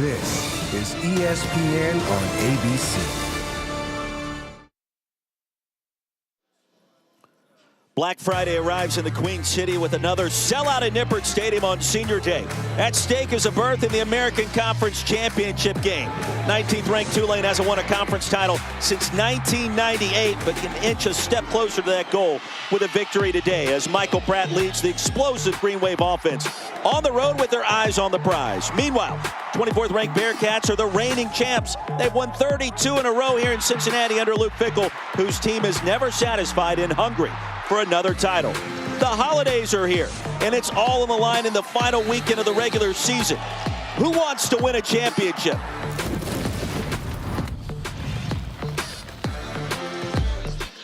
This is ESPN on ABC. Black Friday arrives in the Queen City with another sellout at Nippert Stadium on Senior Day. At stake is a berth in the American Conference Championship game. 19th-ranked Tulane hasn't won a conference title since 1998, but can inch a step closer to that goal with a victory today as Michael Pratt leads the explosive Green Wave offense on the road with their eyes on the prize. Meanwhile, 24th-ranked Bearcats are the reigning champs. They've won 32 in a row here in Cincinnati under Luke Fickell, whose team is never satisfied and hungry for another title. The holidays are here, and it's all on the line in the final weekend of the regular season. Who wants to win a championship?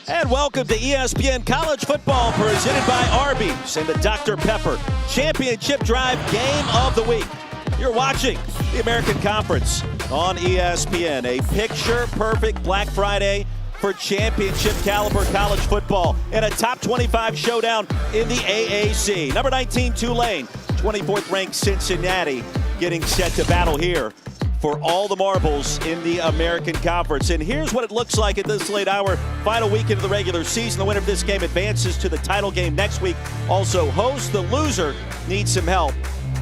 And welcome to ESPN College Football, presented by Arby's and the Dr. Pepper Championship Drive Game of the Week. You're watching the American Conference on ESPN, a picture-perfect Black Friday for championship caliber college football and a top 25 showdown in the AAC. Number 19, Tulane, 24th ranked Cincinnati, getting set to battle here for all the marbles in the American Conference. And here's what it looks like at this late hour, final weekend of the regular season. The winner of this game advances to the title game next week. Also hosts. The loser needs some help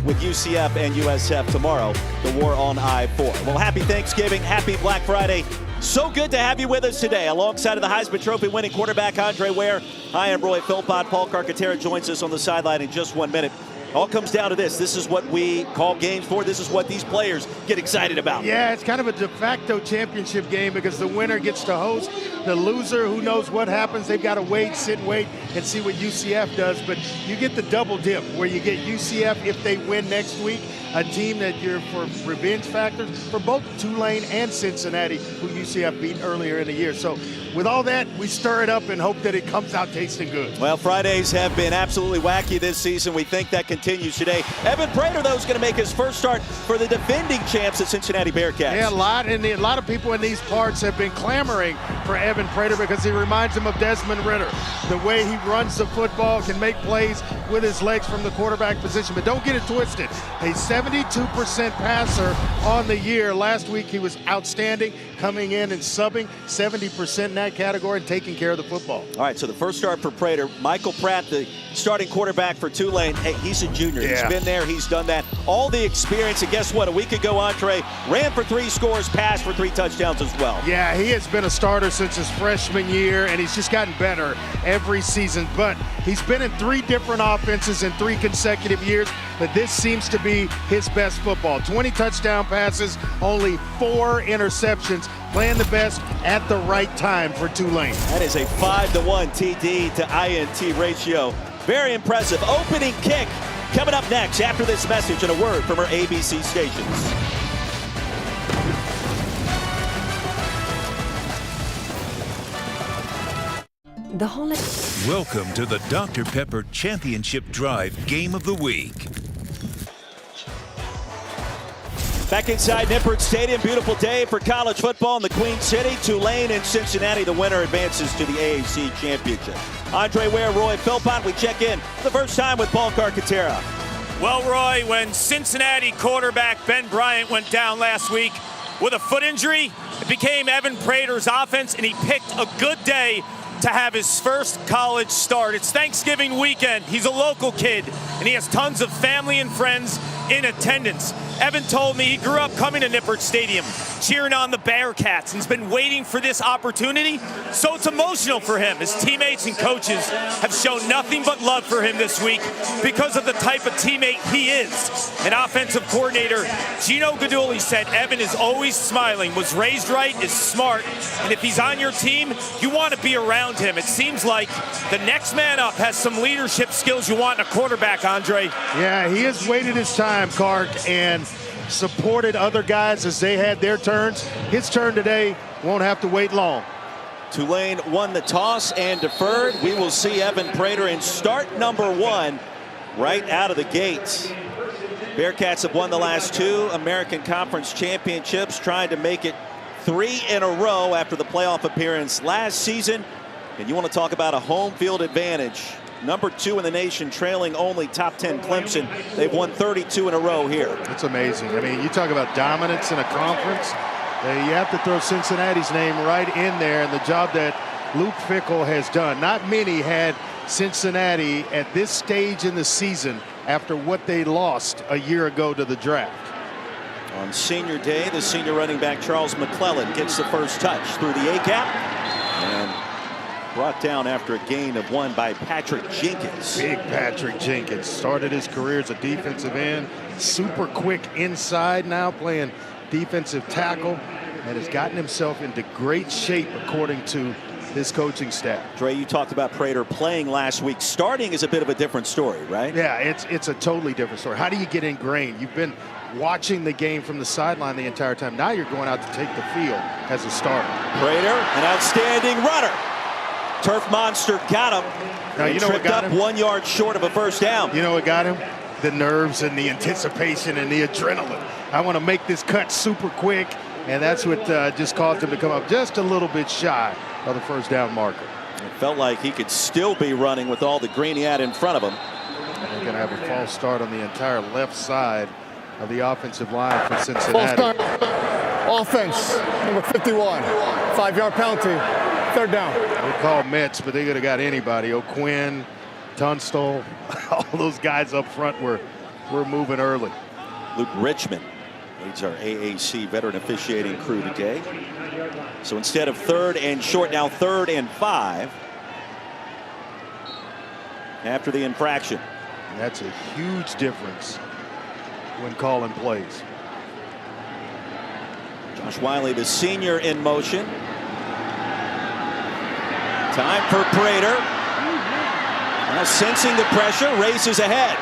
with UCF and USF tomorrow, the war on I-4. Well, happy Thanksgiving, happy Black Friday. So good to have you with us today. Alongside of the Heisman Trophy winning quarterback Andre Ware, I am Roy Philpott. Paul Carcaterra joins us on the sideline in just 1 minute. All comes down to this. This is what we call games for. This is what these players get excited about. Yeah, it's kind of a de facto championship game because the winner gets to host. The loser, who knows what happens, they've got to wait, sit and wait and see what UCF does. But you get the double dip where you get UCF if they win next week, a team that you're for revenge factors for both Tulane and Cincinnati, who UCF beat earlier in the year. So with all that, we stir it up and hope that it comes out tasting good. Well, Fridays have been absolutely wacky this season. We think that continues today. Evan Prater, though, is going to make his first start for the defending champs, the Cincinnati Bearcats. Yeah, a lot of people in these parts have been clamoring for Evan Prater because he reminds them of Desmond Ridder. The way he runs the football, can make plays with his legs from the quarterback position. But don't get it twisted. A 72% passer on the year. Last week he was outstanding, coming in and subbing 70% in that category and taking care of the football. All right, so the first start for Prater. Michael Pratt, the starting quarterback for Tulane. Hey, he's a junior. Yeah. He's been there. He's done that. All the experience. And guess what? A week ago, Andre ran for 3 scores, passed for 3 touchdowns as well. Yeah, he has been a starter since his freshman year, and he's just gotten better every season. But he's been in 3 different offenses in 3 consecutive years. But this seems to be his best football. 20 touchdown passes, only 4 interceptions. Playing the best at the right time for Tulane. That is a 5-to-1 TD to INT ratio. Very impressive. Opening kick coming up next after this message and a word from our ABC stations. Welcome to the Dr. Pepper Championship Drive Game of the Week. Back inside Nippert Stadium, beautiful day for college football in the Queen City. Tulane and Cincinnati, the winner advances to the AAC Championship. Andre Ware, Roy Philpott, we check in the first time with Paul Carcaterra. Well, Roy, when Cincinnati quarterback Ben Bryant went down last week with a foot injury, it became Evan Prater's offense, and he picked a good day to have his first college start. It's Thanksgiving weekend. He's a local kid, and he has tons of family and friends in attendance. Evan told me he grew up coming to Nippert Stadium, cheering on the Bearcats, and he's been waiting for this opportunity, so it's emotional for him. His teammates and coaches have shown nothing but love for him this week because of the type of teammate he is. An offensive coordinator, Gino Guidugli, said Evan is always smiling, was raised right, is smart, and if he's on your team, you want to be around him. It seems like the next man up has some leadership skills you want in a quarterback, Andre. Yeah, he has waited his time, Clark, and supported other guys as they had their turns. His turn today won't have to wait long. Tulane won the toss and deferred. We will see Evan Prater in start number 1 right out of the gates. Bearcats have won the last 2 American Conference championships, trying to make it 3 in a row after the playoff appearance last season. And you want to talk about a home field advantage. number 2 in the nation, trailing only top 10 Clemson. They've won 32 in a row here. It's amazing. I mean, you talk about dominance in a conference. You have to throw Cincinnati's name right in there, and the job that Luke Fickell has done. Not many had Cincinnati at this stage in the season after what they lost a year ago to the draft. On senior day, the senior running back Charles McClellan gets the first touch through the A-gap and brought down after a gain of 1 by Patrick Jenkins. Big Patrick Jenkins started his career as a defensive end, super quick inside, now playing defensive tackle, and has gotten himself into great shape according to his coaching staff. Dre, you talked about Prater playing last week. Starting is a bit of a different story, right? Yeah, it's a totally different story. How do you get ingrained? You've been watching the game from the sideline the entire time. Now you're going out to take the field as a starter. Prater, an outstanding runner. Turf Monster got him. Now, you know what got him? 1 yard short of a first down. You know what got him? The nerves and the anticipation and the adrenaline. I want to make this cut super quick, and that's what just caused him to come up just a little bit shy of the first down marker. It felt like he could still be running with all the green he had in front of him. They're going to have a false start on the entire left side of the offensive line for Cincinnati. False start. Offense, number 51. 5-yard penalty. Third down. They call Metz, but they could have got anybody. O'Quinn, Tunstall, all those guys up front were moving early. Luke Richmond leads our AAC veteran officiating crew today. So instead of 3rd and short, now 3rd and 5 after the infraction. And that's a huge difference when calling plays. Josh Wiley, the senior, in motion. Time for Prater. Now sensing the pressure, races ahead.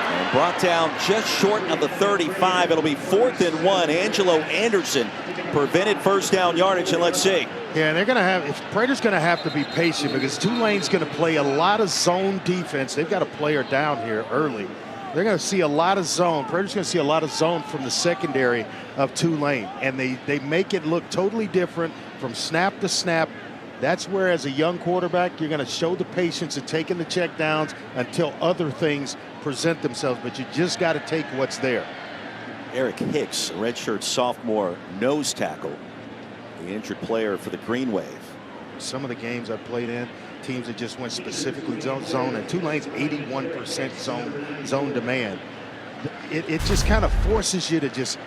And brought down just short of the 35. It'll be 4th and 1. Angelo Anderson prevented first down yardage, and let's see. Yeah, and they're going to have, if Prater's going to have to be patient because Tulane's going to play a lot of zone defense. They've got a player down here early. They're going to see a lot of zone. Prater's going to see a lot of zone from the secondary of Tulane, and they make it look totally different from snap to snap. That's where, as a young quarterback, you're going to show the patience of taking the check downs until other things present themselves, but you just got to take what's there. Eric Hicks, a redshirt sophomore nose tackle, the injured player for the Green Wave. Some of the games I've played in, teams that just went specifically zone, and Tulane's 81% zone demand. It just kind of forces you to just,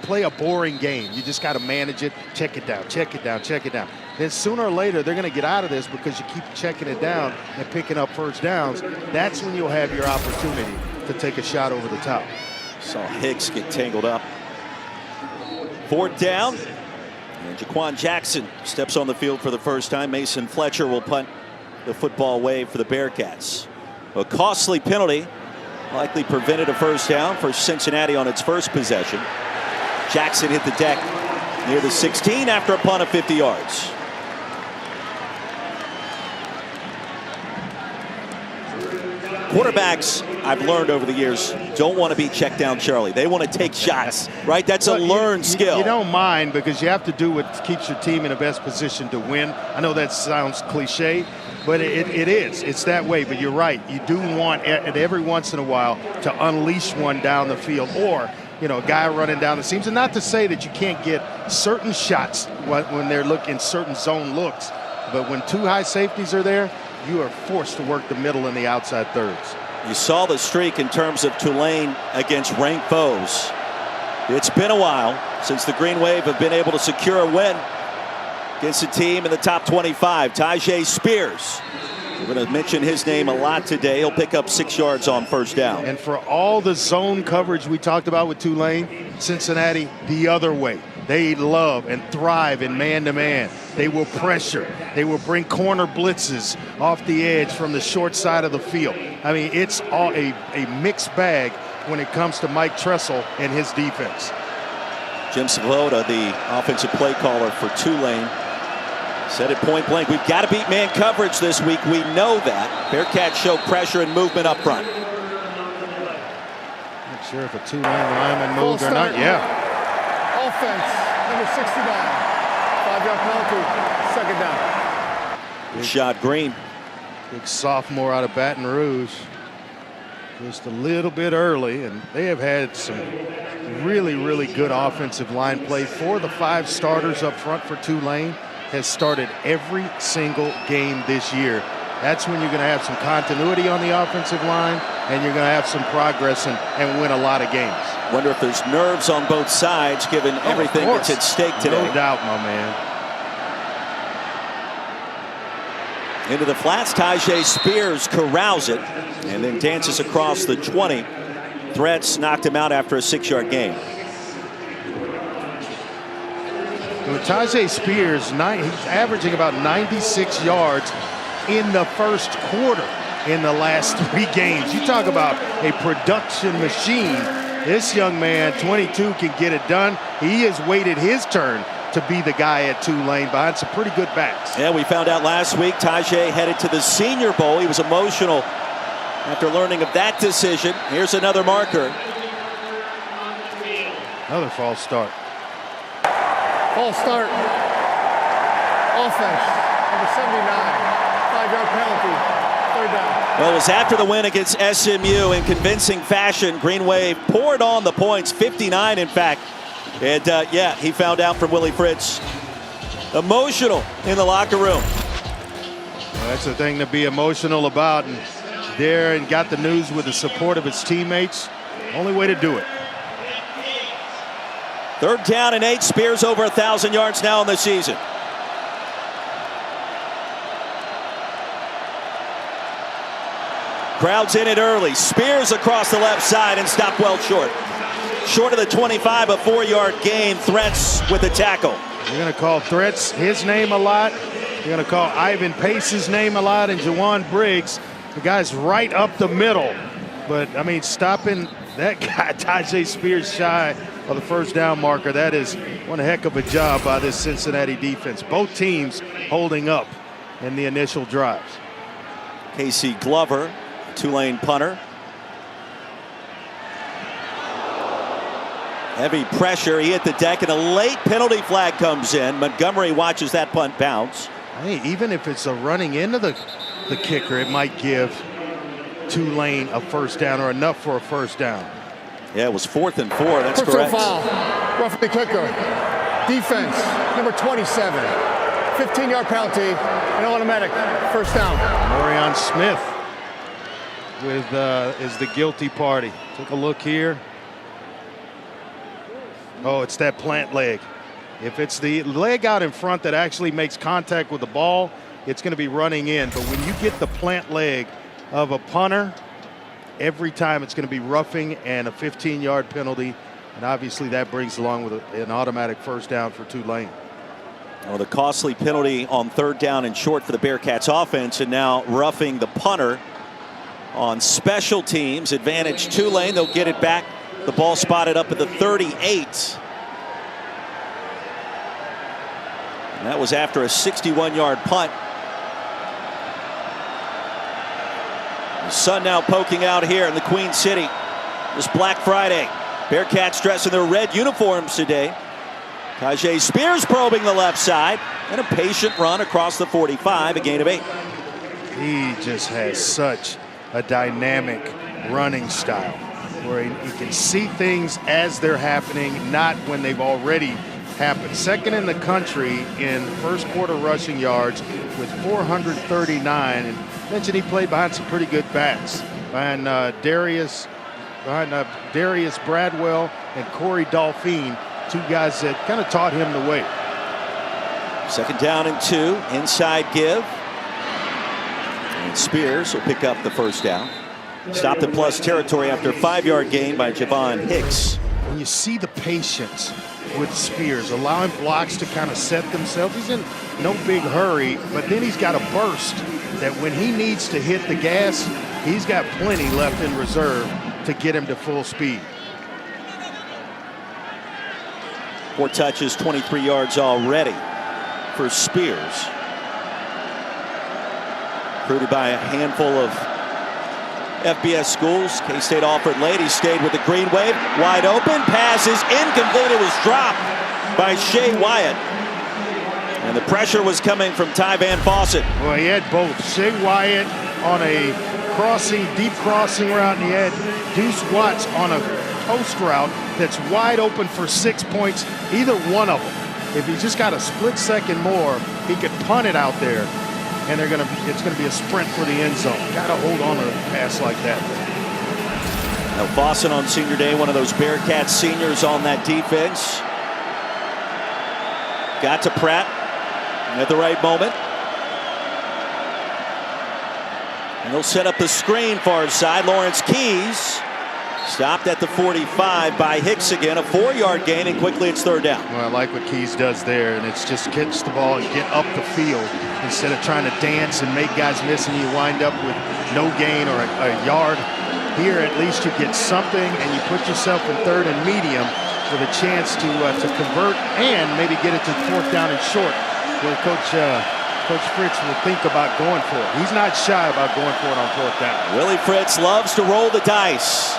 play a boring game. You just got to manage it, check it down, check it down, check it down. Then sooner or later, they're going to get out of this because you keep checking it down and picking up first downs. That's when you'll have your opportunity to take a shot over the top. Saw Hicks get tangled up. 4th down. And Jaquan Jackson steps on the field for the first time. Mason Fletcher will punt the football away for the Bearcats. A costly penalty likely prevented a first down for Cincinnati on its first possession. Jackson hit the deck near the 16 after a punt of 50 yards. Quarterbacks, I've learned over the years, don't want to be check down Charlie. They want to take shots, right? That's a learned skill. You don't mind because you have to do what keeps your team in the best position to win. I know that sounds cliche, but it is. It's that way. But you're right. You do want every once in a while to unleash one down the field, or a guy running down the seams. And not to say that you can't get certain shots when they're looking certain zone looks, but when 2 high safeties are there, you are forced to work the middle and the outside thirds. You saw the streak in terms of Tulane against ranked foes. It's been a while since the Green Wave have been able to secure a win against a team in the top 25. Tajay Spears. We're going to mention his name a lot today. He'll pick up 6 yards on first down. And for all the zone coverage we talked about with Tulane, Cincinnati the other way. They love and thrive in man-to-man. They will pressure. They will bring corner blitzes off the edge from the short side of the field. I mean, it's all a mixed bag when it comes to Mike Tressel and his defense. Jim Svoboda, the offensive play caller for Tulane, said it point blank, we've got to beat man coverage this week. We know that. Bearcats show pressure and movement up front. Not sure if a Tulane lineman moved or not. Yeah. Offense, number 69. 5-yard penalty, 2nd down. Rashad Green Big sophomore out of Baton Rouge. Just a little bit early, and they have had some really, really good offensive line play. 4 of the 5 starters up front for Tulane has started every single game this year. That's when you're going to have some continuity on the offensive line, and you're going to have some progress and win a lot of games. Wonder if there's nerves on both sides, given everything that's at stake today. No doubt, my man. Into the flats, Tajay Spears corrals it and then dances across the 20. Threats knocked him out after a 6-yard gain. Tajay Spears, he's averaging about 96 yards in the first quarter in the last 3 games. You talk about a production machine. This young man, 22, can get it done. He has waited his turn to be the guy at Tulane behind some pretty good backs. Yeah, we found out last week Tajay headed to the Senior Bowl. He was emotional after learning of that decision. Here's another marker. Another false start. False start. Offense. Number 79. 5-yard penalty. 3rd down. Well, it was after the win against SMU in convincing fashion. Green Wave poured on the points, 59 in fact. And yeah, he found out from Willie Fritz. Emotional in the locker room. Well, that's the thing to be emotional about. And there, and got the news with the support of his teammates. Only way to do it. 3rd down and 8. Spears over 1,000 yards now in the season. Crowd's in it early. Spears across the left side and stopped well short. Short of the 25, a 4-yard gain. Threats with the tackle. You're going to call Threats his name a lot. You're going to call Ivan Pace's name a lot, and Jawan Briggs. The guy's right up the middle. But, I mean, stopping that guy, Tajay Spears, shy of the 1st down marker, that is one heck of a job by this Cincinnati defense. Both teams holding up in the initial drives. Casey Glover, Tulane punter. Heavy pressure. He hit the deck, and a late penalty flag comes in. Montgomery watches that punt bounce. Hey, even if it's a running into the kicker, it might give Tulane a 1st down or enough for a 1st down. Yeah, it was 4th and 4. That's Personal correct. foul. Roughing the kicker. Defense. Number 27. 15-yard penalty. An automatic 1st down. Morion Smith is the guilty party. Take a look here. Oh, it's that plant leg. If it's the leg out in front that actually makes contact with the ball, it's going to be running in. But when you get the plant leg of a punter, every time it's going to be roughing and a 15-yard penalty. And obviously that brings along with an automatic 1st down for Tulane. Well, the costly penalty on 3rd down and short for the Bearcats offense, and now roughing the punter on special teams. Advantage Tulane. They'll get it back. The ball spotted up at the 38. And that was after a 61-yard punt. The sun now poking out here in the Queen City. This Black Friday. Bearcats dressed in their red uniforms today. Tajay Spears probing the left side. And a patient run across the 45, a gain of 8. He just has such a dynamic running style, where he can see things as they're happening, not when they've already happened. 2nd in the country in 1st quarter rushing yards with 439. And mentioned he played behind some pretty good backs, behind Darius Bradwell and Corey Dolphine, 2 guys that kind of taught him the way. 2nd down and 2, inside give. And Spears will pick up the 1st down. Stopped in plus territory after a 5-yard gain by Javon Hicks. When you see the patience with Spears, allowing blocks to kind of set themselves, he's in no big hurry, but then he's got a burst that when he needs to hit the gas, he's got plenty left in reserve to get him to full speed. 4 touches, 23 yards already for Spears. Recruited by a handful of FBS schools. K-State offered late. He stayed with the Green Wave. Wide open. Pass is incomplete. It was dropped by Shea Wyatt. And the pressure was coming from Ty Van Fawcett. Well, he had both. Shea Wyatt on a deep crossing route, and he had Deuce Watts on a post route that's wide open for 6 points, either one of them. If he just got a split second more, he could punt it out there, and it's gonna be a sprint for the end zone. Gotta hold on to a pass like that. Now Fawcett on senior day, one of those Bearcats seniors on that defense. Got to Pratt at the right moment. And they'll set up the screen far side. Lawrence Keys stopped at the 45 by Hicks again. A 4-yard gain, and quickly it's third down. Well, I like what Keys does there, and it's just catch the ball and get up the field instead of trying to dance and make guys miss, and you wind up with no gain or a yard. Here, at least you get something, and you put yourself in third and medium with a chance to convert and maybe get it to fourth down and short, where Coach Fritz will think about going for it. He's not shy about going for it on fourth down. Willie Fritz loves to roll the dice.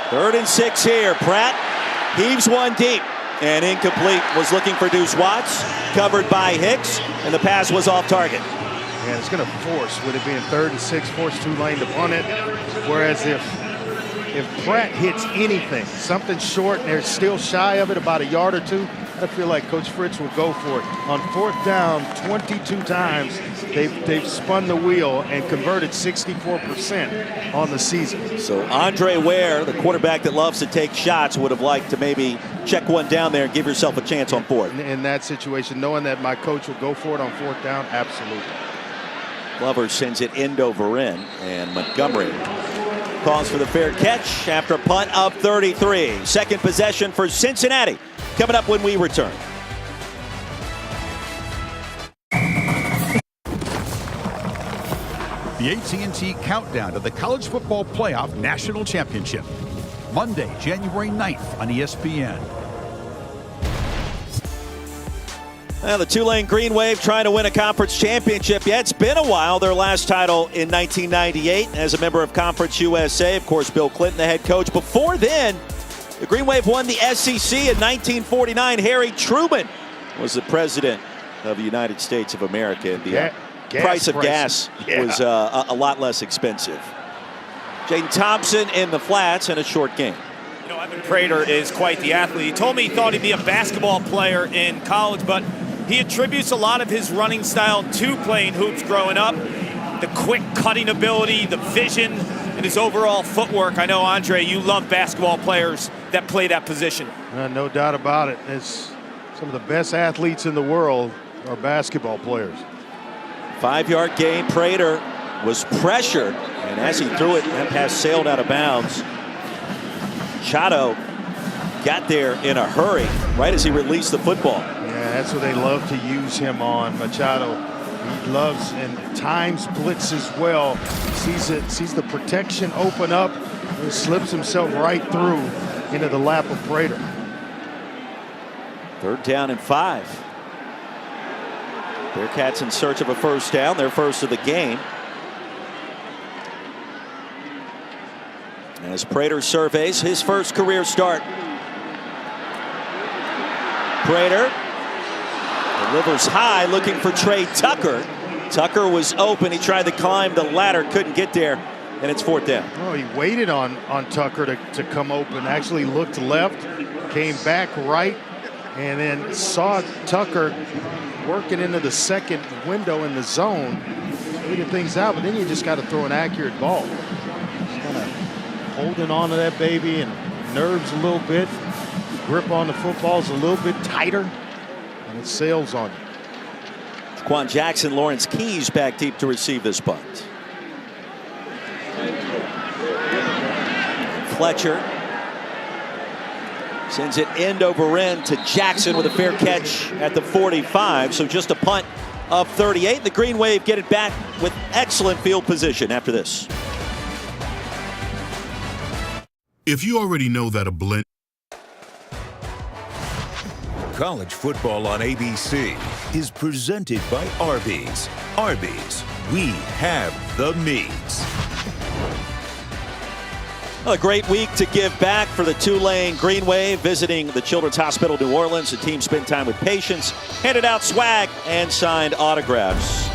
3rd and 6 here. Pratt heaves one deep and incomplete. Was looking for Deuce Watts, covered by Hicks, and the pass was off target. And it's going to force, with it being 3rd and 6, force Tulane to punt it. Whereas if Pratt hits anything, something short, and they're still shy of it, about a yard or two, I feel like Coach Fritz will go for it. On fourth down, 22 times they've spun the wheel and converted 64% on the season. So Andre Ware, the quarterback that loves to take shots, would have liked to maybe check one down there and give yourself a chance on fourth. In that situation, knowing that my coach will go for it on fourth down, absolutely. Glover sends it end over end, and Montgomery calls for the fair catch after a punt of 33. Second possession for Cincinnati. Coming up when we return. The AT&T Countdown to the College Football Playoff National Championship. Monday, January 9th on ESPN. Well, the Tulane Green Wave trying to win a conference championship. Yeah, it's been a while. Their last title in 1998 as a member of Conference USA. Of course, Bill Clinton, the head coach. Before then, the Green Wave won the SEC in 1949. Harry Truman was the president of the United States of America. The price of gas was a lot less expensive. Jaden Thompson in the flats and a short game. You know, Evan Prater is quite the athlete. He told me he thought he'd be a basketball player in college, but he attributes a lot of his running style to playing hoops growing up. The quick cutting ability, the vision, and his overall footwork. I know, Andre, you love basketball players that play that position. No doubt about it. It's some of the best athletes in the world are basketball players. 5-yard gain. Prater was pressured, and as he threw it, that pass sailed out of bounds. Machado got there in a hurry right as he released the football. Yeah, that's what they love to use him on. Machado, he loves and times blitzes well. Sees the protection open up and slips himself right through into the lap of Prater. 3rd down and 5. Bearcats in search of a first down, their first of the game. As Prater surveys his first career start. Prater delivers high, looking for Trey Tucker. Tucker was open. He tried to climb the ladder, couldn't get there, and it's 4th down. Oh, he waited on Tucker to come open. Actually looked left, came back right, and then saw Tucker working into the second window in the zone, figuring things out. But then you just got to throw an accurate ball. Just kind of holding on to that baby, and nerves a little bit. Grip on the football is a little bit tighter, and it sails on you. Quan Jackson, Lawrence Keys back deep to receive this punt. Fletcher sends it end over end to Jackson with a fair catch at the 45. So just a punt of 38. The Green Wave get it back with excellent field position after this. If you already know that a blend. College football on ABC is presented by Arby's. Arby's, we have the meats. A great week to give back for the Tulane Green Wave, visiting the Children's Hospital New Orleans. The team spent time with patients, handed out swag, and signed autographs.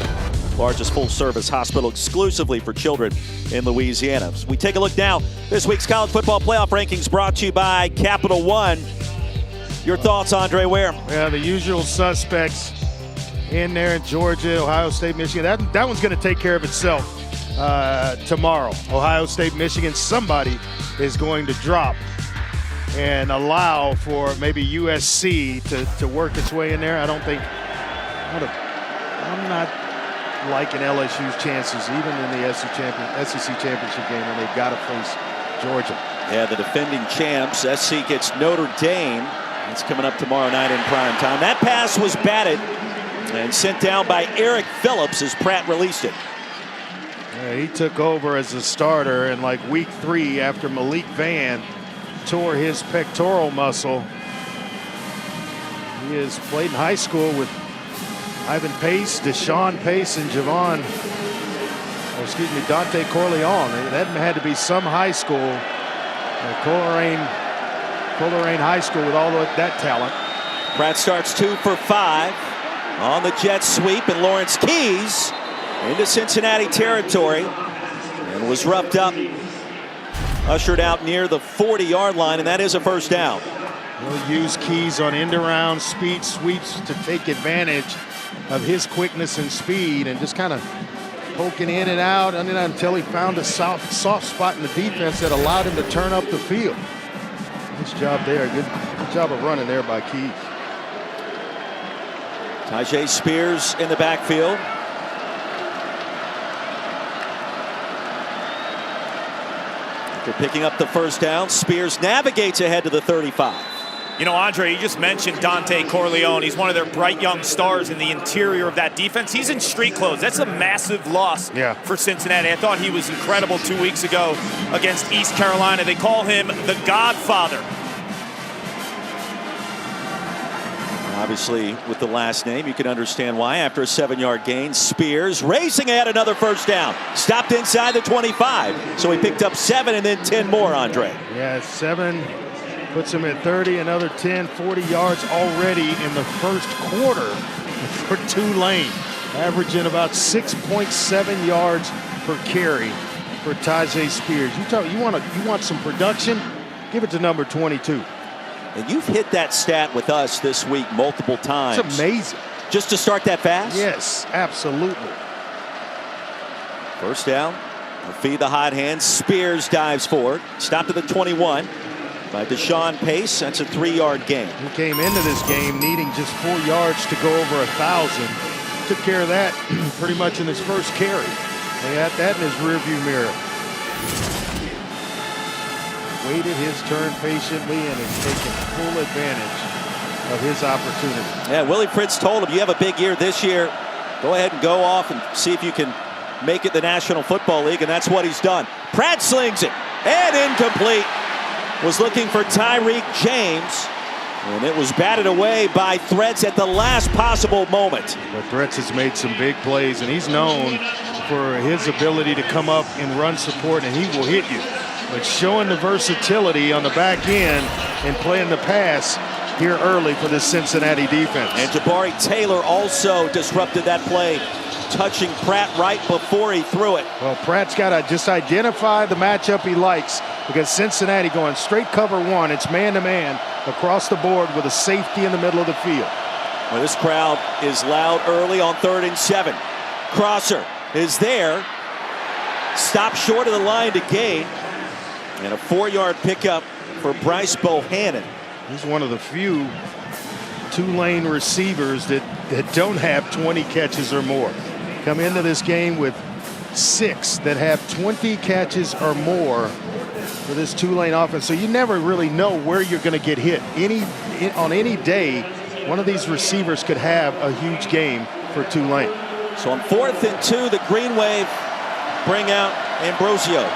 Largest full-service hospital exclusively for children in Louisiana. So we take a look now. This week's college football playoff rankings brought to you by Capital One. Your thoughts, Andre Ware? Yeah, the usual suspects in there in Georgia, Ohio State, Michigan. That one's going to take care of itself tomorrow. Ohio State, Michigan, somebody is going to drop and allow for maybe USC to work its way in there. I don't think, I'm not liking LSU's chances, even in the SEC championship game when they've got to face Georgia. Yeah, the defending champs. SC gets Notre Dame. It's coming up tomorrow night in prime time. That pass was batted and sent down by Eric Phillips as Pratt released it. Yeah, he took over as a starter in like week 3 after Malik Vann tore his pectoral muscle. He has played in high school with Ivan Pace, Deshaun Pace, and Dante Corleone. That had to be some high school. Coleraine High School with all that talent. Pratt starts 2 for 5 on the jet sweep, and Lawrence Keys into Cincinnati territory and was roughed up, ushered out near the 40-yard line, and that is a first down. He'll use Keys on end-around speed sweeps to take advantage of his quickness and speed, and just kind of poking in and out until he found a soft spot in the defense that allowed him to turn up the field. Nice job there. Good job of running there by Keys. Tyjae Spears in the backfield. After picking up the first down, Spears navigates ahead to the 35. You know, Andre, you just mentioned Dante Corleone. He's one of their bright young stars in the interior of that defense. He's in street clothes. That's a massive loss for Cincinnati. I thought he was incredible 2 weeks ago against East Carolina. They call him the Godfather. Obviously, with the last name, you can understand why. After a 7-yard gain, Spears racing ahead, another first down. Stopped inside the 25, so he picked up 7 and then 10 more, Andre. Yeah, 7 puts him at 30, another 10, 40 yards already in the first quarter for Tulane, averaging about 6.7 yards per carry for Tyjae Spears. You want some production? Give it to number 22. And you've hit that stat with us this week multiple times. It's amazing. Just to start that fast? Yes, absolutely. First down. Feed the hot hand. Spears dives forward. Stopped at the 21 by Deshaun Pace. That's a 3-yard gain. He came into this game needing just 4 yards to go over 1,000. Took care of that pretty much in his first carry. He had that in his rearview mirror. Waited his turn patiently and has taken full advantage of his opportunity. Yeah, Willie Fritz told him, you have a big year this year. Go ahead and go off and see if you can make it the National Football League, and that's what he's done. Pratt slings it, and incomplete. Was looking for Tyreek James, and it was batted away by Threats at the last possible moment. But Threats has made some big plays, and he's known for his ability to come up and run support, and he will hit you. But showing the versatility on the back end and playing the pass here early for the Cincinnati defense. And Jabari Taylor also disrupted that play, touching Pratt right before he threw it. Well, Pratt's got to just identify the matchup he likes, because Cincinnati going straight cover 1. It's man-to-man across the board with a safety in the middle of the field. Well, this crowd is loud early on 3rd and 7. Crosser is there. Stopped short of the line to gain. And a 4-yard pickup for Bryce Bohannon. He's one of the few Tulane receivers that don't have 20 catches or more. Come into this game with 6 that have 20 catches or more for this Tulane offense. So you never really know where you're going to get hit. On any day, one of these receivers could have a huge game for Tulane. So on 4th and 2, the Green Wave bring out Ambrosio.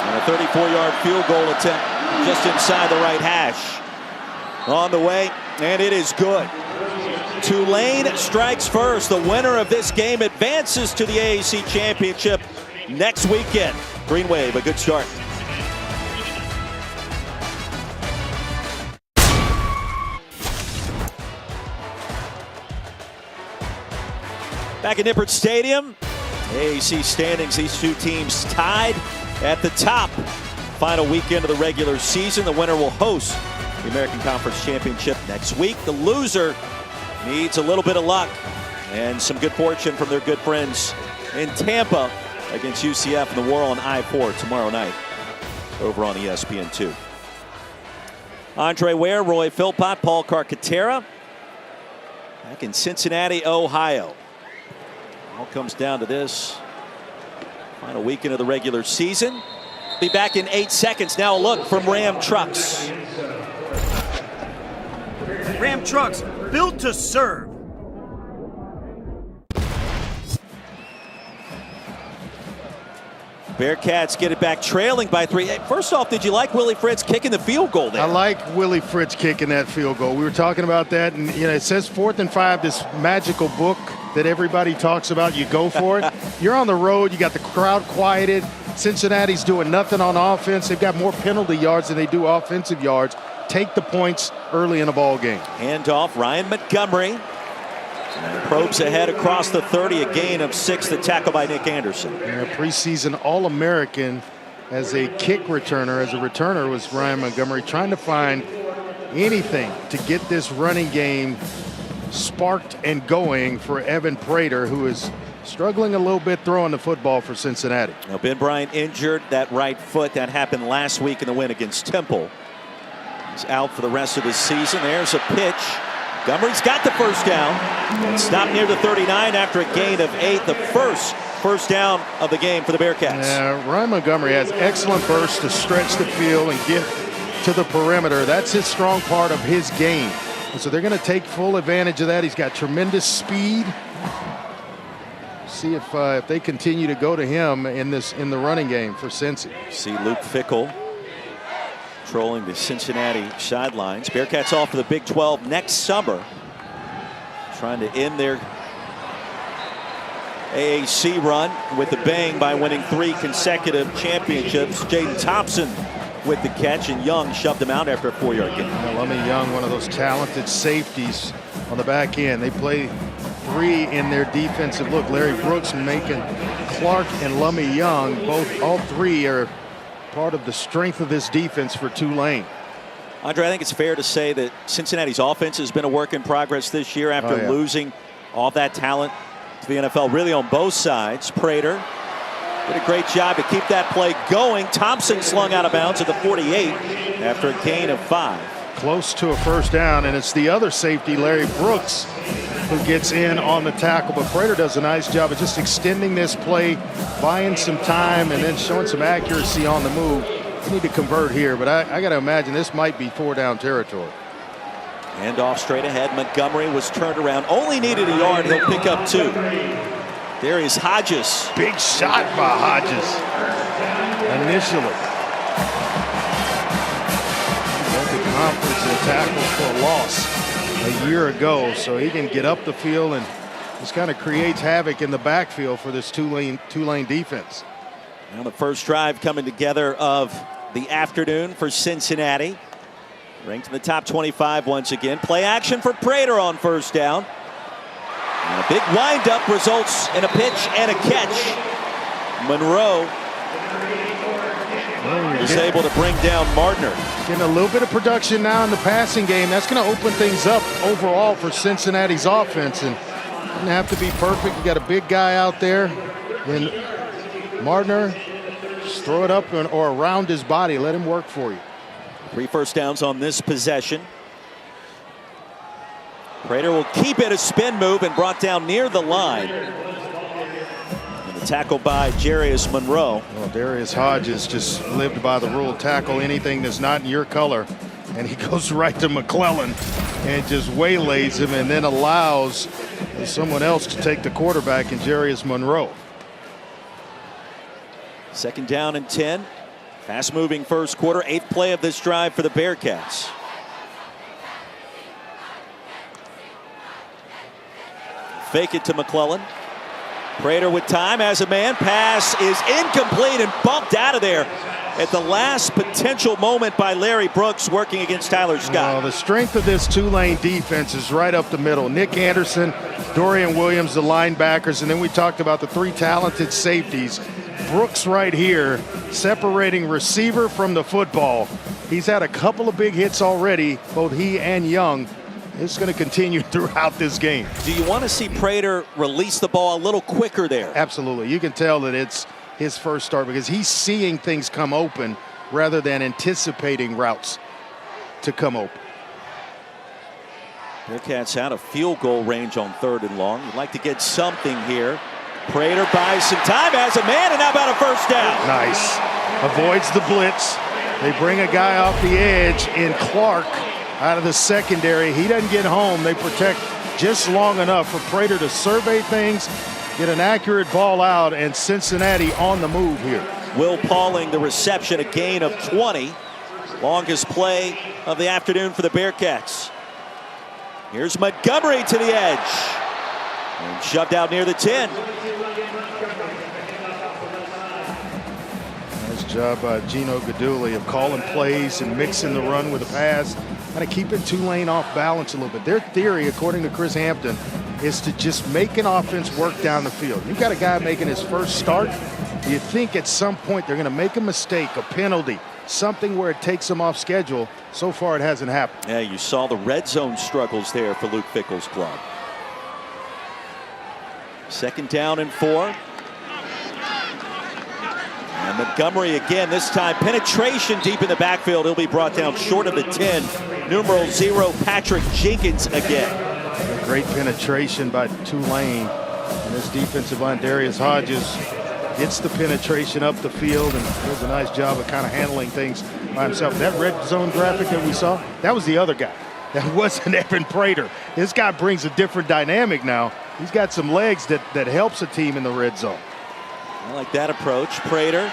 And a 34-yard field goal attempt just inside the right hash. On the way, and it is good. Tulane strikes first. The winner of this game advances to the AAC championship next weekend. Green Wave, a good start. Back at Nippert Stadium, AAC standings, these two teams tied at the top. Final weekend of the regular season. The winner will host the American Conference Championship next week. The loser needs a little bit of luck and some good fortune from their good friends in Tampa against UCF in the War on I-4 tomorrow night over on ESPN2. Andre Ware, Roy Philpott, Paul Carcaterra back in Cincinnati, Ohio. All comes down to this. Final weekend of the regular season. Be back in 8 seconds. Now a look from Ram Trucks. Ram Trucks, built to serve. Bearcats get it back trailing by 3. Hey, first off, did you like Willie Fritz kicking the field goal there? I like Willie Fritz kicking that field goal. We were talking about that, and it says 4th and 5, this magical book that everybody talks about. You go for it. You're on the road. You got the crowd quieted. Cincinnati's doing nothing on offense. They've got more penalty yards than they do offensive yards. Take the points early in a ball game. Handoff, Ryan Montgomery. Probes ahead across the 30, a gain of 6. The tackle by Nick Anderson. And a preseason All-American as a kick returner, as a returner, was Ryan Montgomery, trying to find anything to get this running game sparked and going for Evan Prater, who is struggling a little bit throwing the football for Cincinnati. Now Ben Bryant injured that right foot. That happened last week in the win against Temple. He's out for the rest of the season. There's a pitch. Montgomery's got the first down. And stopped near the 39 after a gain of 8. The first down of the game for the Bearcats. Yeah, Ryan Montgomery has excellent bursts to stretch the field and get to the perimeter. That's his strong part of his game. And so they're going to take full advantage of that. He's got tremendous speed. See if they continue to go to him in the running game for Cincy. See Luke Fickell controlling the Cincinnati sidelines. Bearcats off for the Big 12 next summer, trying to end their AAC run with a bang by winning 3 consecutive championships. Jaden Thompson with the catch, and Young shoved him out after a 4-yard gain. Lummy Young, one of those talented safeties on the back end. They play 3 in their defensive look. Larry Brooks and Macon Clark and Lummy Young, all 3 are part of the strength of this defense for Tulane. Andre, I think it's fair to say that Cincinnati's offense has been a work in progress this year after losing all that talent to the NFL, really on both sides. Prater did a great job to keep that play going. Thompson slung out of bounds at the 48 after a gain of 5. Close to a first down, and it's the other safety, Larry Brooks, who gets in on the tackle. But Prater does a nice job of just extending this play, buying some time, and then showing some accuracy on the move. We need to convert here, but I got to imagine this might be 4-down territory. Hand off straight ahead. Montgomery was turned around. Only needed a yard. He'll pick up 2. There is Hodges. Big shot by Hodges initially. Conference and tackles for a loss a year ago, so he can get up the field and just kind of creates havoc in the backfield for this Tulane defense. Now the first drive coming together of the afternoon for Cincinnati. Ranked in the top 25 once again. Play action for Prater on first down. And a big windup results in a pitch and a catch. Monroe is able to bring down Martner. Getting a little bit of production now in the passing game. That's going to open things up overall for Cincinnati's offense. And doesn't have to be perfect. You got a big guy out there. And Martner, just throw it up or around his body. Let him work for you. 3 first downs on this possession. Prater will keep it, a spin move, and brought down near the line. And the tackle by Jarius Monroe. Well, Darius Hodges just lived by the rule, tackle anything that's not in your color. And he goes right to McClellan and just waylays him, and then allows someone else to take the quarterback in Jarius Monroe. 2nd down and 10. Fast moving first quarter. 8th play of this drive for the Bearcats. Fake it to McClellan. Prater with time, has a man. Pass is incomplete and bumped out of there at the last potential moment by Larry Brooks working against Tyler Scott. Well, the strength of this Tulane defense is right up the middle. Nick Anderson, Dorian Williams, the linebackers, and then we talked about the three talented safeties. Brooks right here separating receiver from the football. He's had a couple of big hits already, both he and Young. It's going to continue throughout this game. Do you want to see Prater release the ball a little quicker there? Absolutely. You can tell that it's his first start because he's seeing things come open rather than anticipating routes to come open. Bearcats out of field goal range on 3rd and long. You'd like to get something here. Prater buys some time, has a man, and how about a first down? Nice. Avoids the blitz. They bring a guy off the edge in Clark out of the secondary. He doesn't get home. They protect just long enough for Prater to survey things, get an accurate ball out, and Cincinnati on the move here. Will Pauling, the reception, a gain of 20. Longest play of the afternoon for the Bearcats. Here's Montgomery to the edge. And shoved out near the 10. Nice job by Gino Gaduli of calling plays and mixing the run with a pass. Kind of keeping Tulane off balance a little bit. Their theory, according to Chris Hampton, is to just make an offense work down the field. You've got a guy making his first start. You think at some point they're going to make a mistake, a penalty, something where it takes them off schedule. So far, it hasn't happened. Yeah, you saw the red zone struggles there for Luke Fickell's club. 2nd down and 4. And Montgomery again, this time penetration deep in the backfield. He'll be brought down short of the 10. Numeral 0, Patrick Jenkins again. Great penetration by Tulane. And this defensive line, Darius Hodges, gets the penetration up the field and does a nice job of kind of handling things by himself. That red zone graphic that we saw, that was the other guy. That wasn't Evan Prater. This guy brings a different dynamic now. He's got some legs that helps a team in the red zone. I like that approach. Prater,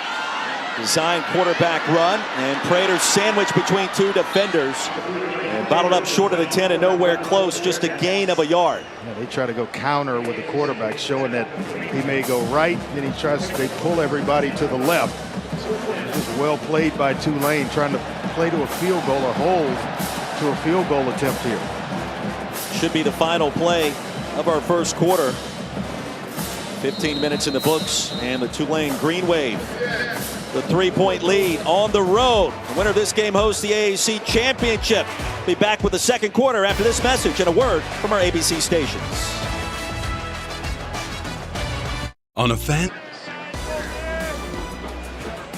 design quarterback run, and Prater sandwiched between 2 defenders and bottled up short of the 10 and nowhere close, just a gain of a yard. Yeah, they try to go counter with the quarterback, showing that he may go right, then they pull everybody to the left. Just well played by Tulane, trying to play to a field goal or hold to a field goal attempt here. Should be the final play of our first quarter. 15 minutes in the books, and the Tulane Green Wave, the 3-point lead on the road. The winner of this game hosts the AAC Championship. Be back with the second quarter after this message and a word from our ABC stations. On a fan.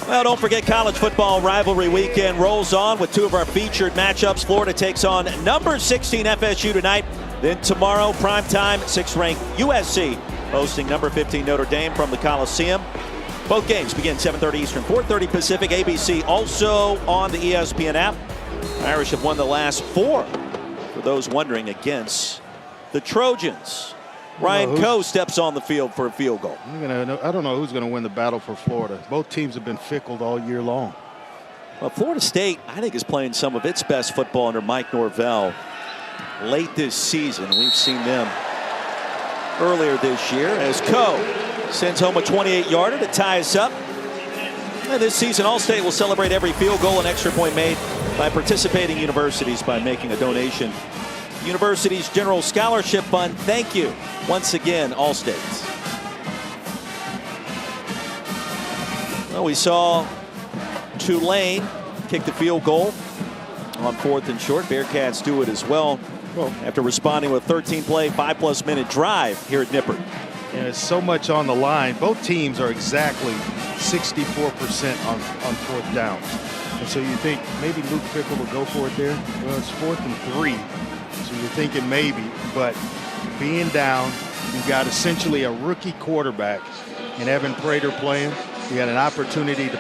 Well, don't forget college football rivalry weekend rolls on with 2 of our featured matchups. Florida takes on number 16 FSU tonight. Then tomorrow, primetime, 6th-ranked USC hosting number 15 Notre Dame from the Coliseum. Both games begin 7:30 Eastern, 4:30 Pacific. ABC also on the ESPN app. Irish have won the last 4, for those wondering, against the Trojans. Ryan Coe steps on the field for a field goal. I don't know who's going to win the battle for Florida. Both teams have been fickle all year long. Well, Florida State, I think, is playing some of its best football under Mike Norvell late this season. We've seen them earlier this year as Coe sends home a 28-yarder to tie us up. And this season, All-State will celebrate every field goal and extra point made by participating universities by making a donation. University's General Scholarship Fund. Thank you once again, All-State. Well, we saw Tulane kick the field goal on 4th and short. Bearcats do it as well after responding with a 13-play, 5+ minute drive here at Nippert. And there's so much on the line. Both teams are exactly 64% on 4th downs. And so you think maybe Luke Fickell will go for it there. Well, it's 4th and 3. So you're thinking maybe, but being down, you've got essentially a rookie quarterback and Evan Prater playing. You got an opportunity to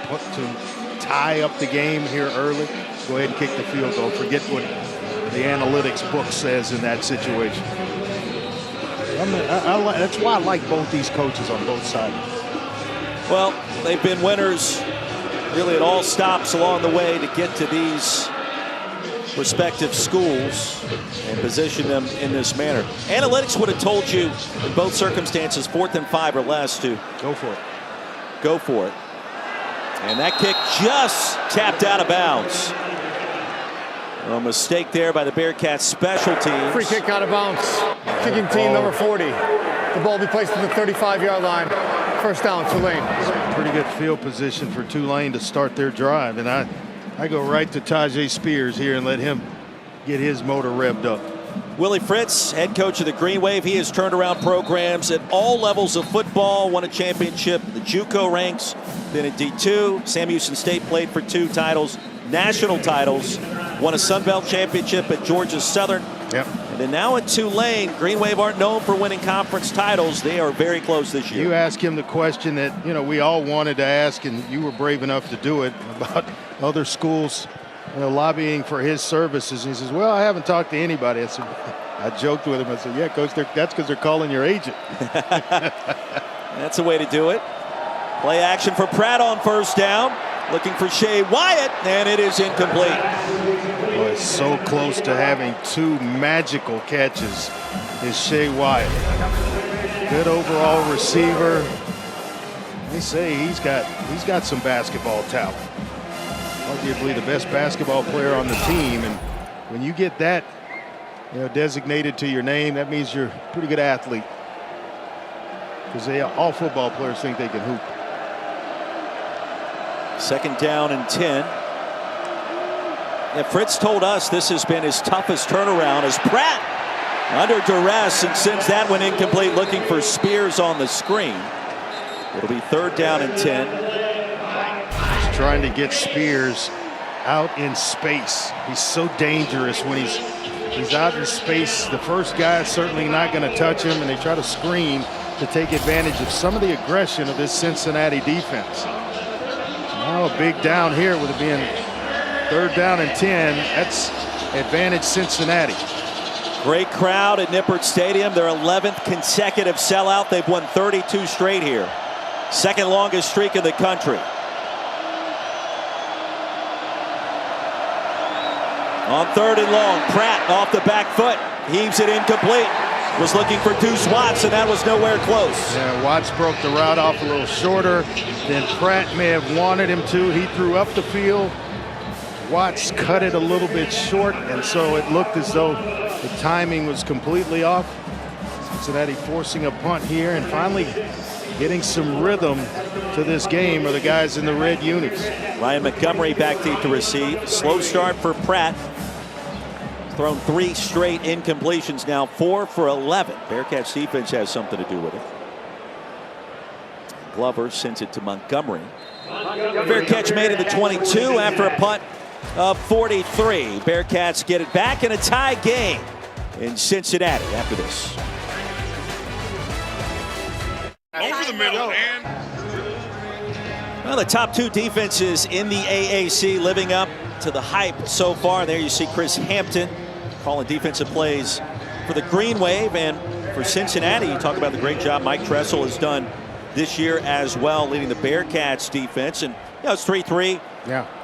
tie up the game here early. Go ahead and kick the field goal. Forget what the analytics book says in that situation. That's why I like both these coaches on both sides. Well, they've been winners really at all stops along the way to get to these respective schools and position them in this manner. Analytics would have told you in both circumstances 4th and 5 or less to go for it. Go for it. And that kick just tapped out of bounds. A mistake there by the Bearcats special teams. Free kick out of bounds. Kicking team number 40. The ball will be placed at the 35-yard line. First down, Tulane. Pretty good field position for Tulane to start their drive. And I go right to Tajay Spears here and let him get his motor revved up. Willie Fritz, head coach of the Green Wave. He has turned around programs at all levels of football, won a championship, the JUCO ranks, then at D2. Sam Houston State played for 2 titles, national titles, won a Sun Belt championship at Georgia Southern. Yep. And then now at Tulane, Green Wave aren't known for winning conference titles. They are very close this year. You ask him the question that, we all wanted to ask, and you were brave enough to do it, about other schools lobbying for his services. And he says, well, I haven't talked to anybody. I joked with him. I said, yeah, Coach, that's because they're calling your agent. That's a way to do it. Play action for Pratt on first down. Looking for Shea Wyatt, and it is incomplete. Boy, it's so close to having 2 magical catches is Shea Wyatt. Good overall receiver. They say he's got some basketball talent. Arguably the best basketball player on the team, and when you get that designated to your name, that means you're a pretty good athlete. Because all football players think they can hoop. 2nd down and 10. Yeah, Fritz told us this has been his toughest turnaround as Pratt under duress and sends that one incomplete, looking for Spears on the screen. It'll be 3rd down and 10. He's trying to get Spears out in space. He's so dangerous when he's out in space. The first guy is certainly not going to touch him, and they try to screen to take advantage of some of the aggression of this Cincinnati defense. Now a big down here with it being 3rd down and 10. That's advantage Cincinnati. Great crowd at Nippert Stadium. Their 11th consecutive sellout. They've won 32 straight here. 2nd longest streak in the country. On 3rd and long, Pratt off the back foot. Heaves it incomplete. Was looking for Deuce Watts, and that was nowhere close. Yeah, Watts broke the route off a little shorter than Pratt may have wanted him to. He threw up the field. Watts cut it a little bit short, and so it looked as though the timing was completely off. Cincinnati forcing a punt here, and finally getting some rhythm to this game are the guys in the red unis. Ryan Montgomery back deep to receive. Slow start for Pratt. Thrown 3 straight incompletions now, 4 for 11. Bearcats defense has something to do with it. Glover sends it to Montgomery. Fair catch made at the 22 after a punt of 43. Bearcats get it back in a tie game in Cincinnati after this. Over the middle and Well, the top 2 defenses in the AAC living up to the hype so far. There you see Chris Hampton calling defensive plays for the Green Wave, and for Cincinnati, you talk about the great job Mike Tressel has done this year as well, leading the Bearcats defense. And it's 3-3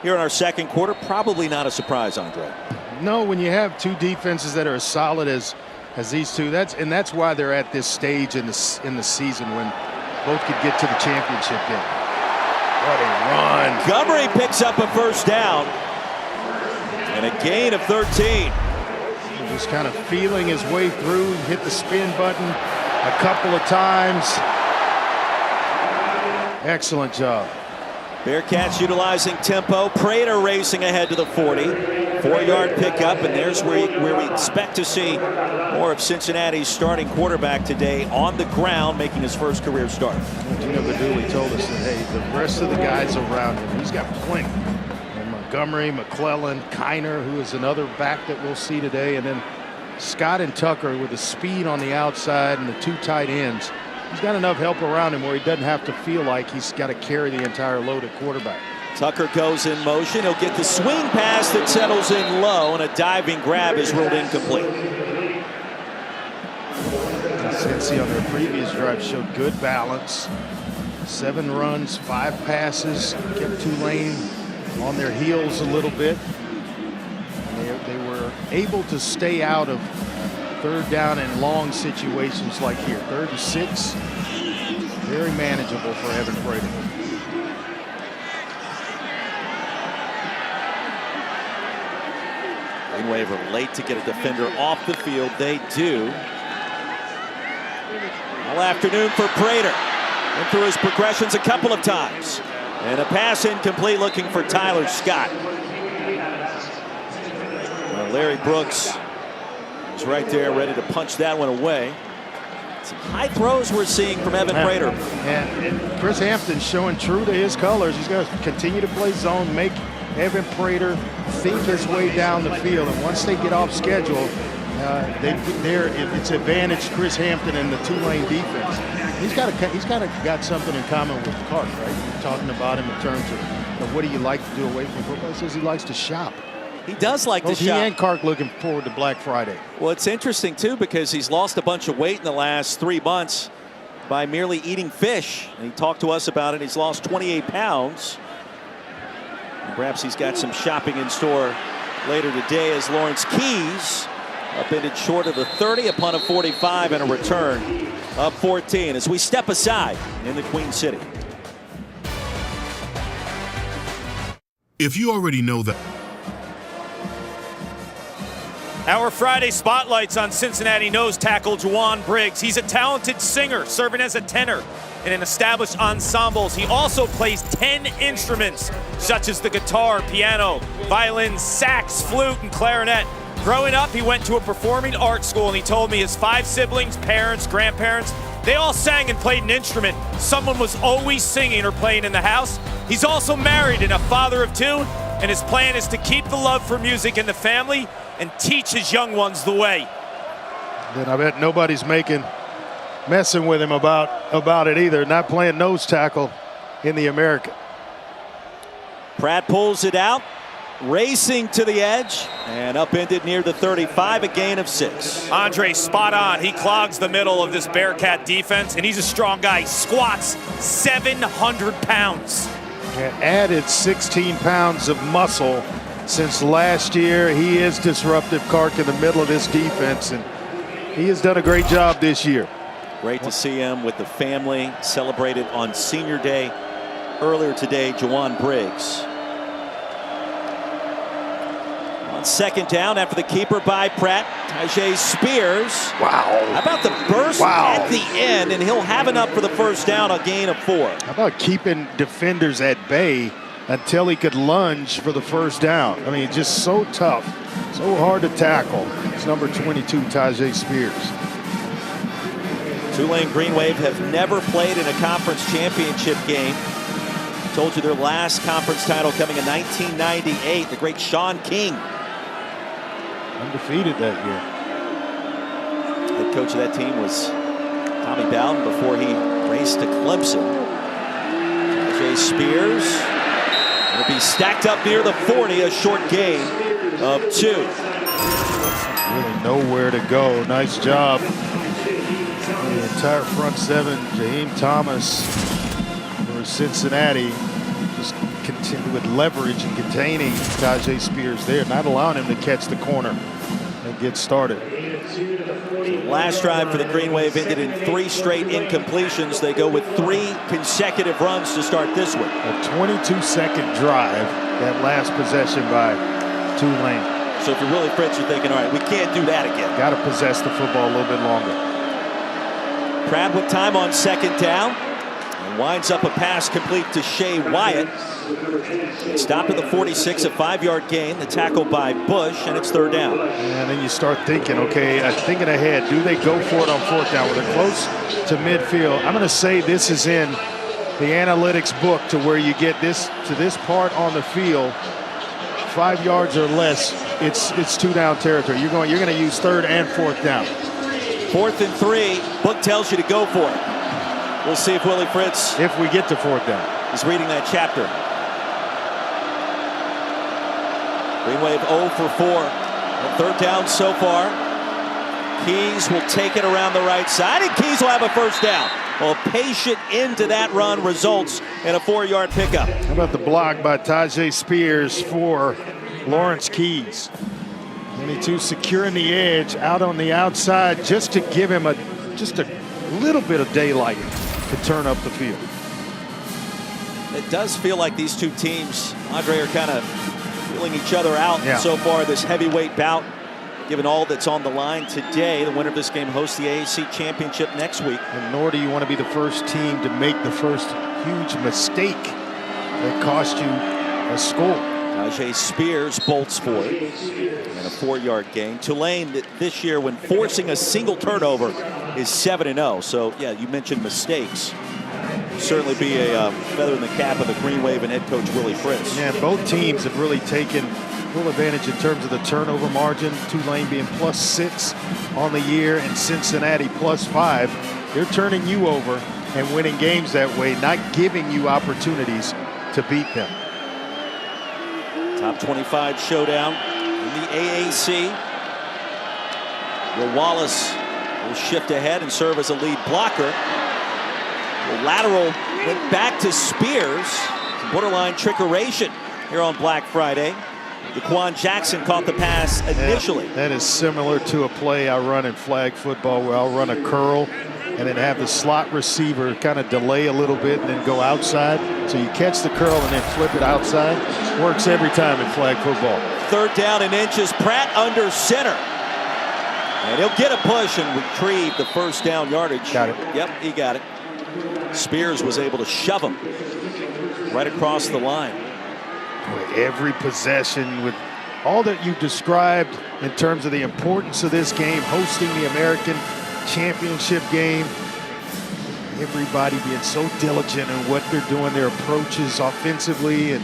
here in our 2nd quarter. Probably not a surprise, Andre. No, when you have 2 defenses that are as solid as these 2, that's why they're at this stage in the season when both could get to the championship game. What a run. Montgomery picks up a first down and a gain of 13. Just kind of feeling his way through, hit the spin button a couple of times. Excellent job. Bearcats utilizing tempo. Prater racing ahead to the 40. 4-yard pickup, and there's where we expect to see more of Cincinnati's starting quarterback today on the ground, making his first career start. Gino Baduli told us that, hey, the rest of the guys around him, he's got plenty. And Montgomery, McClellan, Kiner, who is another back that we'll see today, and then Scott and Tucker with the speed on the outside and the 2 tight ends. He's got enough help around him where he doesn't have to feel like he's got to carry the entire load at quarterback. Tucker goes in motion. He'll get the swing pass that settles in low, and a diving grab is ruled incomplete. Cincy on their previous drive showed good balance. 7 runs, 5 passes, kept Tulane on their heels a little bit. they were able to stay out of third down and long situations like here. 3rd and 6, very manageable for Evan Prater. Green Wave are late to get a defender off the field. They do. All afternoon for Prater. Went through his progressions a couple of times. And a pass incomplete, looking for Tyler Scott. Well, Larry Brooks is right there, ready to punch that one away. Some high throws we're seeing from Evan Prater. And Chris Hampton showing true to his colors. He's going to continue to play zone, make Evan Prater think his way down the field. And once they get off schedule, it's advantage Chris Hampton and the Tulane defense. He's got something in common with Clark, right? You're talking about him in terms of what do you like to do away from football. He says he likes to shop. He does like to shop. He and Clark looking forward to Black Friday. Well, it's interesting, too, because he's lost a bunch of weight in the last 3 months by merely eating fish. And he talked to us about it. He's lost 28 pounds. And perhaps he's got some shopping in store later today as Lawrence Keys upended short of the 30 upon a 45 and a return of 14 as we step aside in the Queen City. If you already know that. Our Friday spotlights on Cincinnati nose tackle Juwan Briggs. He's a talented singer, serving as a tenor in an established ensembles. He also plays 10 instruments, such as the guitar, piano, violin, sax, flute, and clarinet. Growing up, he went to a performing arts school, and he told me his 5 siblings, parents, grandparents, they all sang and played an instrument. Someone was always singing or playing in the house. He's also married and a father of 2, and his plan is to keep the love for music in the family and teach his young ones the way. Then I bet nobody's messing with him about it either. Not playing nose tackle in the American. Pratt pulls it out, racing to the edge, and upended near the 35, a gain of 6. Andre spot on. He clogs the middle of this Bearcat defense, and he's a strong guy. He squats 700 pounds. And added 16 pounds of muscle since last year. He is disruptive, Clark, in the middle of this defense, and he has done a great job this year. Great to see him with the family. Celebrated on Senior Day earlier today, Juwan Briggs. On 2nd down after the keeper by Pratt, Tajay Spears. Wow. How about the burst at the end, and he'll have enough for the 1st down, a gain of 4. How about keeping defenders at bay until he could lunge for the 1st down? I mean, just so tough, so hard to tackle. It's number 22, Tajay Spears. Tulane Green Wave have never played in a conference championship game. Told you their last conference title coming in 1998. The great Sean King. Undefeated that year. Head coach of that team was Tommy Bowden before he raced to Clemson. Tajay Spears. It'll be stacked up near the 40, a short gain of 2. Really nowhere to go. Nice job. The entire front 7, Jaheim Thomas for Cincinnati, just continue with leverage and containing Tajay Spears there, not allowing him to catch the corner and get started. So last drive for the Green Wave ended in 3 straight incompletions. They go with 3 consecutive runs to start this one. A 22-second drive, that last possession by Tulane. So if you're really Fritz, you're thinking, all right, we can't do that again. Got to possess the football a little bit longer. Pratt with time on 2nd down. And winds up a pass complete to Shea Wyatt. It stopped at the 46, a 5-yard gain. The tackle by Bush, and it's 3rd down. And then you start thinking, okay, thinking ahead. Do they go for it on 4th down? When they're close to midfield, I'm going to say this is in the analytics book to where you get this to this part on the field, 5 yards or less, it's 2-down territory. You're going to use 3rd and 4th down. 4th and 3. Book tells you to go for it. We'll see if Willie Fritz, if we get to 4th down, is reading that chapter. Green Wave 0 for 4. On 3rd down so far. Keys will take it around the right side, and Keys will have a 1st down. Well, patient into that run results in a 4-yard pickup. How about the block by Tajay Spears for Lawrence Keys? 22 securing the edge out on the outside just to give him just a little bit of daylight to turn up the field. It does feel like these two teams, Andre, are kind of feeling each other out so far this heavyweight bout. Given all that's on the line today, the winner of this game hosts the AAC championship next week. And nor do you want to be the first team to make the first huge mistake that cost you a score. Tajay Spears bolts for it and a 4-yard gain. Tulane this year, when forcing a single turnover, is 7-0. So yeah, you mentioned mistakes. Certainly be a feather in the cap of the Green Wave and head coach Willie Fritz. Yeah, both teams have really taken full advantage in terms of the turnover margin. Tulane being +6 on the year and Cincinnati +5. They're turning you over and winning games that way, not giving you opportunities to beat them. Top 25 showdown in the AAC. Will Wallace will shift ahead and serve as a lead blocker. The lateral went back to Spears. Borderline trickeration here on Black Friday. Daquan Jackson caught the pass initially. That is similar to a play I run in flag football where I'll run a curl and then have the slot receiver kind of delay a little bit and then go outside. So you catch the curl and then flip it outside. Works every time in flag football. 3rd down and inches. Pratt under center. And he'll get a push and retrieve the 1st down yardage. Got it. Yep, he got it. Spears was able to shove him right across the line. Every possession with all that you described in terms of the importance of this game, hosting the American championship game, everybody being so diligent in what they're doing, their approaches offensively, and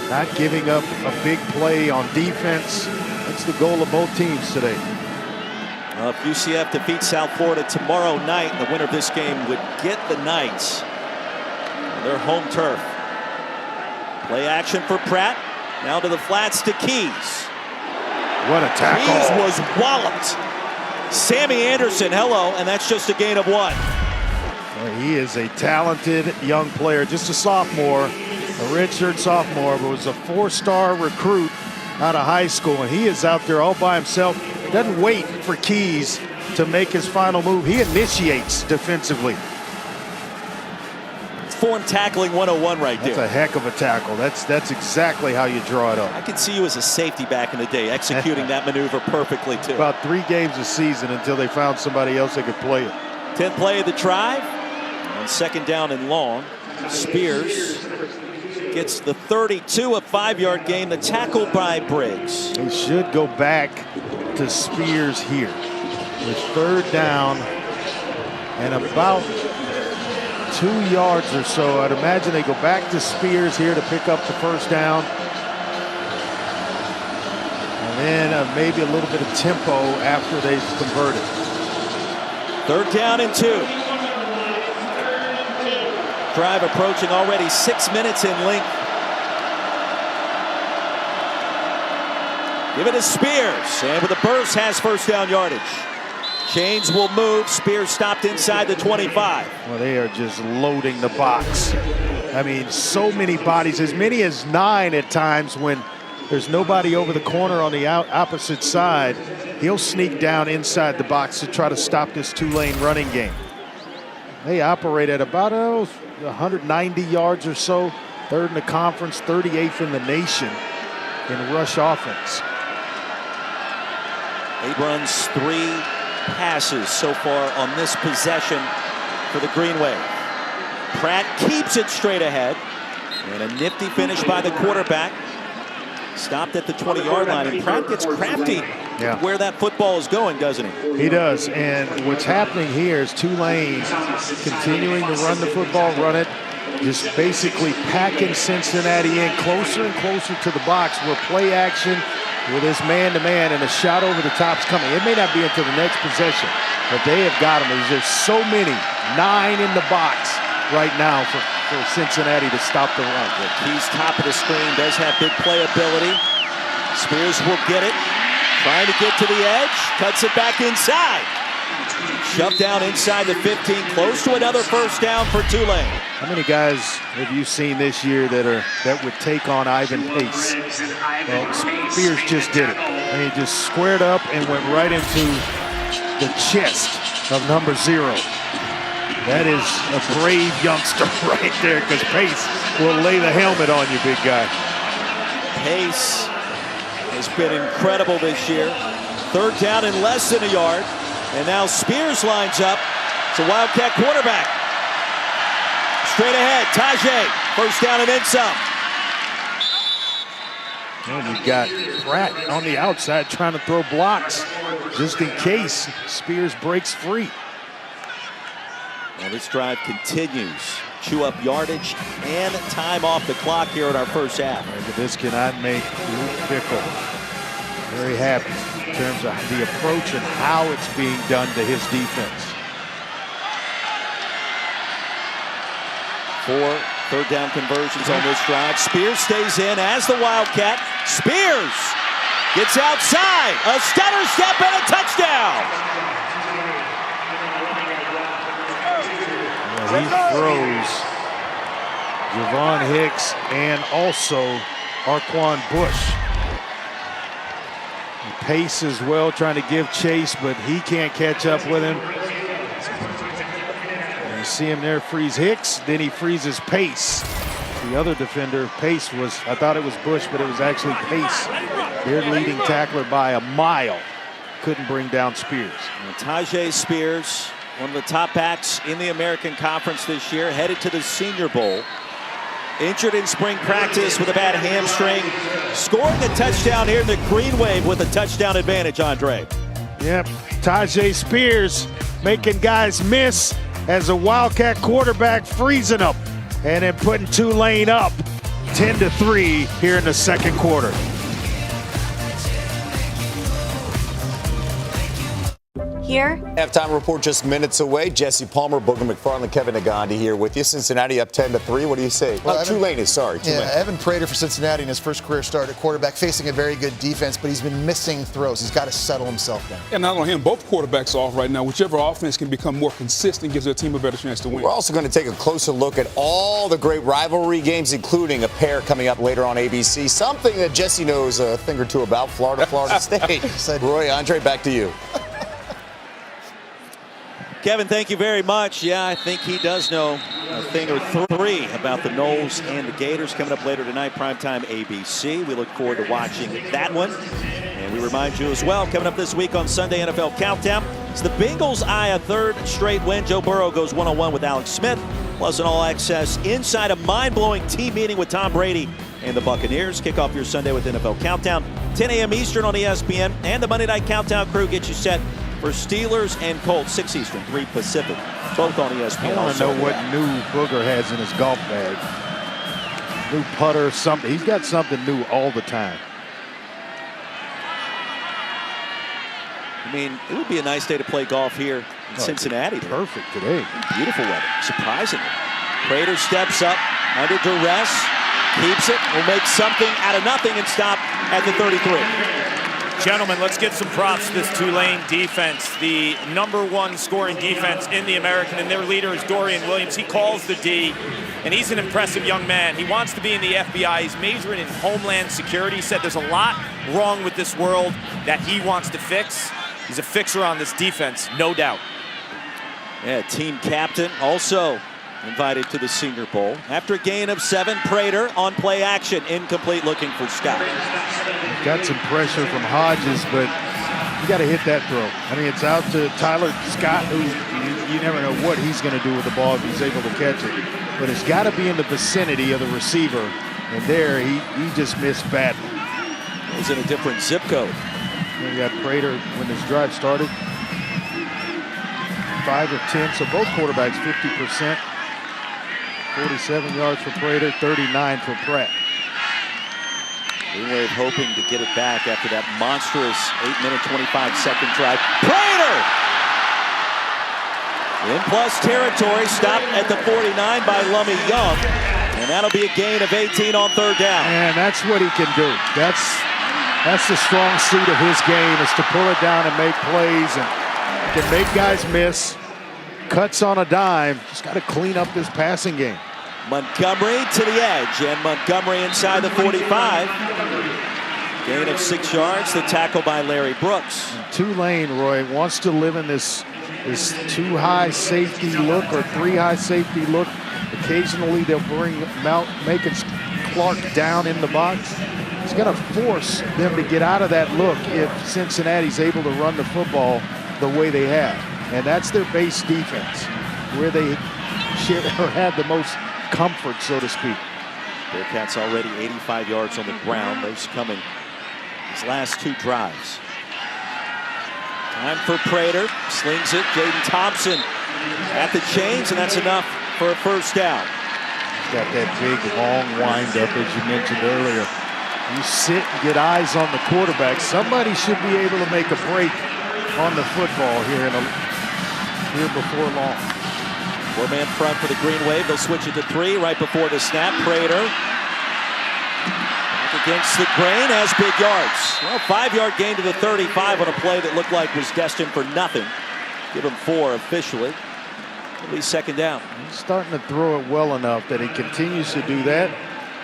not giving up a big play on defense. That's the goal of both teams today. If UCF defeats South Florida tomorrow night, the winner of this game would get the Knights on their home turf. Play action for Pratt. Now to the flats to Keys. What a tackle. Keys was walloped. Sammy Anderson, hello, and that's just a gain of 1. Well, he is a talented young player, just a sophomore, a redshirt sophomore, but was a 4-star recruit out of high school, and he is out there all by himself. Doesn't wait for Keys to make his final move. He initiates defensively. Form tackling 101 right there. That's a heck of a tackle. That's exactly how you draw it up. I could see you as a safety back in the day, executing that maneuver perfectly too. About 3 games a season until they found somebody else that could play it. 10th play of the drive. On 2nd down and long, Spears gets the 32, a 5-yard gain. The tackle by Briggs. He should go back to Spears here with 3rd down and about 2 yards or so. I'd imagine they go back to Spears here to pick up the 1st down. And then maybe a little bit of tempo after they've converted. 3rd down and 2. Drive approaching already 6 minutes in length. Give it to Spears, and with a burst has 1st down yardage. Chains will move. Spears stopped inside the 25. Well, they are just loading the box. I mean, so many bodies, as many as 9 at times when there's nobody over the corner on the opposite side. He'll sneak down inside the box to try to stop this Tulane running game. They operate at about 190 yards or so. 3rd in the conference, 38th in the nation in rush offense. 8 runs, 3 passes so far on this possession for the Green Wave. Pratt keeps it straight ahead, and a nifty finish by the quarterback. Stopped at the 20-yard line, and Pratt gets crafty where that football is going, doesn't he? He does, and what's happening here is Tulane continuing to run the football, run it, just basically packing Cincinnati in closer and closer to the box where play action with this man-to-man and a shot over the top's coming. It may not be until the next possession, but they have got him. There's so many, 9 in the box right now for Cincinnati to stop the run. Keys top of the screen, does have big playability. Spears will get it, trying to get to the edge, cuts it back inside. Shoved down inside the 15, close to another first down for Tulane. How many guys have you seen this year that would take on Ivan Pace? Well, Spears just did it. And he just squared up and went right into the chest of number 0. That is a brave youngster right there, because Pace will lay the helmet on you, big guy. Pace has been incredible this year. 3rd down and less than a yard. And now Spears lines up. It's a Wildcat quarterback. Straight ahead, Tajay. 1st down and then some. And you got Pratt on the outside trying to throw blocks just in case Spears breaks free. Well, this drive continues. Chew up yardage and time off the clock here in our first half. This cannot make Luke Fickell very happy in terms of the approach and how it's being done to his defense. 4 3rd down conversions on this drive. Spears stays in as the Wildcat. Spears gets outside. A stutter step and a touchdown. He throws Javon Hicks and also Arquan Bush. Pace as well, trying to give chase, but he can't catch up with him. And you see him there freeze Hicks, then he freezes Pace. The other defender, Pace, was, I thought it was Bush, but it was actually Pace. Their leading tackler by a mile. Couldn't bring down Spears. And Tajay Spears, one of the top backs in the American Conference this year, headed to the Senior Bowl. Injured in spring practice with a bad hamstring. Scoring a touchdown here in the Green Wave with a touchdown advantage, Andre. Yep, Tajay Spears making guys miss as a Wildcat quarterback, freezing them and then putting Tulane up 10-3 here in the 2nd quarter. Here. Halftime report just minutes away. Jesse Palmer, Booger McFarland, Kevin Nagandi here with you. Cincinnati up 10-3. What do you say? Well, Tulane is sorry. Yeah, Evan Prater for Cincinnati in his first career start at quarterback, facing a very good defense, but he's been missing throws. He's got to settle himself down. And not only him, both quarterbacks off right now. Whichever offense can become more consistent gives their team a better chance to win. We're also going to take a closer look at all the great rivalry games, including a pair coming up later on ABC. Something that Jesse knows a thing or two about, Florida State. Roy, Andre, back to you. Kevin, thank you very much. Yeah, I think he does know a thing or 3 about the Noles and the Gators coming up later tonight, primetime ABC. We look forward to watching that one. And we remind you as well, coming up this week on Sunday NFL Countdown, it's the Bengals eye a 3rd straight win. Joe Burrow goes one-on-one with Alex Smith, plus an all-access inside a mind-blowing team meeting with Tom Brady and the Buccaneers. Kick off your Sunday with NFL Countdown, 10 a.m. Eastern on ESPN, and the Monday Night Countdown crew gets you set for Steelers and Colts, 6 Eastern, 3 Pacific, both on ESPN. I want to know what new Booger has in his golf bag. New putter, something. He's got something new all the time. I mean, it would be a nice day to play golf here in Cincinnati. Perfect today. Beautiful weather, surprisingly. Prater steps up under duress, keeps it, will make something out of nothing and stop at the 33. Gentlemen, let's get some props to this Tulane defense. The #1 scoring defense in the American, and their leader is Dorian Williams. He calls the D, and he's an impressive young man. He wants to be in the FBI. He's majoring in Homeland Security. He said there's a lot wrong with this world that he wants to fix. He's a fixer on this defense, no doubt. Yeah, team captain also invited to the Senior Bowl. After a gain of 7, Prater on play action, incomplete, looking for Scott. Got some pressure from Hodges, but you got to hit that throw. I mean, it's out to Tyler Scott, who you never know what he's going to do with the ball if he's able to catch it. But it's got to be in the vicinity of the receiver. And there, he just missed badly. He's in a different zip code. You got Prater when this drive started. 5 of 10, so both quarterbacks 50%. 47 yards for Prater, 39 for Pratt. Green Wave hoping to get it back after that monstrous 8-minute, 25-second drive. Prater! In plus territory, stopped at the 49 by Lummy Young. And that'll be a gain of 18 on 3rd down. And that's what he can do. That's the strong suit of his game, is to pull it down and make plays. And can make guys miss. Cuts on a dime. Just got to clean up this passing game. Montgomery to the edge, and Montgomery inside the 45. Gain of 6 yards. The tackle by Larry Brooks. Tulane, Roy, wants to live in this 2-high safety look or 3-high safety look. Occasionally they'll bring Macon Clark down in the box. It's going to force them to get out of that look if Cincinnati's able to run the football the way they have. And that's their base defense, where they have the most comfort, so to speak. Bearcats already 85 yards on the ground. Those coming his last 2 drives. Time for Prater. Slings it. Jaden Thompson at the chains, and that's enough for a first down. He's got that big, long windup, as you mentioned earlier. You sit and get eyes on the quarterback. Somebody should be able to make a break on the football here before long. 4-man front for the Green Wave. They'll switch it to 3 right before the snap. Prater back against the grain, has big yards. Well, 5-yard gain to the 35 on a play that looked like was destined for nothing. Give him 4 officially. At least second down. He's starting to throw it well enough that he continues to do that.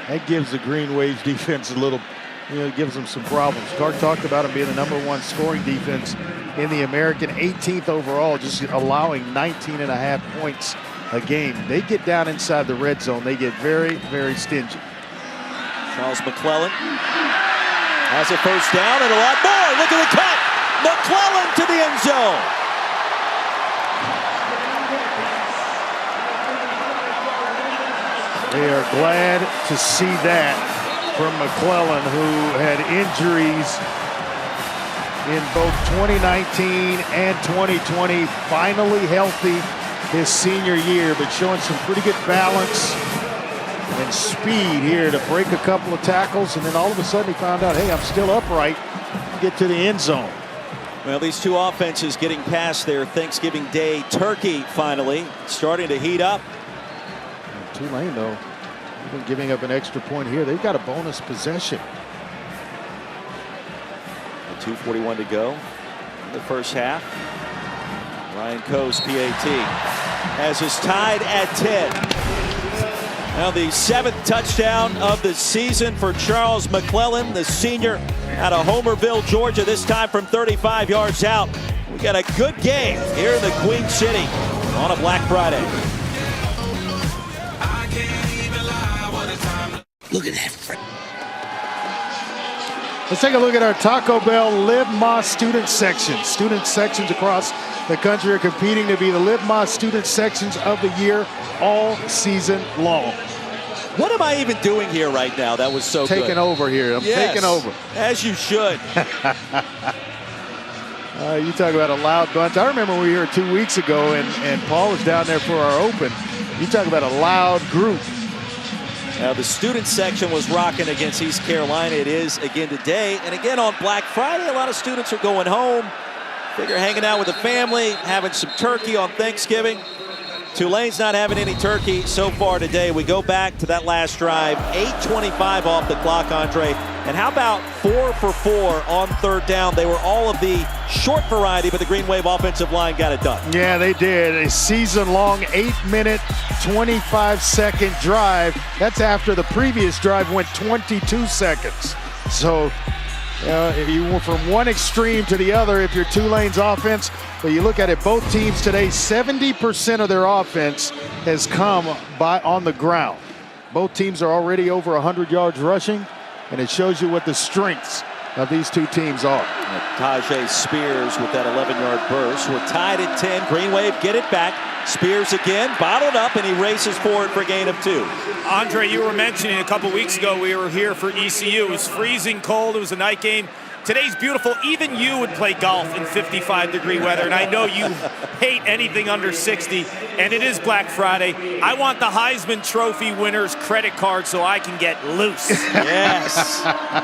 That gives the Green Wave's defense a little, gives them some problems. Clark talked about him being the #1 scoring defense in the American, 18th overall, just allowing 19.5 points a game. They get down inside the red zone. They get very, very stingy. Charles McClellan has a first down and a lot more. Look at the cut. McClellan to the end zone. They are glad to see that from McClellan, who had injuries in both 2019 and 2020. Finally healthy his senior year, but showing some pretty good balance and speed here to break a couple of tackles. And then all of a sudden he found out, hey, I'm still upright. Get to the end zone. Well, these two offenses getting past their Thanksgiving Day turkey finally, starting to heat up. Tulane, though, even giving up an extra point here. They've got a bonus possession. 2:41 to go in the first half. Ryan Coe's PAT has us tied at 10. Now the 7th touchdown of the season for Charles McClellan, the senior out of Homerville, Georgia, this time from 35 yards out. We got a good game here in the Queen City on a Black Friday. Look at that. Let's take a look at our Taco Bell Live Más student sections. Student sections across the country are competing to be the Live Más student sections of the year all season long. What am I even doing here right now? That was so good. Taking over here. I'm taking over. As you should. You talk about a loud bunch. I remember we were here 2 weeks ago, and Paul was down there for our open. You talk about a loud group. Now the student section was rocking against East Carolina. It is again today. And again on Black Friday, a lot of students are going home. Figure hanging out with the family, having some turkey on Thanksgiving. Tulane's not having any turkey so far today. We go back to that last drive, 8:25 off the clock, Andre. And how about 4 for 4 on 3rd down? They were all of the short variety, but the Green Wave offensive line got it done. Yeah, they did. A season-long 8-minute, 25-second drive. That's after the previous drive went 22 seconds. So you went from one extreme to the other if you're Tulane's offense. But you look at it, both teams today, 70% of their offense has come on the ground. Both teams are already over 100 yards rushing, and it shows you what the strengths of these two teams are. Tajay Spears with that 11-yard burst. We're tied at 10. Green Wave get it back. Spears again, bottled up, and he races forward for a gain of 2. Andre, you were mentioning a couple weeks ago we were here for ECU. It was freezing cold. It was a night game. Today's beautiful. Even you would play golf in 55-degree weather, and I know you hate anything under 60, and it is Black Friday. I want the Heisman Trophy winner's credit card so I can get loose. Yes.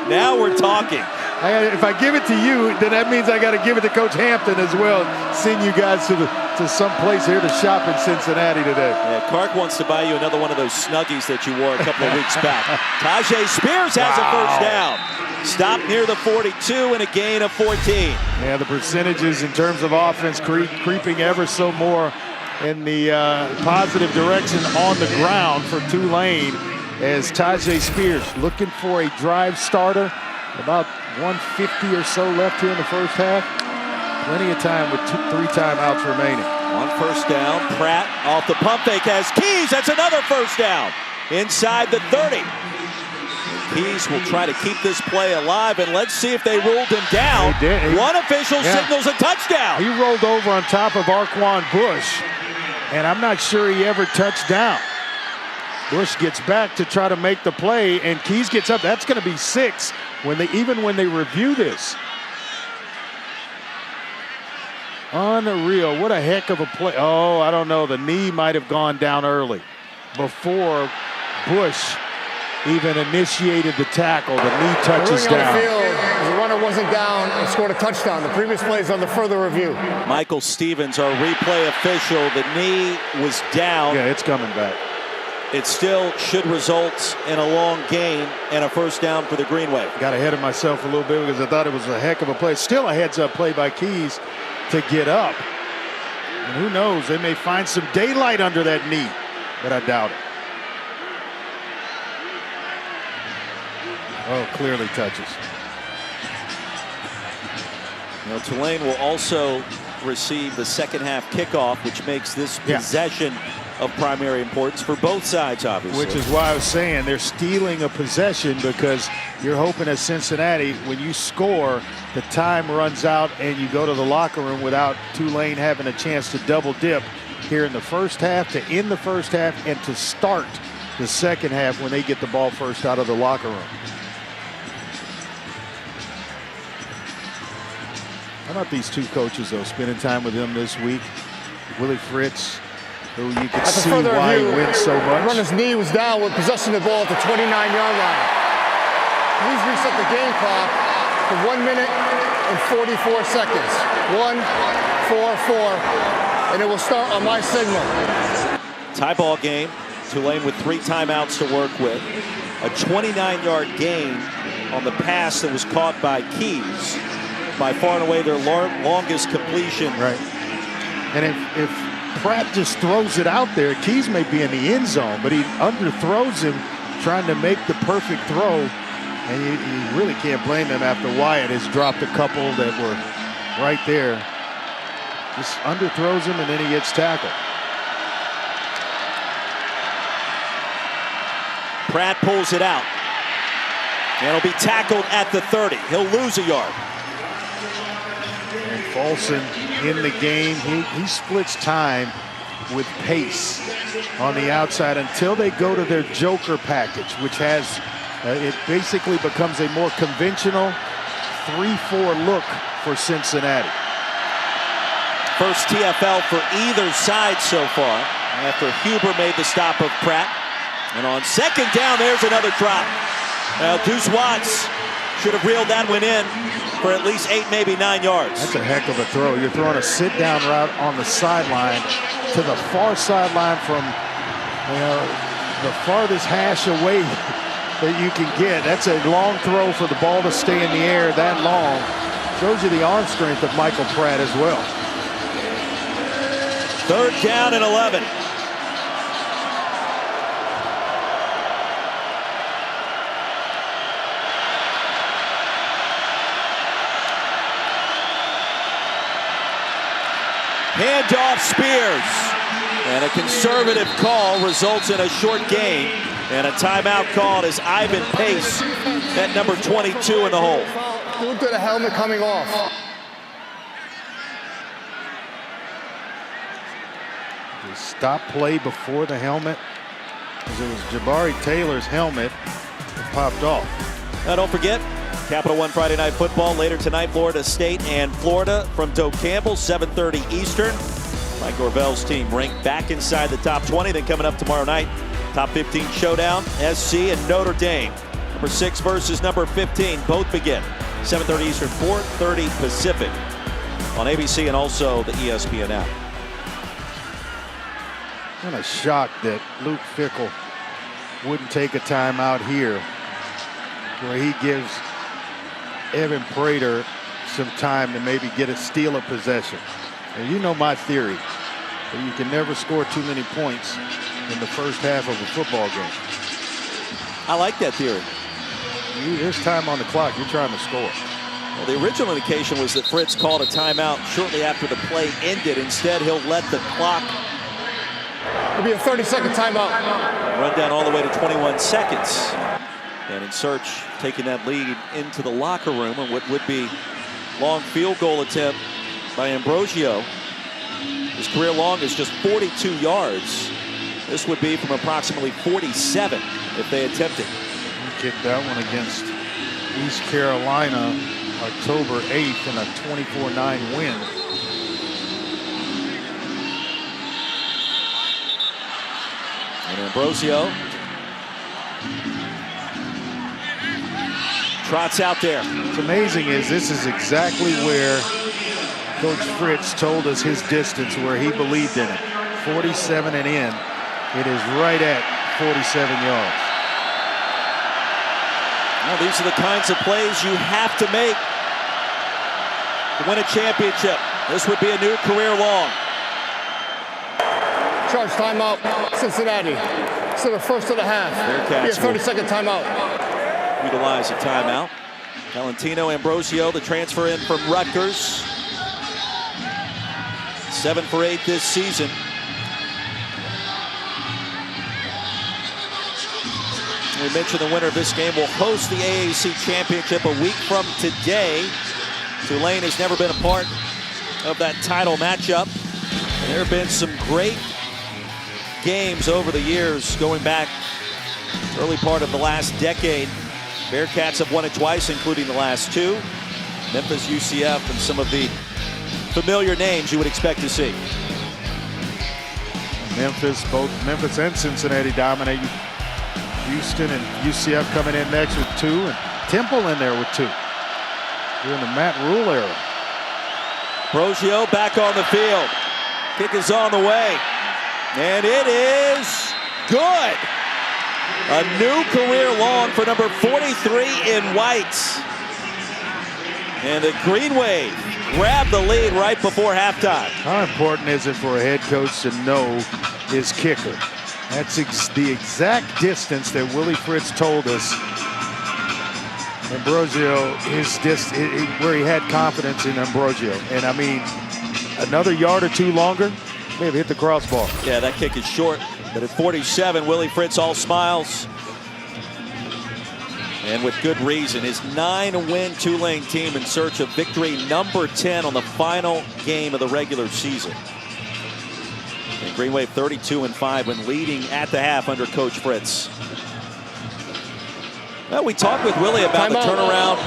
Now we're talking. If I give it to you, then that means I got to give it to Coach Hampton as well. Send you guys to some place here to shop in Cincinnati today. Yeah, Clark wants to buy you another one of those Snuggies that you wore a couple of weeks back. Tajay Spears has a first down. stop near the 42 and a gain of 14. Yeah, the percentages in terms of offense creeping ever so more in the positive direction on the ground for Tulane, as Tajay Spears looking for a drive starter. About 150 or so left here in the first half. Plenty of time with 3 timeouts remaining. On first down, Pratt off the pump fake has Keys. That's another first down inside the 30. Keys will try to keep this play alive, and let's see if they ruled him down. One official signals a touchdown. He rolled over on top of Arquan Bush, and I'm not sure he ever touched down. Bush gets back to try to make the play, and Keys gets up. That's going to be 6 even when they review this. Unreal. What a heck of a play. Oh, I don't know. The knee might have gone down early before Bush even initiated the tackle. The knee touches down. On the field, the runner wasn't down and scored a touchdown. The previous play is on the further review. Michael Stevens, our replay official. The knee was down. Yeah, it's coming back. It still should result in a long gain and a first down for the Green Wave. Got ahead of myself a little bit because I thought it was a heck of a play. Still a heads-up play by Keys to get up. And who knows, they may find some daylight under that knee, but I doubt it. Oh, clearly touches. Now, Tulane will also receive the second half kickoff, which makes this possession of primary importance for both sides, obviously. Which is why I was saying they're stealing a possession, because you're hoping at Cincinnati, when you score, the time runs out and you go to the locker room without Tulane having a chance to double dip here in the first half, to end the first half, and to start the second half when they get the ball first out of the locker room. How about these two coaches, though, spending time with them this week? Willie Fritz, who you can see why he wins so much. The runner's knee was down with possession of the ball at the 29-yard line. Please reset the game clock to 1 minute and 44 seconds. 1-4-4, and it will start on my signal. Tie ball game. Tulane with 3 timeouts to work with. A 29-yard gain on the pass that was caught by Keys. By far and away their longest completion. Right. And if Pratt just throws it out there, Keys may be in the end zone, but he underthrows him trying to make the perfect throw. And you really can't blame him after Wyatt has dropped a couple that were right there. Just underthrows him, and then he gets tackled. Pratt pulls it out. And he'll be tackled at the 30. He'll lose a yard. And Folsom in the game, he splits time with pace on the outside until they go to their joker package, which has, it basically becomes a more conventional 3-4 look for Cincinnati. First TFL for either side so far after Huber made the stop of Pratt. And on second down, there's another drop. Now Deuce Watts should have reeled that one in for at least 8, maybe 9 yards. That's a heck of a throw. You're throwing a sit-down route on the sideline to the far sideline from, the farthest hash away that you can get. That's a long throw for the ball to stay in the air that long. Shows you the arm strength of Michael Pratt as well. Third down and 11. Handoff Spears, and a conservative call results in a short gain, and a timeout called as Ivan Pace at number 22 in the hole. Look at the helmet coming off. They stop play before the helmet, because it was Jabari Taylor's helmet that popped off. Now don't forget, Capital One Friday Night Football later tonight. Florida State and Florida from Doe Campbell, 7:30 Eastern. Mike Norvell's team ranked back inside the top 20. Then coming up tomorrow night, top 15 showdown, SC and Notre Dame. Number 6 versus number 15. Both begin 7:30 Eastern, 4:30 Pacific on ABC and also the ESPN app. Kind of shocked that Luke Fickell wouldn't take a timeout here, where he gives Evan Prater some time to maybe steal a possession. And you know my theory, that you can never score too many points in the first half of a football game. I like that theory. There's time on the clock. You're trying to score. Well, the original indication was that Fritz called a timeout shortly after the play ended. Instead, he'll let the clock It'll be a 30-second timeout. run down all the way to 21 seconds. And in search, taking that lead into the locker room, and what would be long field goal attempt by Ambrosio. His career long is just 42 yards. This would be from approximately 47 if they attempt it. He kicked that one against East Carolina October 8th in a 24-9 win. And Ambrosio trots out there. What's amazing is this is exactly where Coach Fritz told us his distance, where he believed in it. 47 and in. It is right at 47 yards. Well, these are the kinds of plays you have to make to win a championship. This would be a new career long. Charge timeout, Cincinnati. So the first of the half. Bearcats Be a 30-second timeout. Utilize a timeout. Valentino Ambrosio, the transfer in from Rutgers. 7 for 8 this season. We mentioned the winner of this game will host the AAC Championship a week from today. Tulane has never been a part of that title matchup. There have been some great games over the years, going back early part of the last decade. Bearcats have won it twice, including the last two. Memphis, UCF, and some of the familiar names you would expect to see. Both Memphis and Cincinnati dominate. Houston and UCF coming in next with 2, and Temple in there with 2. During the Matt Rule era. Ambrosio back on the field. Kick is on the way. And it is good. A new career long for number 43 in white. And the Green Wave grabbed the lead right before halftime. How important is it for a head coach to know his kicker? That's the exact distance that Willie Fritz told us. Ambrosio, where he had confidence in Ambrosio. And I mean, another yard or 2 longer, may have hit the crossbar. Yeah, that kick is short. But at 47, Willie Fritz all smiles. And with good reason. His 9-win Tulane team in search of victory number 10 on the final game of the regular season. And Green Wave 32-5 when leading at the half under Coach Fritz. Well, we talked with Willie about the turnaround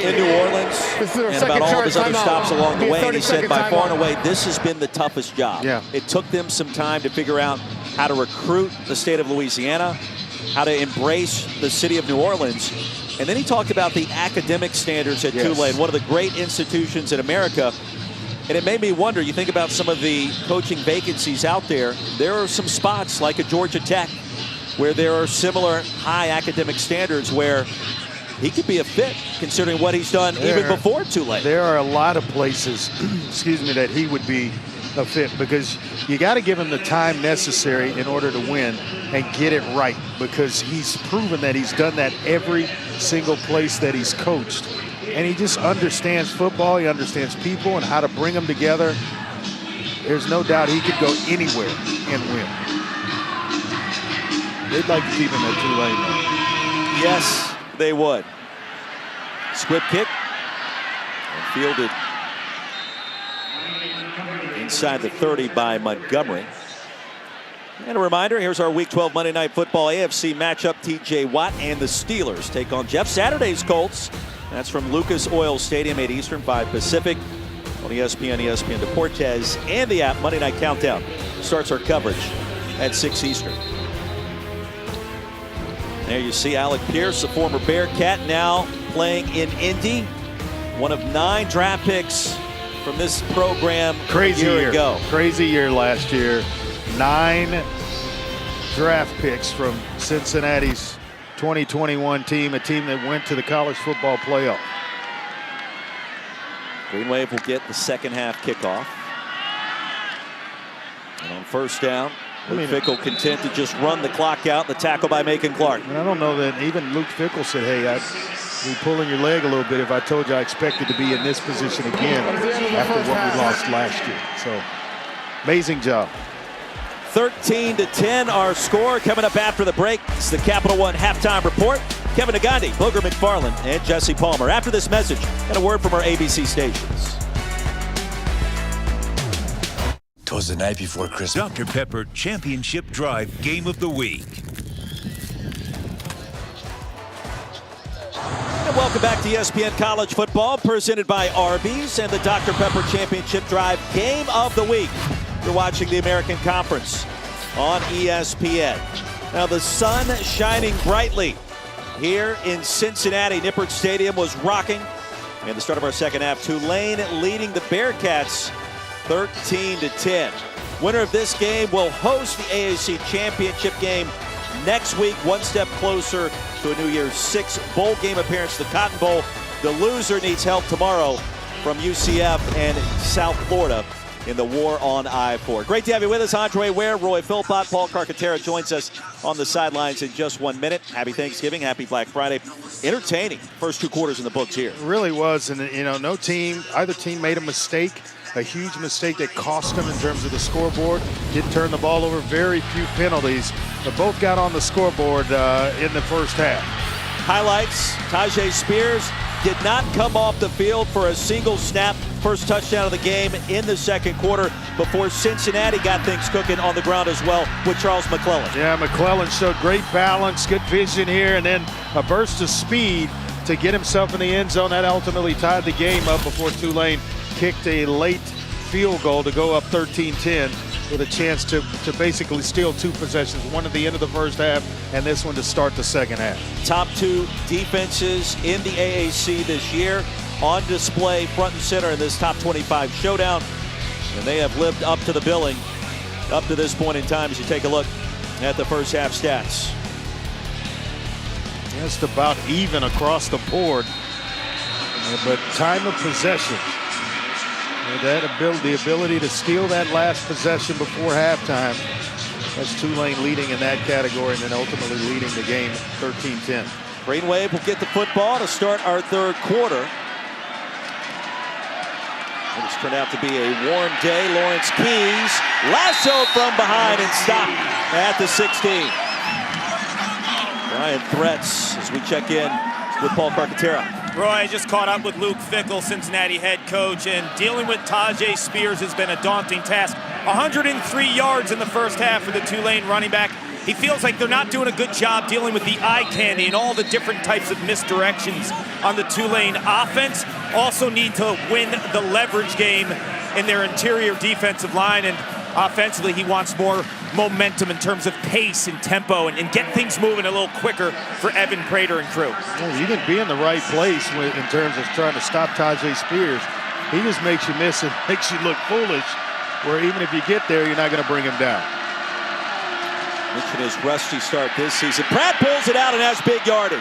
in New Orleans and about all of his other stops along the way. And he said by far and away, this has been the toughest job. Yeah. It took them some time to figure out how to recruit the state of Louisiana, how to embrace the city of New Orleans. And then he talked about the academic standards at Tulane, one of the great institutions in America. And it made me wonder, you think about some of the coaching vacancies out there, there are some spots like a Georgia Tech where there are similar high academic standards where he could be a fit considering what he's done even before Tulane. There are a lot of places, excuse me, that he would be a fit, because you got to give him the time necessary in order to win and get it right, because he's proven that he's done that every single place that he's coached. And he just understands football, he understands people and how to bring them together. There's no doubt he could go anywhere and win. They'd like to keep him at Tulane. Yes, they would. Squib kick. And fielded inside the 30 by Montgomery. And a reminder, here's our Week 12 Monday Night Football AFC matchup. TJ Watt and the Steelers take on Jeff Saturday's Colts. That's from Lucas Oil Stadium, 8 Eastern, 5 Pacific. On ESPN, ESPN Deportes, and the app. Monday Night Countdown starts our coverage at 6 Eastern. There you see Alec Pierce, the former Bearcat, now playing in Indy. One of 9 draft picks from this program a year ago. Crazy year last year. 9 draft picks from Cincinnati's 2021 team, a team that went to the college football playoff. Green Wave will get the second half kickoff. And on first down, Luke Fickell content to just run the clock out. The tackle by Macon Clark. I don't know that even Luke Fickell said, hey, I'd be pulling your leg a little bit if I told you I expected to be in this position again after what we lost last year. So, amazing job. 13-10 our score. Coming up after the break, it's the Capital One halftime report. Kevin Nagandi, Booger McFarland, and Jesse Palmer. After this message and a word from our ABC stations. It was the night before Christmas. Dr. Pepper Championship Drive Game of the Week. And welcome back to ESPN College Football, presented by Arby's and the Dr. Pepper Championship Drive Game of the Week. You're watching the American Conference on ESPN. Now the sun shining brightly here in Cincinnati. Nippert Stadium was rocking. And the start of our second half, Tulane leading the Bearcats 13-10. Winner of this game will host the AAC Championship game next week, one step closer to a New Year's Six bowl game appearance, the Cotton Bowl. The loser needs help tomorrow from UCF and South Florida in the war on I-4. Great to have you with us. Andre Ware, Roy Philpott, Paul Carcaterra joins us on the sidelines in just 1 minute. Happy Thanksgiving, happy Black Friday. Entertaining first two quarters in the books here. It really was, and no team, either team made a mistake, a huge mistake that cost them in terms of the scoreboard. Didn't turn the ball over, very few penalties, but both got on the scoreboard in the first half. Highlights, Tajay Spears did not come off the field for a single snap. First touchdown of the game in the second quarter before Cincinnati got things cooking on the ground as well with Charles McClellan. Yeah, McClellan showed great balance, good vision here, and then a burst of speed to get himself in the end zone. That ultimately tied the game up before Tulane kicked a late field goal to go up 13-10 with a chance to basically steal two possessions, one at the end of the first half and this one to start the second half. Top two defenses in the AAC this year on display front and center in this top 25 showdown, and they have lived up to the billing up to this point in time as you take a look at the first half stats. Just about even across the board, but time of possession, the ability to steal that last possession before halftime, that's Tulane leading in that category and then ultimately leading the game 13-10. Green Wave will get the football to start our third quarter. It's turned out to be a warm day. Lawrence Keys lassoed from behind and stopped at the 16. Brian threats as we check in with Paul Carcaterra. Roy, I just caught up with Luke Fickell, Cincinnati head coach, and dealing with Tajay Spears has been a daunting task. 103 yards in the first half for the Tulane running back. He feels like they're not doing a good job dealing with the eye candy and all the different types of misdirections on the Tulane offense. Also need to win the leverage game in their interior defensive line, and offensively he wants more momentum in terms of pace and tempo and get things moving a little quicker for Evan Prater and crew. Well, you can be in the right place in terms of trying to stop Tajay Spears. He just makes you miss and makes you look foolish, where even if you get there, you're not going to bring him down. Mention his rusty start this season. Pratt pulls it out and has big yardage.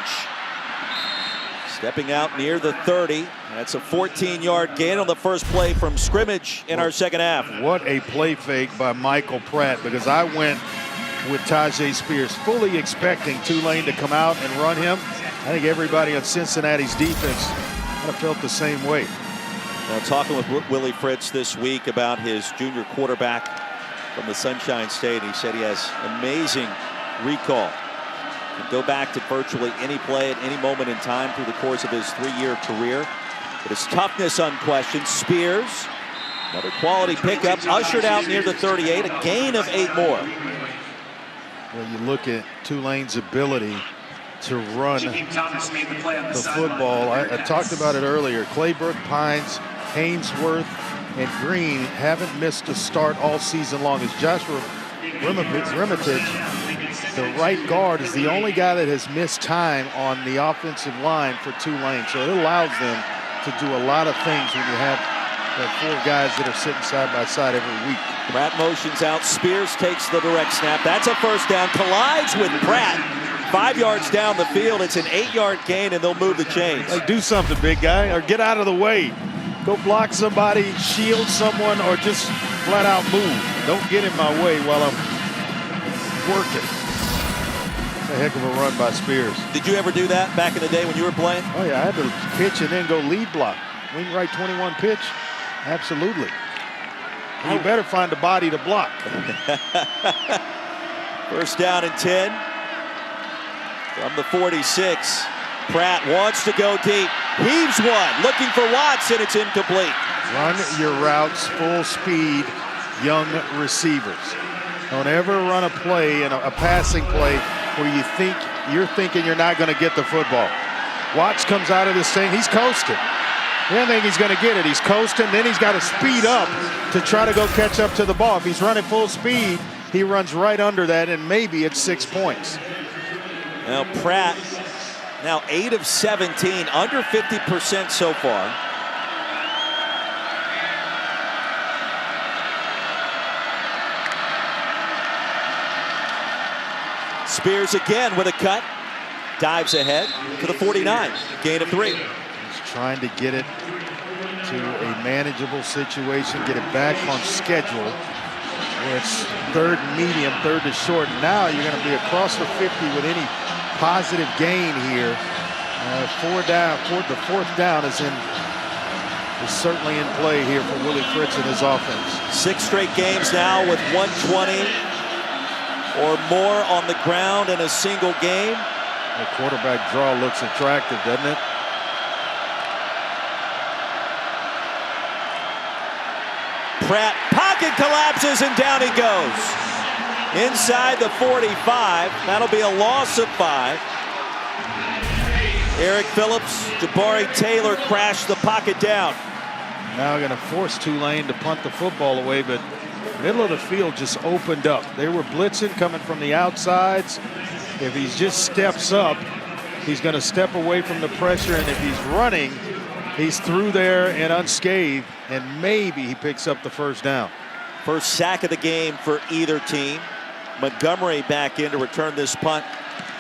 Stepping out near the 30. That's a 14-yard gain on the first play from scrimmage in our second half. What a play fake by Michael Pratt, because I went with Tajay Spears fully expecting Tulane to come out and run him. I think everybody on Cincinnati's defense kind of felt the same way. Now, talking with Willie Fritz this week about his junior quarterback from the Sunshine State, he said he has amazing recall. Can go back to virtually any play at any moment in time through the course of his 3-year career. But his toughness unquestioned. Spears, another quality pickup, ushered out near the 38, a gain of 8 more. Well, you look at Tulane's ability to run the football. I talked about it earlier. Claybrook, Pines, Hainsworth, and Green haven't missed a start all season long. As Joshua Remitage, the right guard, is the only guy that has missed time on the offensive line for Tulane. So it allows them to do a lot of things when you have 4 guys that are sitting side by side every week. Pratt motions out. Spears takes the direct snap. That's a first down. Collides with Pratt. 5 yards down the field. It's an 8-yard gain, and they'll move the chains. Like, do something, big guy, or get out of the way. Go block somebody, shield someone, or just flat out move. Don't get in my way while I'm working. It's a heck of a run by Spears. Did you ever do that back in the day when you were playing? Oh, yeah, I had to pitch and then go lead block. Wing right 21 pitch? Absolutely. You better find a body to block. First down and 10 from the 46. Pratt wants to go deep. Heaves one, looking for Watson. It's incomplete. Run your routes full speed, young receivers. Don't ever run a play in a passing play where you're thinking you're not going to get the football. Watts comes out of this thing, he's coasting. He doesn't think he's going to get it. He's coasting, then he's got to speed up to try to go catch up to the ball. If he's running full speed, he runs right under that, and maybe it's 6 points. Now Pratt, now 8 of 17, under 50% so far. Spears again with a cut. Dives ahead to the 49. Gain of 3. He's trying to get it to a manageable situation, get it back on schedule where it's third and medium, third to short. Now you're going to be across the 50 with any positive gain here. The fourth down is certainly in play here for Willie Fritz and his offense. 6 straight games now with 120 or more on the ground in a single game. The quarterback draw looks attractive, doesn't it? Pratt, pocket collapses and down he goes. Inside the 45, that'll be a loss of 5. Eric Phillips, Jabari Taylor crashed the pocket down. Now going to force Tulane to punt the football away, but middle of the field just opened up. They were blitzing coming from the outsides. If he just steps up, he's going to step away from the pressure, and if he's running, he's through there and unscathed, and maybe he picks up the first down. First sack of the game for either team. Montgomery back in to return this punt.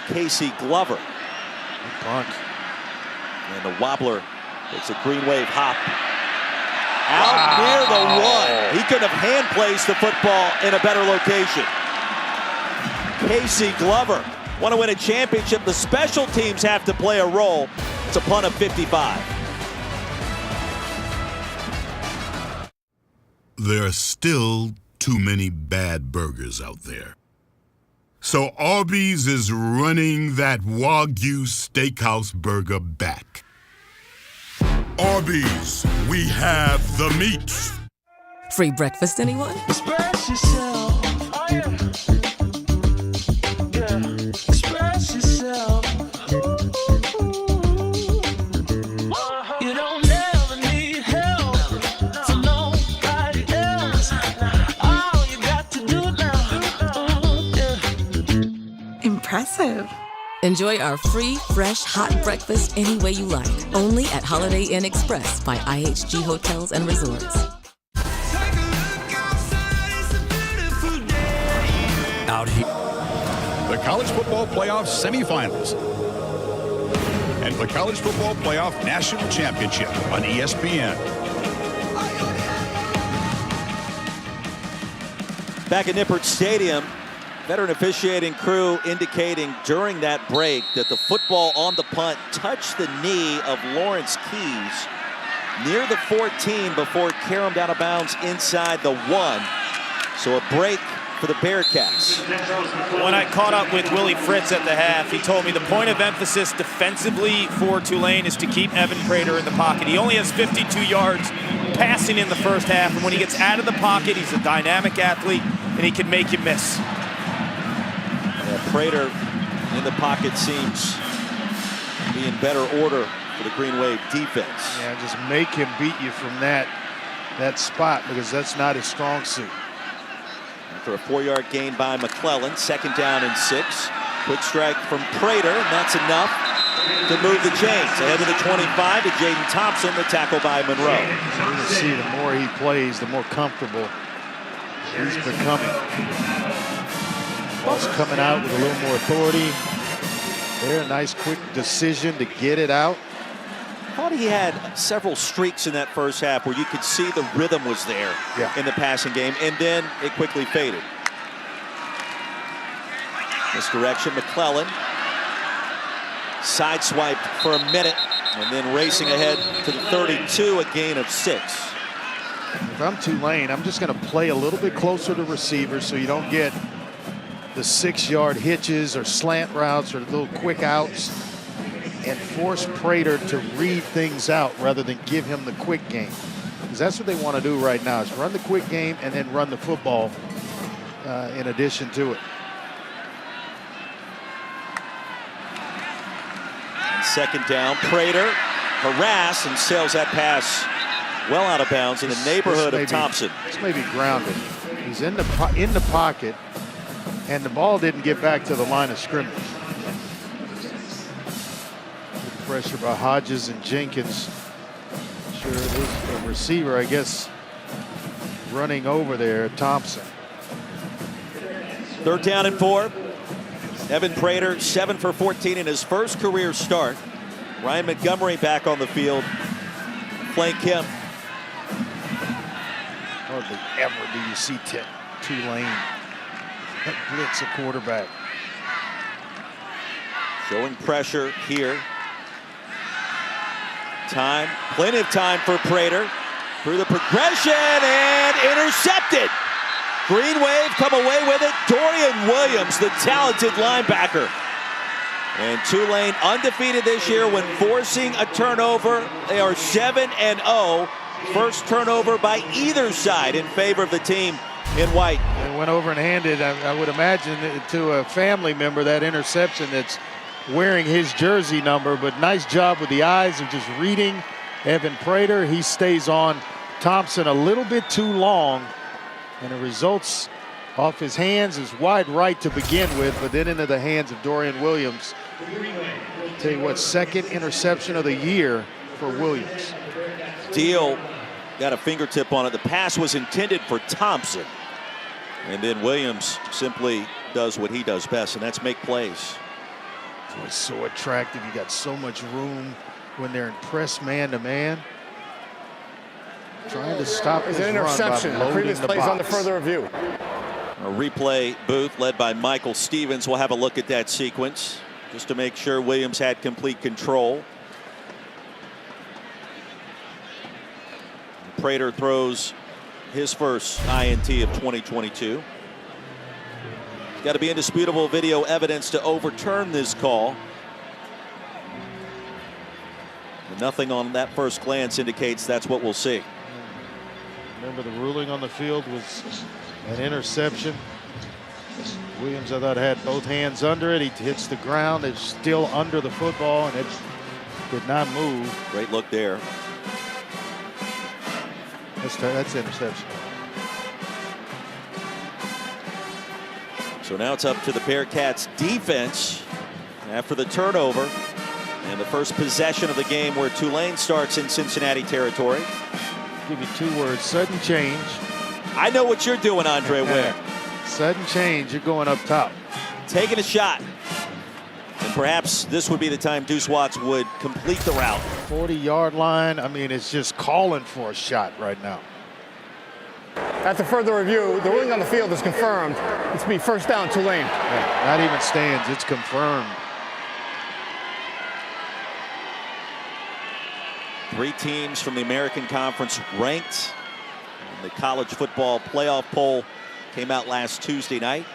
Casey Glover. Good punt. And the wobbler takes a green wave hop. Out near the 1. He could have hand placed the football in a better location. Casey Glover. Want to win a championship, the special teams have to play a role. It's a punt of 55. There are still too many bad burgers out there. So Arby's is running that Wagyu Steakhouse burger back. Arby's, we have the meats. Free breakfast, anyone? Express yourself. Express yourself. You don't ever need help from nobody else. All you got to do now. Impressive. Enjoy our free, fresh, hot breakfast any way you like. Only at Holiday Inn Express by IHG Hotels and Resorts. Out here, the College Football Playoff semifinals and the College Football Playoff National Championship on ESPN. Back at Nippert Stadium, veteran officiating crew indicating during that break that the football on the punt touched the knee of Lawrence Keys near the 14 before carrying out of bounds inside the 1. So a break for the Bearcats. When I caught up with Willie Fritz at the half, he told me the point of emphasis defensively for Tulane is to keep Evan Prater in the pocket. He only has 52 yards passing in the first half, and when he gets out of the pocket, he's a dynamic athlete, and he can make you miss. Yeah, Prater in the pocket seems to be in better order for the Green Wave defense. Yeah, just make him beat you from that spot, because that's not his strong suit. After a 4-yard gain by McClellan, 2nd down and 6. Quick strike from Prater, and that's enough to move the chains. Ahead of the 25 to Jaden Thompson, the tackle by Monroe. You can see the more he plays, the more comfortable he's becoming. Ball's coming out with a little more authority. There, a nice quick decision to get it out. thought he had several streaks in that first half where you could see the rhythm was there in the passing game, and then it quickly faded. Misdirection, McClellan. Sideswiped for a minute, and then racing ahead to the 32, a gain of 6. If I'm Tulane, I'm just going to play a little bit closer to receivers so you don't get the 6-yard hitches or slant routes or little quick outs, and force Prater to read things out rather than give him the quick game. Because that's what they want to do right now, is run the quick game and then run the football in addition to it. And second down, Prater harass and sails that pass well out of bounds in the neighborhood of Thompson. This may be grounded. He's in the pocket, and the ball didn't get back to the line of scrimmage. Good pressure by Hodges and Jenkins. Sure, it is a receiver, I guess, running over there, Thompson. 3rd down and 4. Evan Prater, 7 for 14 in his first career start. Ryan Montgomery back on the field. Flank him. Hardly ever do you see Tulane blitz a quarterback. Showing pressure here. Time, plenty of time for Prater. Through the progression and intercepted. Green wave, come away with it. Dorian Williams, the talented linebacker. And Tulane undefeated this year when forcing a turnover. They are 7-0. First turnover by either side in favor of the team in white. It went over and handed, I would imagine, to a family member, that interception that's wearing his jersey number. But nice job with the eyes of just reading Evan Prater. He stays on Thompson a little bit too long, and it results off his hands is wide right to begin with, but then into the hands of Dorian Williams. Tell you what, second interception of the year for Williams. Deal got a fingertip on it. The pass was intended for Thompson. And then Williams simply does what he does best, and that's make plays. It's so attractive. You got so much room when they're in press man-to-man. Trying to stop his run interception. by The loading previous the plays box. on the further review. A replay booth led by Michael Stevens. We'll have a look at that sequence just to make sure Williams had complete control. Prater throws his first INT of 2022. Got to be indisputable video evidence to overturn this call. But nothing on that first glance indicates that's what we'll see. Remember, the ruling on the field was an interception. Williams, I thought, had both hands under it. He hits the ground. It's still under the football, and it did not move. Great look there. That's interception. So now it's up to the Bearcats defense after the turnover and the first possession of the game where Tulane starts in Cincinnati territory. Give you 2 words: sudden change. I know what you're doing, Andre Ware. Sudden change, you're going up top. Taking a shot. And perhaps this would be the time Deuce Watts would complete the route. 40-yard line. I mean, it's just calling for a shot right now. After further review, the ruling on the field is confirmed. It's to be first down Tulane. Yeah, not even stands, it's confirmed. 3 teams from the American Conference ranked. And the college football playoff poll came out last Tuesday night.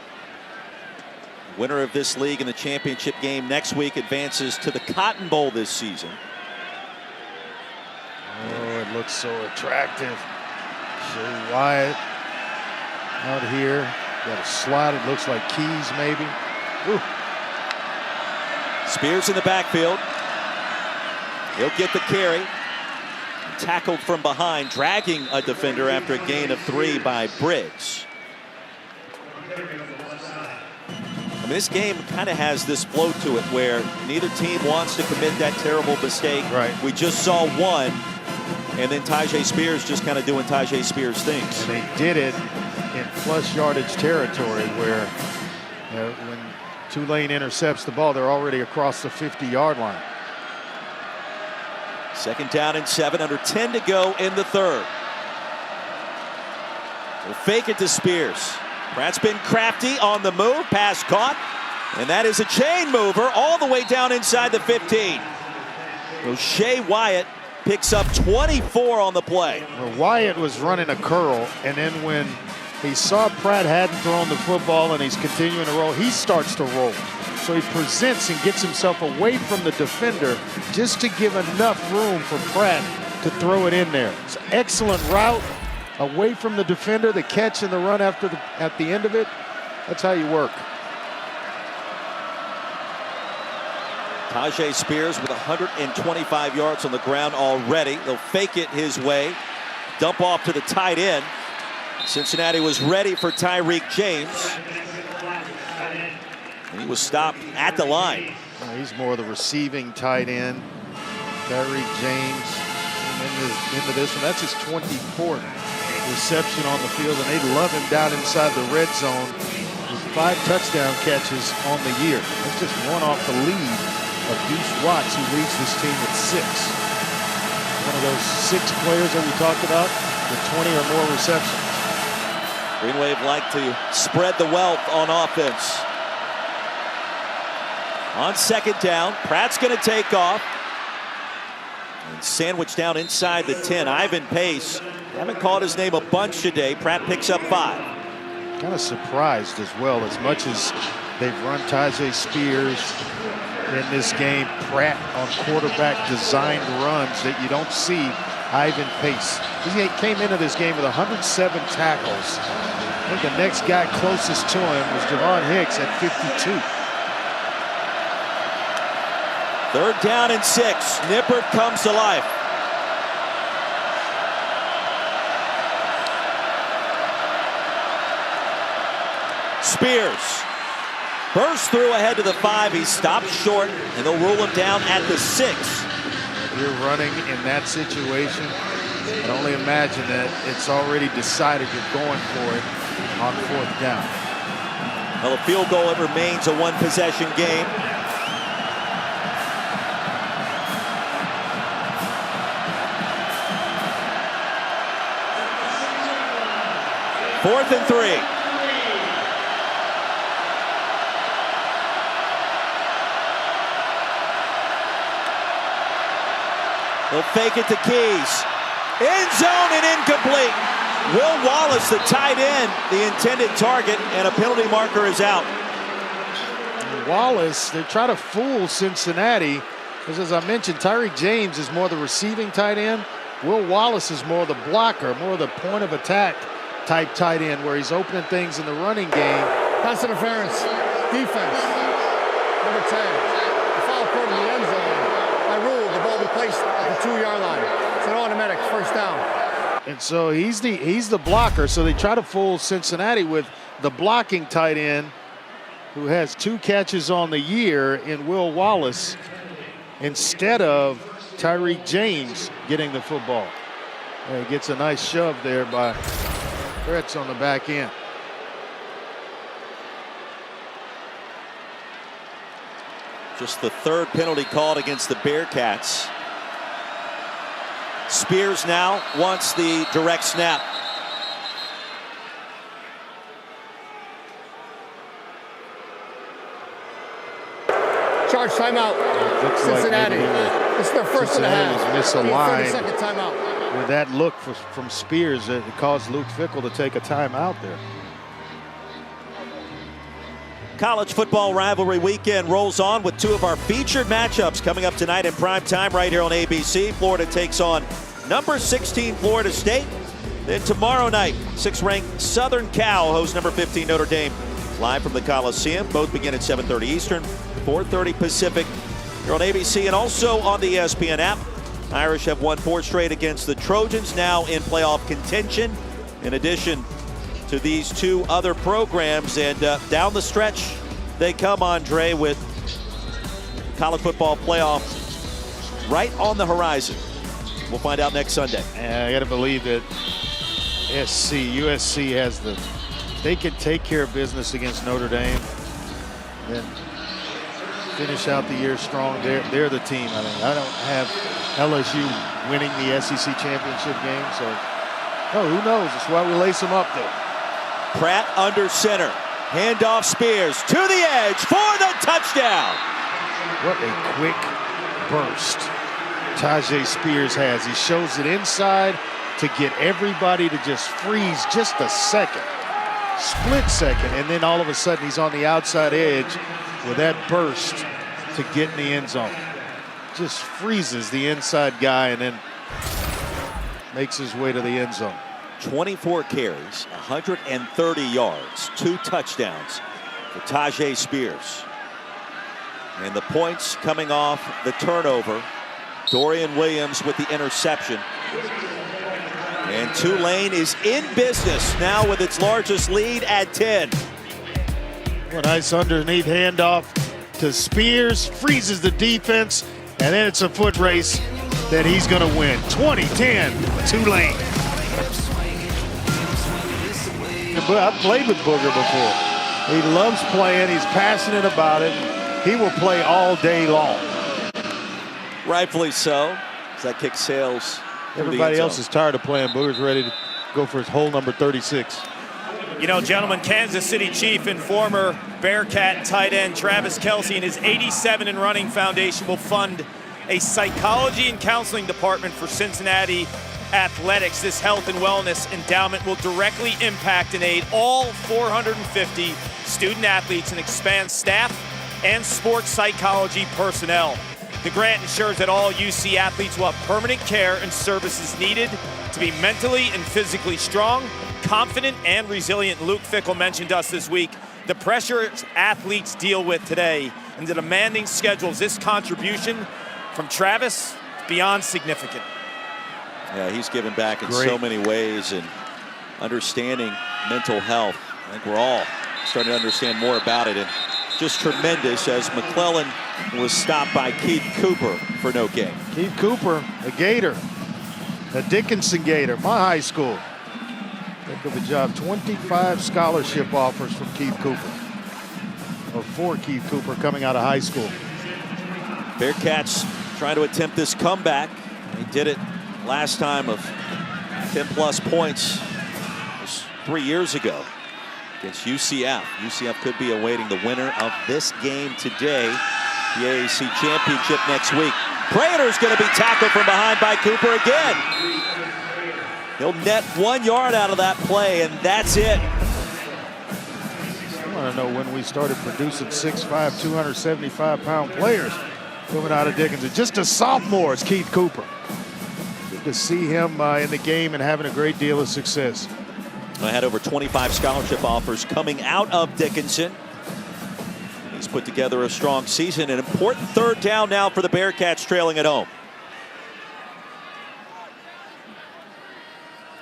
Winner of this league in the championship game next week advances to the Cotton Bowl this season. Oh, it looks so attractive. Shay Wyatt out here. Got a slot. It looks like Keys maybe. Ooh. Spears in the backfield. He'll get the carry. Tackled from behind, dragging a defender after a gain of 3 by Briggs. I mean, this game kind of has this flow to it where neither team wants to commit that terrible mistake. Right. We just saw one, and then Tyjae Spears just kind of doing Tyjae Spears things. And they did it in plus yardage territory where when Tulane intercepts the ball, they're already across the 50-yard line. Second down and 7, under 10 to go in the third. We'll fake it to Spears. Pratt's been crafty on the move, pass caught, and that is a chain mover all the way down inside the 15. O'Shea Wyatt picks up 24 on the play. Well, Wyatt was running a curl, and then when he saw Pratt hadn't thrown the football and he's continuing to roll, he starts to roll. So he presents and gets himself away from the defender just to give enough room for Pratt to throw it in there. It's an excellent route. Away from the defender, the catch and the run at the end of it. That's how you work. Tajay Spears with 125 yards on the ground already. They'll fake it his way. Dump off to the tight end. Cincinnati was ready for Tyreek James. And he was stopped at the line. He's more the receiving tight end. Tyreek James into this one. That's his 24th reception on the field, and they love him down inside the red zone with 5 touchdown catches on the year. That's just one off the lead of Deuce Watts, who leads this team with 6. One of those 6 players that we talked about with 20 or more receptions. Green Wave like to spread the wealth on offense. On second down, Pratt's going to take off. And sandwich down inside the 10. Ivan Pace. Haven't called his name a bunch today. Pratt picks up 5. Kind of surprised as well, as much as they've run Tajay Spears in this game. Pratt on quarterback designed runs that you don't see Ivan Pace. He came into this game with 107 tackles. I think the next guy closest to him was Javon Hicks at 52. Third down and 6. Nippert comes to life. Spears bursts through ahead to the 5. He's stopped short, and they'll rule him down at the 6. You're running in that situation. I can only imagine that it's already decided you're going for it on 4th down. Well, the field goal, it remains a 1-possession game. Fourth and 3. They'll fake it to Keys. End zone and incomplete. Will Wallace, the tight end, the intended target, and a penalty marker is out. Wallace, they try to fool Cincinnati, because as I mentioned, Tyreek James is more the receiving tight end. Will Wallace is more the blocker, more the point of attack type tight end, where he's opening things in the running game. Pass interference, defense, number 10. The foul caught in the end zone. By rule, the ball will be placed at the 2-yard line. It's an automatic first down. And so he's the blocker, so they try to fool Cincinnati with the blocking tight end, who has 2 catches on the year in Will Wallace, instead of Tyreek James getting the football. And he gets a nice shove there by Fretz on the back end. Just the 3rd penalty called against the Bearcats. Spears now wants the direct snap. Charge timeout. Cincinnati. Like this is their first and a half. Misaligned. Second timeout. With that look from Spears, it caused Luke Fickell to take a timeout there. College football rivalry weekend rolls on with 2 of our featured matchups coming up tonight in prime time right here on ABC. Florida takes on number 16 Florida State. Then tomorrow night, 6th-ranked Southern Cal hosts number 15 Notre Dame. Live from the Coliseum. Both begin at 7:30 Eastern, 4:30 Pacific. You're on ABC and also on the ESPN app. Irish have won 4 straight against the Trojans, now in playoff contention. In addition to these 2 other programs, and down the stretch they come, Andre, with college football playoff right on the horizon. We'll find out next Sunday. And I got to believe that USC has they can take care of business against Notre Dame and finish out the year strong. They're the team. I mean, I don't have LSU winning the SEC championship game. So, oh, who knows? That's why we lace them up, though. Pratt under center. Handoff Spears to the edge for the touchdown. What a quick burst Tajay Spears has. He shows it inside to get everybody to just freeze just a second. Split second, and then all of a sudden he's on the outside edge with that burst to get in the end zone. Just freezes the inside guy and then makes his way to the end zone. 24 carries, 130 yards, 2 touchdowns for Tajay Spears. And the points coming off the turnover. Dorian Williams with the interception. And Tulane is in business now with its largest lead at 10. A nice underneath handoff to Spears, freezes the defense, and then it's a foot race that he's going to win. 20-10, Tulane. I've played with Booger before. He loves playing. He's passionate about it. He will play all day long. Rightfully so. As that kick sails. Everybody else is tired of playing. Booger's ready to go for his hole number 36. You know, gentlemen, Kansas City Chief and former Bearcat tight end Travis Kelce and his 87 in running foundation will fund a psychology and counseling department for Cincinnati athletics. This health and wellness endowment will directly impact and aid all 450 student athletes and expand staff and sports psychology personnel. The grant ensures that all UC athletes will have permanent care and services needed to be mentally and physically strong, confident, and resilient. Luke Fickell mentioned to us this week the pressures athletes deal with today and the demanding schedules. This contribution from Travis is beyond significant. Yeah, he's given back in so many ways and understanding mental health. I think we're all starting to understand more about it. And just tremendous as McClellan was stopped by Keith Cooper for no gain. Keith Cooper, a Gator, a Dickinson Gator, my high school. Think of a job. 25 scholarship offers from Keith Cooper, or for Keith Cooper coming out of high school. Bearcats trying to attempt this comeback. They did it last time of 10-plus points. It was 3 years ago against UCF. UCF could be awaiting the winner of this game today. The AAC championship next week. Prater's going to be tackled from behind by Cooper again. He'll net 1 yard out of that play, and that's it. I want to know when we started producing 6'5", 275-pound players coming out of Dickinson. Just a sophomore, it's Keith Cooper. Good to see him in the game and having a great deal of success. I had over 25 scholarship offers coming out of Dickinson. He's put together a strong season. An important third down now for the Bearcats trailing at home.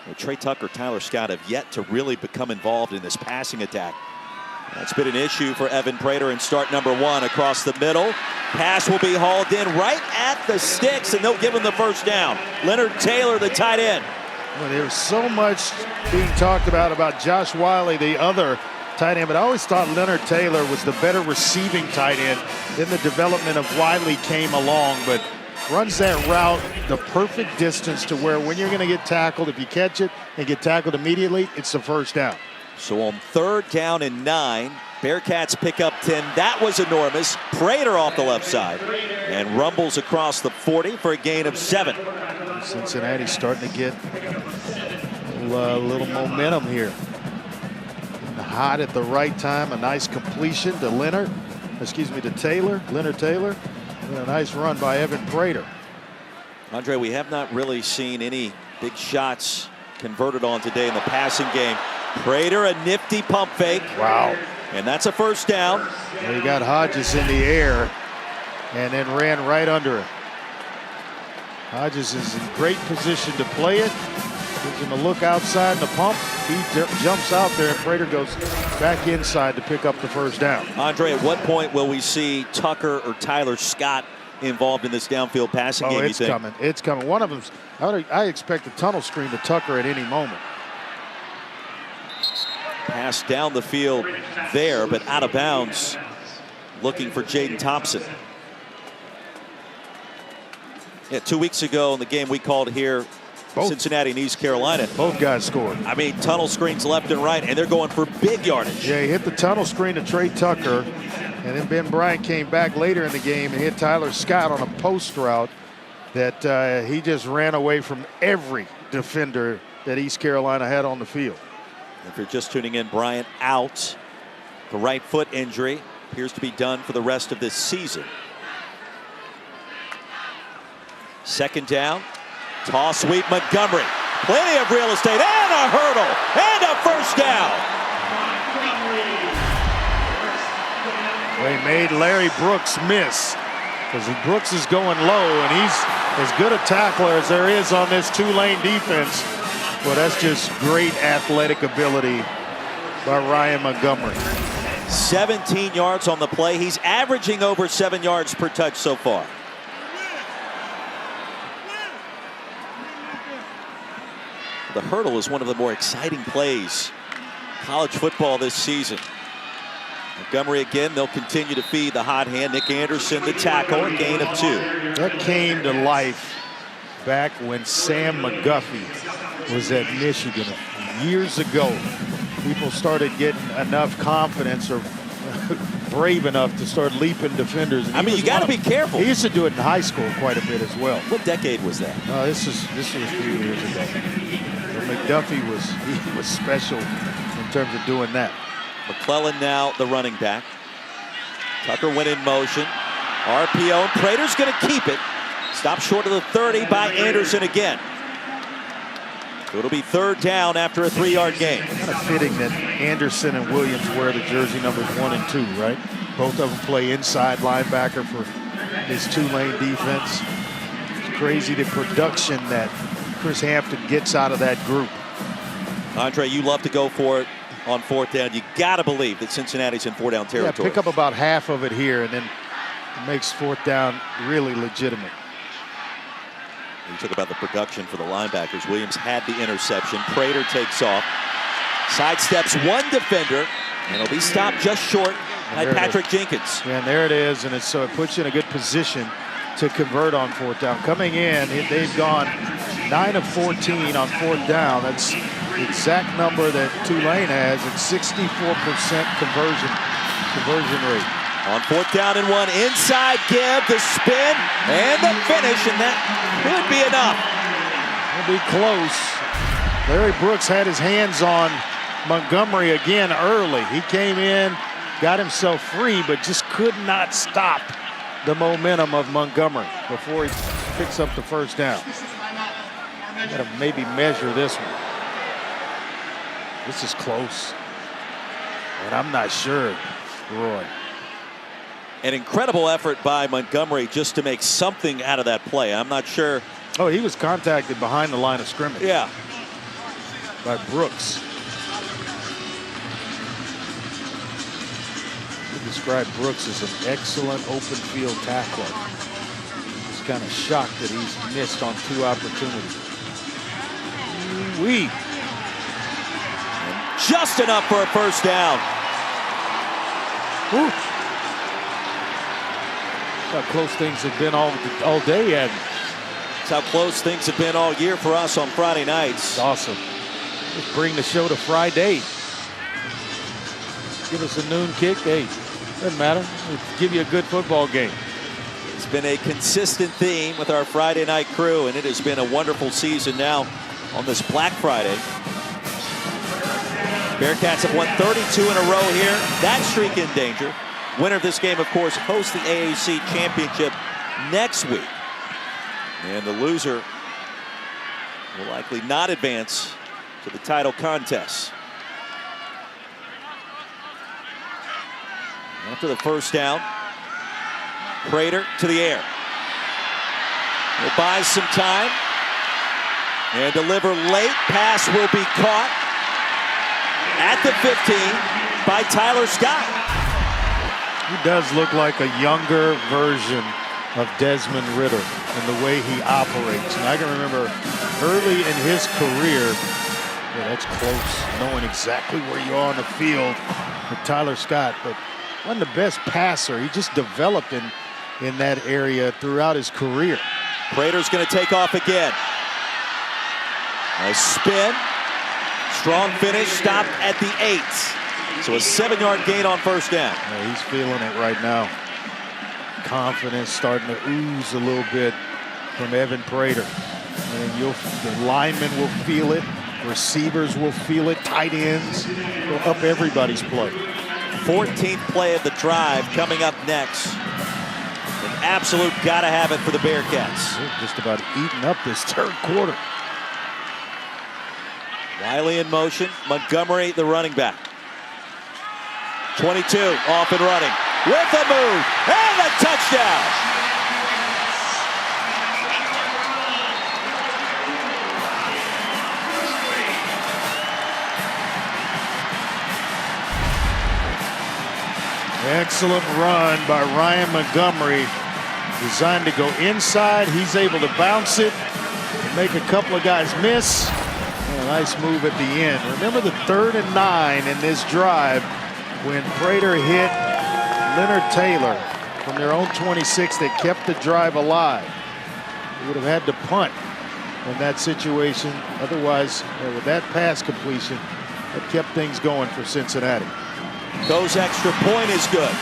Well, Trey Tucker, Tyler Scott have yet to really become involved in this passing attack. That's been an issue for Evan Prater in start number 1 across the middle. Pass will be hauled in right at the sticks, and they'll give him the first down. Leonard Taylor, the tight end. Well, there's so much being talked about Josh Wiley, the other tight end, but I always thought Leonard Taylor was the better receiving tight end. Then the development of Wiley came along, but runs that route the perfect distance to where when you're going to get tackled, if you catch it and get tackled immediately, it's the first down. So on 3rd down and 9, Bearcats pick up 10. That was enormous. Prater off the left side and rumbles across the 40 for a gain of 7. Cincinnati's starting to get a little momentum here. Hot at the right time. A nice completion to to Taylor. Leonard Taylor. And a nice run by Evan Prater. Andre, we have not really seen any big shots converted on today in the passing game. Prater, a nifty pump fake. Wow. And that's a first down. Well, he got Hodges in the air and then ran right under it. Hodges is in great position to play it. Gives him a look outside and the pump. He jumps out there and Prater goes back inside to pick up the first down. Andre, at what point will we see Tucker or Tyler Scott involved in this downfield passing game, you think? It's coming. It's coming. One of them's, I expect a tunnel screen to Tucker at any moment. Pass down the field there, but out of bounds. Looking for Jaden Thompson. Yeah, 2 weeks ago in the game we called here, Cincinnati and East Carolina. Both guys scored. I mean, tunnel screens left and right, and they're going for big yardage. Yeah, he hit the tunnel screen to Trey Tucker, and then Ben Bryant came back later in the game and hit Tyler Scott on a post route that he just ran away from every defender that East Carolina had on the field. If you're just tuning in, Bryant out. The right foot injury appears to be done for the rest of this season. Second down. Toss sweep Montgomery. Plenty of real estate and a hurdle and a first down. They made Larry Brooks miss because Brooks is going low, and he's as good a tackler as there is on this Tulane defense. Well, that's just great athletic ability by Ryan Montgomery. 17 yards on the play. He's averaging over 7 yards per touch so far. The hurdle is one of the more exciting plays in college football this season. Montgomery again, they'll continue to feed the hot hand. Nick Anderson, the tackle, a gain of 2. That came to life back when Sam McGuffey was at Michigan years ago. People started getting enough confidence or brave enough to start leaping defenders. And I mean, you got to be careful. He used to do it in high school quite a bit as well. What decade was that? This was a few years ago. But McDuffie was special in terms of doing that. McClellan now the running back. Tucker went in motion. RPO, and Prater's going to keep it. Stopped short of the 30 by Anderson again. So it'll be third down after a 3-yard gain. Kind of fitting that Anderson and Williams wear the jersey numbers 1 and 2, right? Both of them play inside linebacker for this Tulane defense. It's crazy the production that Chris Hampton gets out of that group. Andre, you love to go for it on fourth down. You got to believe that Cincinnati's in 4-down territory. Yeah, pick up about half of it here, and then it makes fourth down really legitimate. You talk about the production for the linebackers. Williams had the interception. Prater takes off, sidesteps one defender, and he'll be stopped just short by Patrick Jenkins. Yeah, and there it is, and so it puts you in a good position to convert on fourth down. Coming in, they've gone 9 of 14 on fourth down. That's the exact number that Tulane has at 64% conversion rate. On fourth down and 1, inside give, the spin, and the finish, and that could be enough. It'll be close. Larry Brooks had his hands on Montgomery again early. He came in, got himself free, but just could not stop the momentum of Montgomery before he picks up the first down. Got to maybe measure this one. This is close, and I'm not sure, Roy. An incredible effort by Montgomery just to make something out of that play. I'm not sure. Oh, he was contacted behind the line of scrimmage. Yeah. By Brooks. He described Brooks as an excellent open field tackler. He's kind of shocked that he's missed on 2 opportunities. Just enough for a first down. Woo. How close things have been all day, Ed. That's how close things have been all year for us on Friday nights. It's awesome. Let's bring the show to Friday. Give us a noon kick. Hey, doesn't matter. Let's give you a good football game. It's been a consistent theme with our Friday night crew, and it has been a wonderful season now on this Black Friday. Bearcats have won 32 in a row here. That streak in danger. Winner of this game, of course, hosts the AAC championship next week. And the loser will likely not advance to the title contest. After the first down, Prater to the air. He'll buy some time and deliver late. Pass will be caught at the 15 by Tyler Scott. He does look like a younger version of Desmond Ritter in the way he operates. And I can remember early in his career, yeah, that's close, knowing exactly where you are on the field with Tyler Scott, but wasn't the best passer. He just developed in that area throughout his career. Prater's going to take off again. A spin. Strong finish, stopped at the 8. So a 7-yard gain on first down. Yeah, he's feeling it right now. Confidence starting to ooze a little bit from Evan Prater. And the linemen will feel it. Receivers will feel it. Tight ends will up everybody's play. 14th play of the drive coming up next. An absolute gotta have it for the Bearcats. They're just about eating up this third quarter. Wiley in motion. Montgomery, the running back. 22 off and running with a move and a touchdown. Excellent run by Ryan Montgomery. Designed to go inside. He's able to bounce it and make a couple of guys miss. And a nice move at the end. Remember the 3rd and 9 in this drive when Prater hit Leonard Taylor from their own 26 that kept the drive alive. They would have had to punt in that situation. Otherwise, with that pass completion, it kept things going for Cincinnati. Goes extra point is good.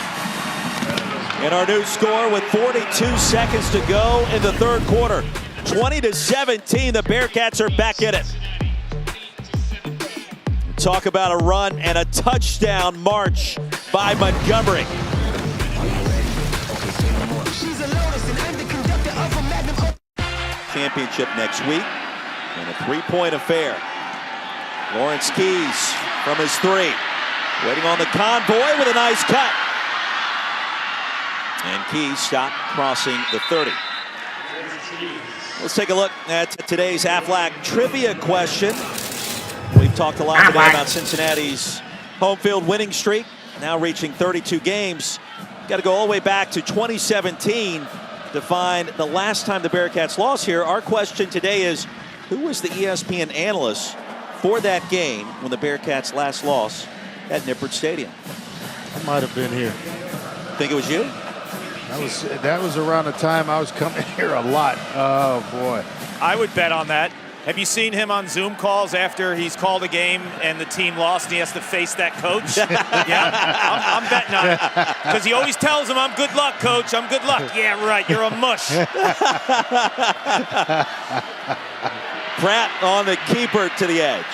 And our new score with 42 seconds to go in the third quarter. 20-17, the Bearcats are back in it. Talk about a run and a touchdown march by Montgomery. Championship next week and a 3-point affair. Lawrence Keys from his 3. Waiting on the convoy with a nice cut. And Keys stopped crossing the 30. Let's take a look at today's Aflac trivia question. We've talked a lot today about Cincinnati's home field winning streak, now reaching 32 games. Got to go all the way back to 2017 to find the last time the Bearcats lost here. Our question today is, who was the ESPN analyst for that game when the Bearcats last lost at Nippert Stadium? I might have been here. Think it was you? That was around the time I was coming here a lot. Oh boy. I would bet on that. Have you seen him on Zoom calls after he's called a game and the team lost and he has to face that coach? Yeah, I'm betting on it. Because he always tells him, I'm good luck, coach. I'm good luck. Yeah, right. You're a mush. Pratt on the keeper to the edge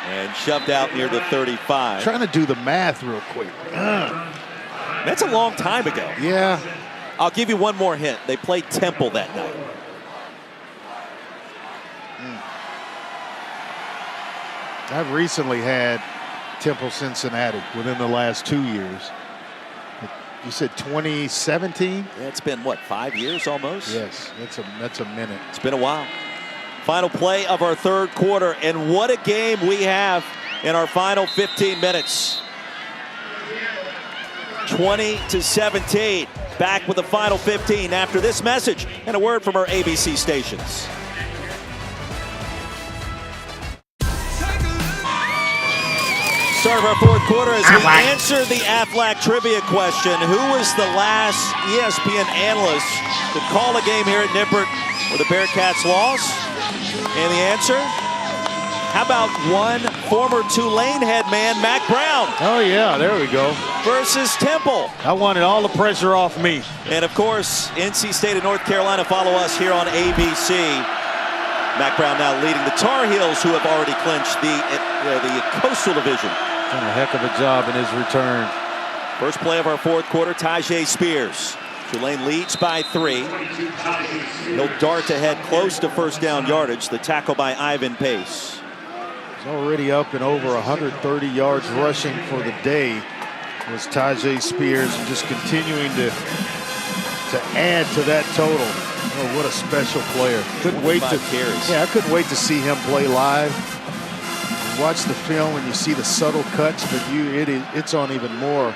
and shoved out near the 35. Trying to do the math real quick. That's a long time ago. Yeah. I'll give you one more hint. They played Temple that night. I've recently had Temple Cincinnati within the last 2 years. You said 2017? Yeah, it's been, what, 5 years almost? Yes, that's a minute. It's been a while. Final play of our third quarter, and what a game we have in our final 15 minutes. 20-17. Back with the final 15 after this message and a word from our ABC stations. Start of our fourth quarter as we answer the Aflac trivia question. Who was the last ESPN analyst to call a game here at Nippert where the Bearcats lost? And the answer? How about one former Tulane head man, Mac Brown? Oh, yeah, there we go. Versus Temple. I wanted all the pressure off me. And, of course, NC State of North Carolina follow us here on ABC. Mac Brown now leading the Tar Heels, who have already clinched the Coastal Division. Done a heck of a job in his return. First play of our fourth quarter, Tajay Spears. Tulane leads by 3. He'll dart ahead close to first down yardage. The tackle by Ivan Pace. He's already up and over 130 yards rushing for the day was Tajay Spears, and just continuing to add to that total. Oh, what a special player. Couldn't wait to carries. Yeah, I couldn't wait to see him play live. You watch the film and you see the subtle cuts, but it's on even more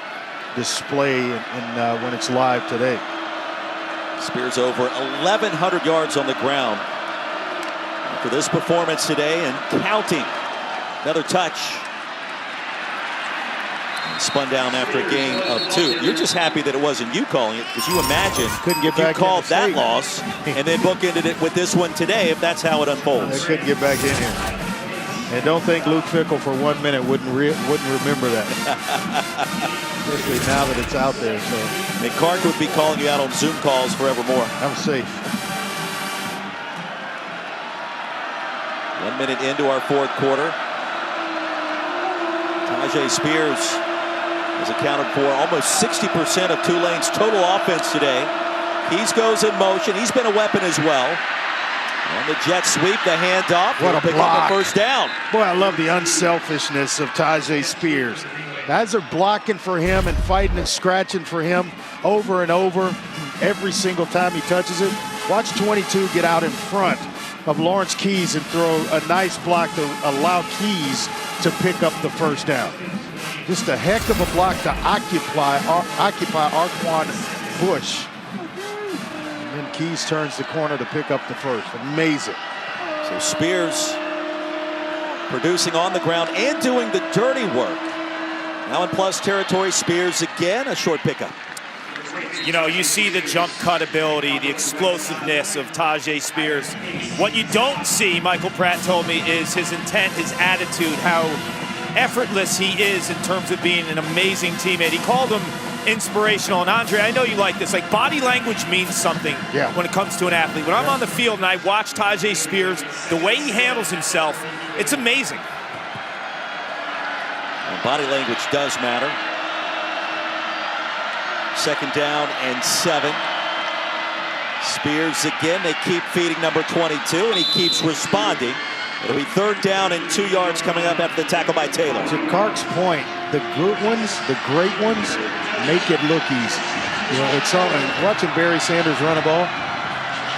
display when it's live today. Spears over 1,100 yards on the ground for this performance today and counting. Another touch. spun down after a gain of 2. You're just happy that it wasn't you calling it, because you imagine couldn't get if you back called in the that stadium. loss and then bookended it with this one today, if that's how it unfolds. They couldn't get back in here. And don't think Luke Fickell for 1 minute wouldn't remember that. Especially now that it's out there. So. And Clark would be calling you out on Zoom calls forevermore. I'm safe. 1 minute into our fourth quarter. Tyjae Spears has accounted for almost 60% of Tulane's total offense today. Keys goes in motion. He's been a weapon as well. And the jet sweep, the handoff. What a pick block. up a first down. Boy, I love the unselfishness of Tyjae Spears. Guys are blocking for him and fighting and scratching for him over and over every single time he touches it. Watch 22 get out in front of Lawrence Keys and throw a nice block to allow Keys to pick up the first down. Just a heck of a block to occupy Arquan Bush. And then Keys turns the corner to pick up the first. Amazing. So Spears producing on the ground and doing the dirty work. Now in plus territory, Spears again, a short pickup. You know, you see the jump cut ability, the explosiveness of Tyjae Spears. What you don't see, Michael Pratt told me, is his intent, his attitude, how effortless he is in terms of being an amazing teammate. He called him inspirational. And Andre, I know you like this. Like, body language means something when it comes to an athlete. When I'm on the field and I watch Tyjae Spears, the way he handles himself, it's amazing. And body language does matter. 2nd down and 7. Spears again. They keep feeding number 22, and he keeps responding. It'll be 3rd down and 2 yards coming up after the tackle by Taylor. To Clark's point, the good ones, the great ones, make it look easy. You know, it's all, watching Barry Sanders run a ball,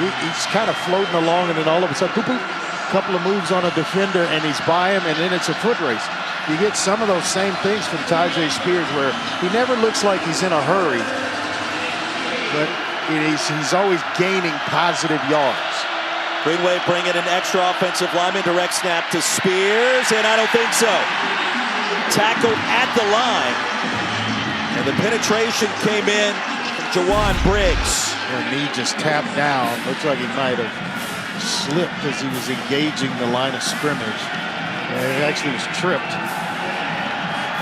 he's kind of floating along, and then all of a sudden, a couple of moves on a defender, and he's by him, and then it's a foot race. You get some of those same things from Tyjae Spears, where he never looks like he's in a hurry, but he's always gaining positive yards. Green Wave bringing an extra offensive lineman, direct snap to Spears, and I don't think so. Tackled at the line, and the penetration came in from Jawan Briggs. Her knee just tapped down. Looks like he might have slipped as he was engaging the line of scrimmage. It actually was tripped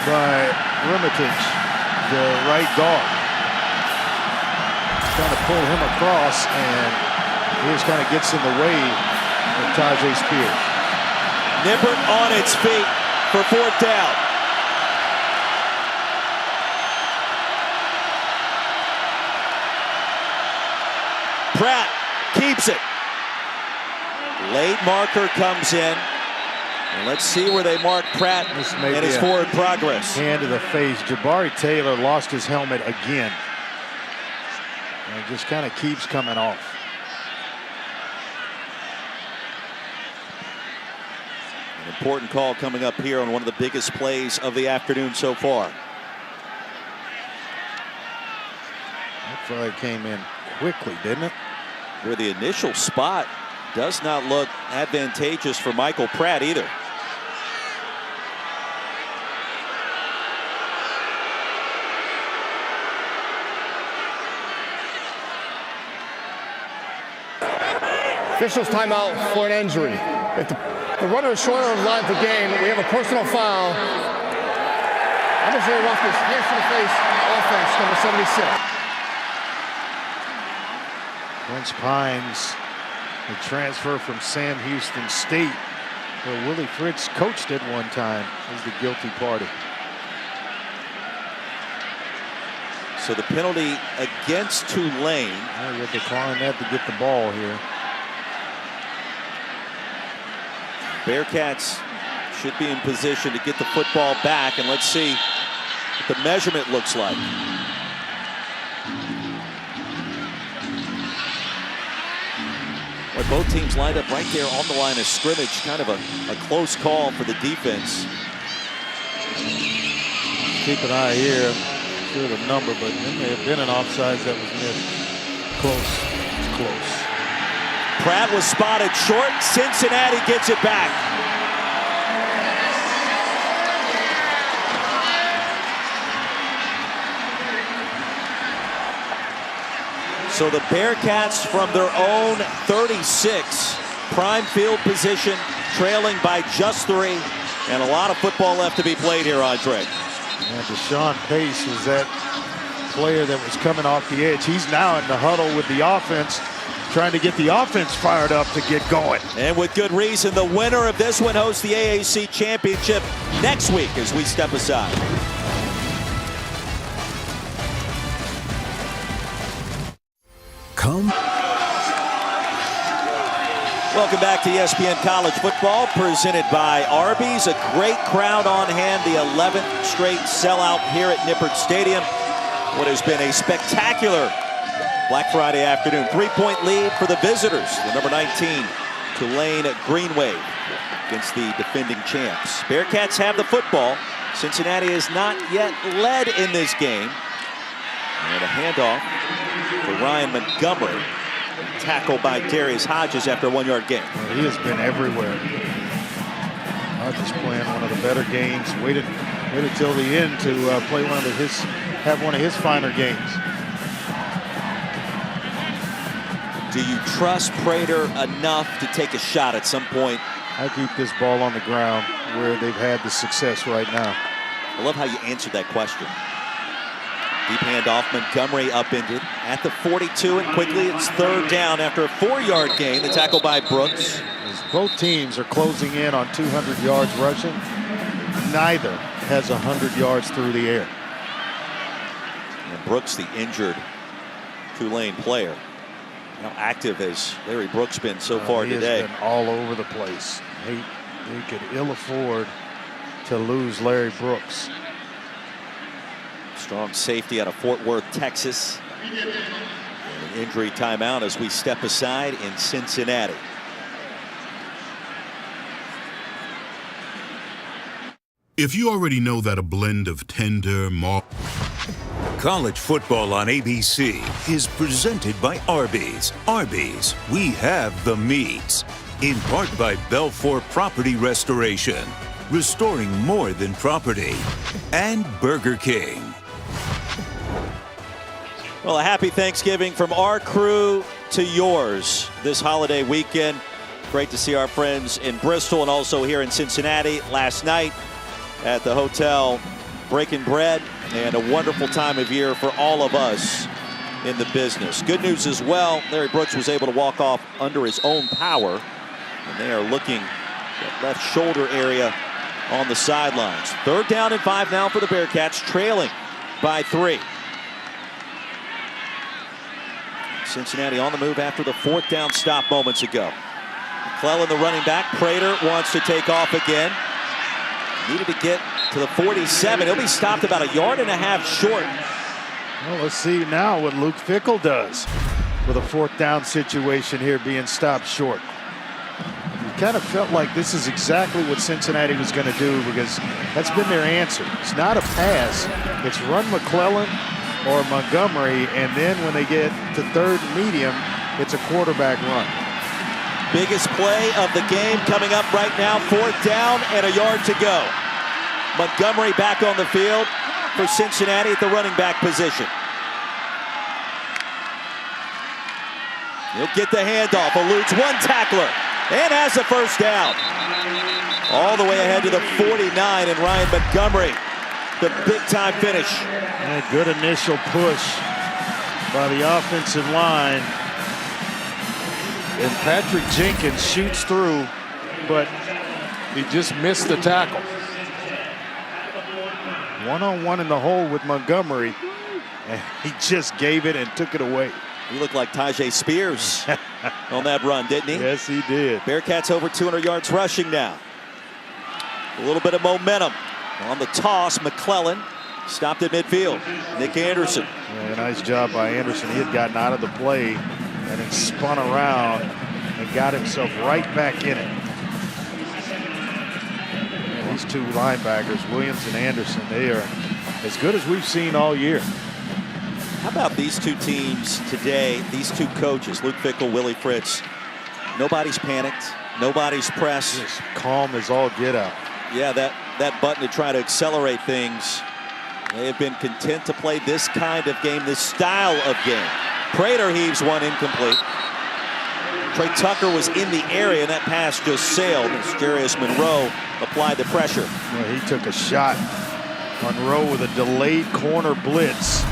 by Hermitage, the right guard. Trying to pull him across, and he just kind of gets in the way of Tyjae Spears. Nippert on its feet for 4th down. Pratt keeps it. Late marker comes in. And let's see where they mark Pratt and his forward progress. Hand to the face. Jabari Taylor lost his helmet again. And it just kind of keeps coming off. An important call coming up here on one of the biggest plays of the afternoon so far. That flag came in quickly, didn't it? Where the initial spot does not look advantageous for Michael Pratt either. Officials timeout for an injury. If the runner is short of the line of the game, we have a personal foul. Andre Ruffus, hands to the face, offense, number 76. Prince Pines, the transfer from Sam Houston State, where Willie Fritz coached at one time, is the guilty party. So the penalty against Tulane. Yeah, you'll decline that to get the ball here. Bearcats should be in position to get the football back, and let's see what the measurement looks like. Well, both teams lined up right there on the line of scrimmage. Kind of a close call for the defense. Keep an eye here. Sure the number, but there may have been an offsides that was missed. Close. It's close. Pratt was spotted short. Cincinnati gets it back. So the Bearcats from their own 36, prime field position, trailing by just 3, and a lot of football left to be played here, Andre. And Deshaun Pace was that player that was coming off the edge. He's now in the huddle with the offense, trying to get the offense fired up to get going. And with good reason, the winner of this one hosts the AAC Championship next week as we step aside. Come. Welcome back to ESPN College Football, presented by Arby's. A great crowd on hand, the 11th straight sellout here at Nippert Stadium. What has been a spectacular Black Friday afternoon. 3-point lead for the visitors. The number 19, Tulane Green Wave, against the defending champs. Bearcats have the football. Cincinnati has not yet led in this game. And a handoff for Ryan Montgomery. Tackled by Darius Hodges after a 1-yard gain. Well, he has been everywhere. Hodges playing one of the better games. Waited till the end to play have one of his finer games. Do you trust Prater enough to take a shot at some point? I keep this ball on the ground where they've had the success right now. I love how you answered that question. Deep handoff, Montgomery upended at the 42, and quickly it's 3rd down after a 4-yard gain. The tackle by Brooks. As both teams are closing in on 200 yards rushing, neither has 100 yards through the air. And Brooks, the injured Tulane player. How active has Larry Brooks been so far today? He has been all over the place. They could ill afford to lose Larry Brooks. Strong safety out of Fort Worth, Texas. And an injury timeout as we step aside in Cincinnati. If you already know that a blend of tender, College football on ABC is presented by Arby's. Arby's, we have the meats. In part by Belfour Property Restoration, restoring more than property. And Burger King. Well, a happy Thanksgiving from our crew to yours this holiday weekend. Great to see our friends in Bristol and also here in Cincinnati last night at the hotel, breaking bread, and a wonderful time of year for all of us in the business. Good news as well, Larry Brooks was able to walk off under his own power, and they are looking at left shoulder area on the sidelines. 3rd down and 5 now for the Bearcats, trailing by 3. Cincinnati on the move after the 4th down stop moments ago. McClellan, the running back. Prater wants to take off again. Needed to get to the 47. He'll be stopped about 1.5 yards short. Well, let's see now what Luke Fickell does with a 4th down situation here, being stopped short. You kind of felt like this is exactly what Cincinnati was going to do, because that's been their answer. It's not a pass. It's run McClellan or Montgomery, and then when they get to 3rd and medium, it's a quarterback run. Biggest play of the game coming up right now. 4th down and 1 yard to go. Montgomery back on the field for Cincinnati at the running back position. He'll get the handoff, eludes one tackler, and has the 1st down. All the way ahead to the 49, and Ryan Montgomery, the big-time finish. And a good initial push by the offensive line. And Patrick Jenkins shoots through, but he just missed the tackle. One-on-one in the hole with Montgomery, and he just gave it and took it away. He looked like Tajay Spears on that run, didn't he? Yes, he did. Bearcats over 200 yards rushing now. A little bit of momentum. On the toss, McClellan stopped at midfield. Nick Anderson. Yeah, nice job by Anderson. He had gotten out of the play and then spun around and got himself right back in it. And these two linebackers, Williams and Anderson, they are as good as we've seen all year. How about these two teams today, these two coaches, Luke Fickell, Willie Fritz? Nobody's panicked. Nobody's pressed. Just calm as all get out. Yeah, that button to try to accelerate things. They have been content to play this kind of game, this style of game. Prater heaves one incomplete. Trey Tucker was in the area, and that pass just sailed as Jarius Monroe applied the pressure. Well, he took a shot. Monroe with a delayed corner blitz.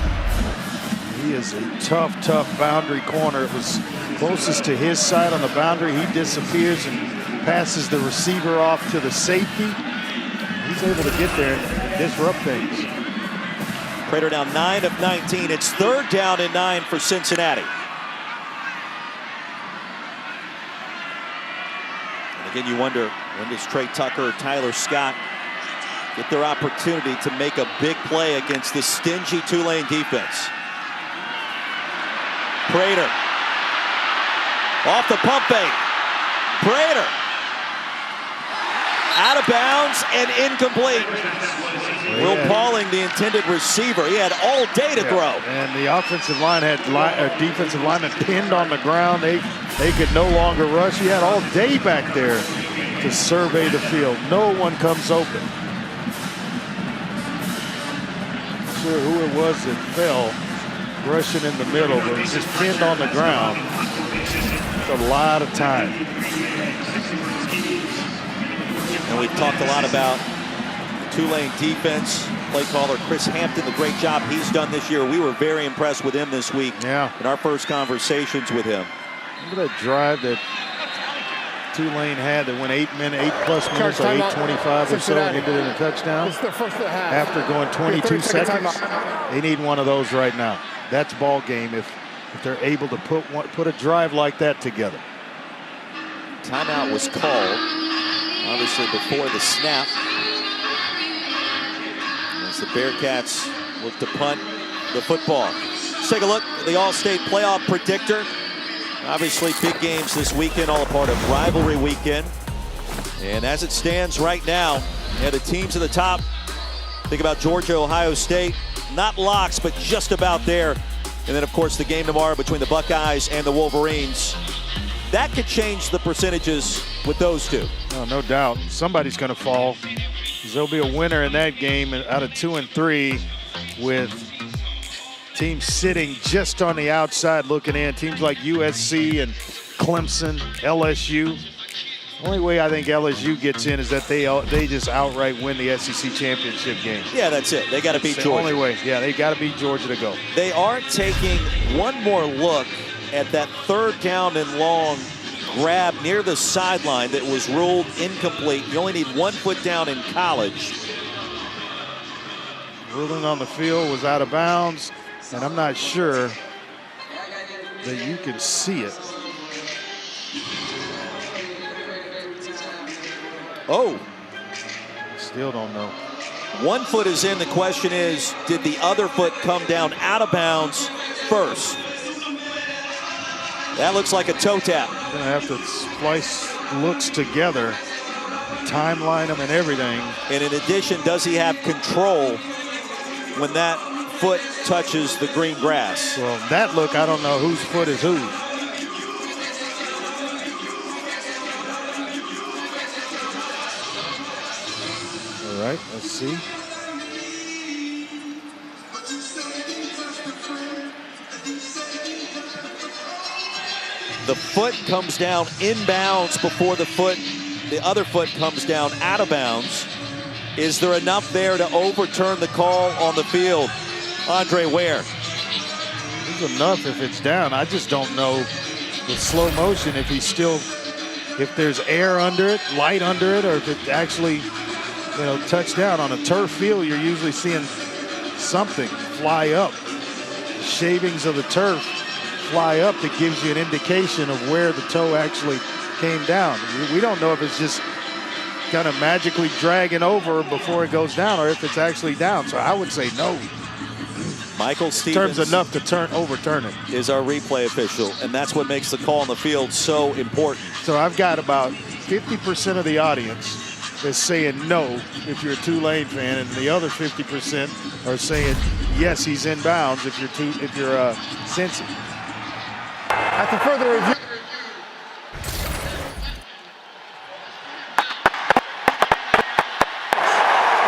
He is a tough, tough boundary corner. It was closest to his side on the boundary. He disappears and passes the receiver off to the safety. He's able to get there and disrupt things. Prater down 9 of 19. It's 3rd down and 9 for Cincinnati. And again, you wonder, when does Trey Tucker or Tyler Scott get their opportunity to make a big play against the stingy Tulane defense? Prater off the pump fake. Prater out of bounds and incomplete. Will Pauling, the intended receiver, he had all day to throw. And the offensive line had defensive lineman pinned on the ground. They could no longer rush. He had all day back there to survey the field. No one comes open. Not sure who it was that fell rushing in the middle, but he's just pinned on the ground. It's a lot of time. And we've talked a lot about Tulane defense. Play caller Chris Hampton, the great job he's done this year. We were very impressed with him this week in our first conversations with him. Remember that drive that Tulane had that went 8+ minutes or 8:25 or so and ended in a touchdown? After going 22 seconds, they need one of those right now. That's ball game if they're able to put a drive like that together. Timeout was called, obviously before the snap, as the Bearcats look to punt the football. Let's take a look at the All-State playoff predictor. Obviously big games this weekend, all a part of rivalry weekend. And as it stands right now, the teams at the top, think about Georgia, Ohio State, not locks, but just about there. And then, of course, the game tomorrow between the Buckeyes and the Wolverines. That could change the percentages with those two. Oh, no doubt. Somebody's going to fall. There'll be a winner in that game out of 2 and 3 with teams sitting just on the outside looking in. Teams like USC and Clemson, LSU. The only way I think LSU gets in is that they just outright win the SEC championship game. Yeah, that's it. They got to beat Georgia. The only way. Yeah, they got to beat Georgia to go. They are taking one more look at that 3rd down and long grab near the sideline that was ruled incomplete. You only need 1 foot down in college. Ruling on the field was out of bounds, and I'm not sure that you can see it. Oh. Still don't know. 1 foot is in. The question is, did the other foot come down out of bounds first? That looks like a toe tap. You're gonna have to splice looks together, timeline them and everything. And in addition, does he have control when that foot touches the green grass? Well, that look, I don't know whose foot is whose. All right, let's see. The foot comes down inbounds before the other foot comes down out of bounds. Is there enough there to overturn the call on the field? Andre Ware. There's enough if it's down. I just don't know with slow motion if there's air under it, light under it, or if it actually, touched down. On a turf field, you're usually seeing something fly up. The shavings of the turf fly up that gives you an indication of where the toe actually came down. We don't know if it's just kind of magically dragging over before it goes down or if it's actually down. So I would say no. Michael Stevens terms enough to overturn it. Is our replay official, and that's what makes the call on the field so important. So I've got about 50% of the audience that's saying no if you're a Tulane fan, and the other 50% are saying yes, he's in bounds if you're Cincy. After further review. It'll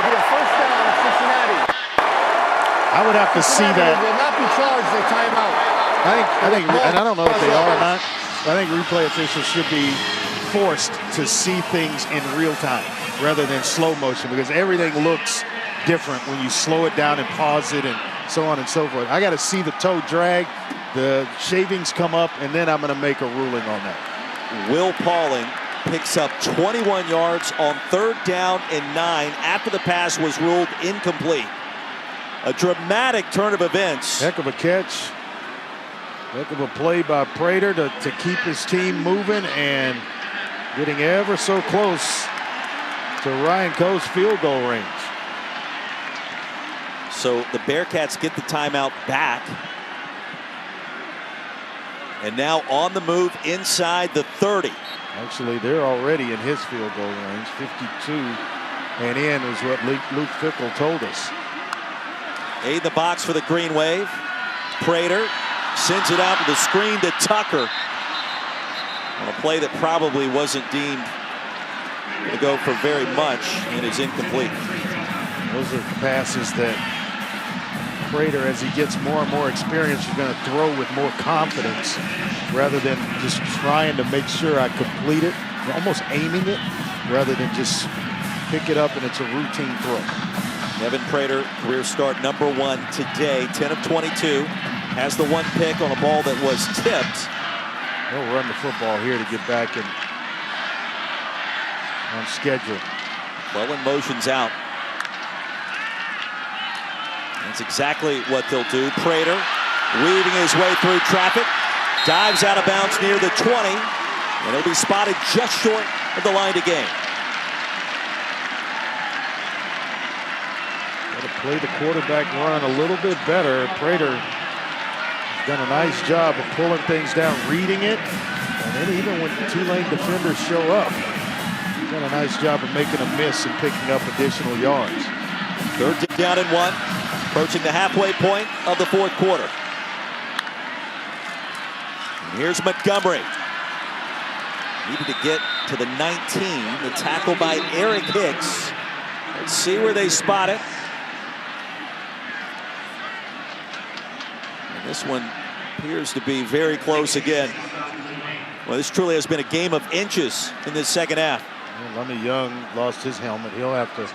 be a first down, Cincinnati. I would have to see that. Will not be charged a timeout. I think, and I don't know if they are or not. I think replay officials should be forced to see things in real time rather than slow motion, because everything looks different when you slow it down and pause it and so on and so forth. I got to see the toe drag, the shavings come up, and then I'm going to make a ruling on that. Will Pauling picks up 21 yards on 3rd down and 9 after the pass was ruled incomplete. A dramatic turn of events. Heck of a catch. Heck of a play by Prater to keep his team moving and getting ever so close to Ryan Coe's field goal range. So the Bearcats get the timeout back. And now on the move inside the 30. Actually, they're already in his field goal range. 52 and in is what Luke Fickell told us. In the box for the Green Wave. Prater sends it out to the screen to Tucker on a play that probably wasn't deemed to go for very much and is incomplete. Those are passes that Prater, as he gets more and more experience, is going to throw with more confidence rather than just trying to make sure I complete it, almost aiming it, rather than just pick it up and it's a routine throw. Evan Prater, career start #1 today, 10 of 22. Has the 1 pick on a ball that was tipped. He'll run the football here to get back on schedule. Well, in motion's out. That's exactly what they'll do. Prater weaving his way through traffic. Dives out of bounds near the 20. And he'll be spotted just short of the line to gain. Got to play the quarterback run a little bit better. Prater has done a nice job of pulling things down, reading it. And then even when the Tulane defenders show up, he's done a nice job of making a miss and picking up additional yards. 3rd down and 1. Approaching the halfway point of the 4th quarter. And here's Montgomery. Needed to get to the 19. The tackle by Eric Hicks. Let's see where they spot it. And this one appears to be very close again. Well, this truly has been a game of inches in this 2nd half. Lummy Young lost his helmet. He'll have to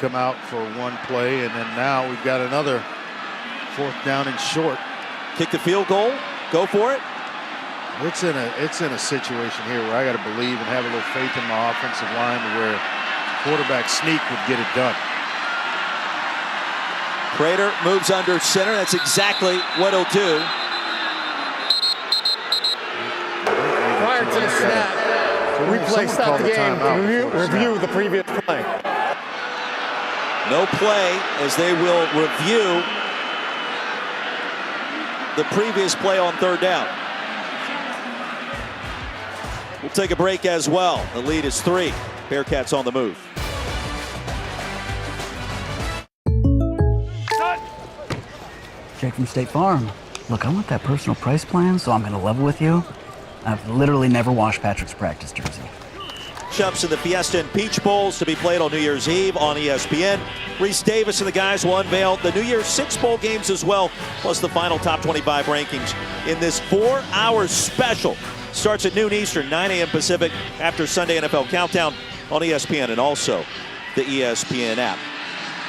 come out for 1 play, and then now we've got another 4th down and short. Kick the field goal. Go for it. It's in a situation here where I got to believe and have a little faith in my offensive line where quarterback sneak would get it done. Prater moves under center. That's exactly what he'll do. Prior to the snap, replay stop the game to review the previous play. No play as they will review the previous play on 3rd down. We'll take a break as well. The lead is 3. Bearcats on the move. Jake from State Farm. Look, I want that personal price plan, so I'm going to level with you. I've literally never washed Patrick's practice jersey. Matchups in the Fiesta and Peach Bowls to be played on New Year's Eve on ESPN. Reese Davis and the guys will unveil the New Year's 6 bowl games as well, plus the final top 25 rankings in this 4-hour special. Starts at noon Eastern, 9 a.m. Pacific, after Sunday NFL Countdown on ESPN and also the ESPN app.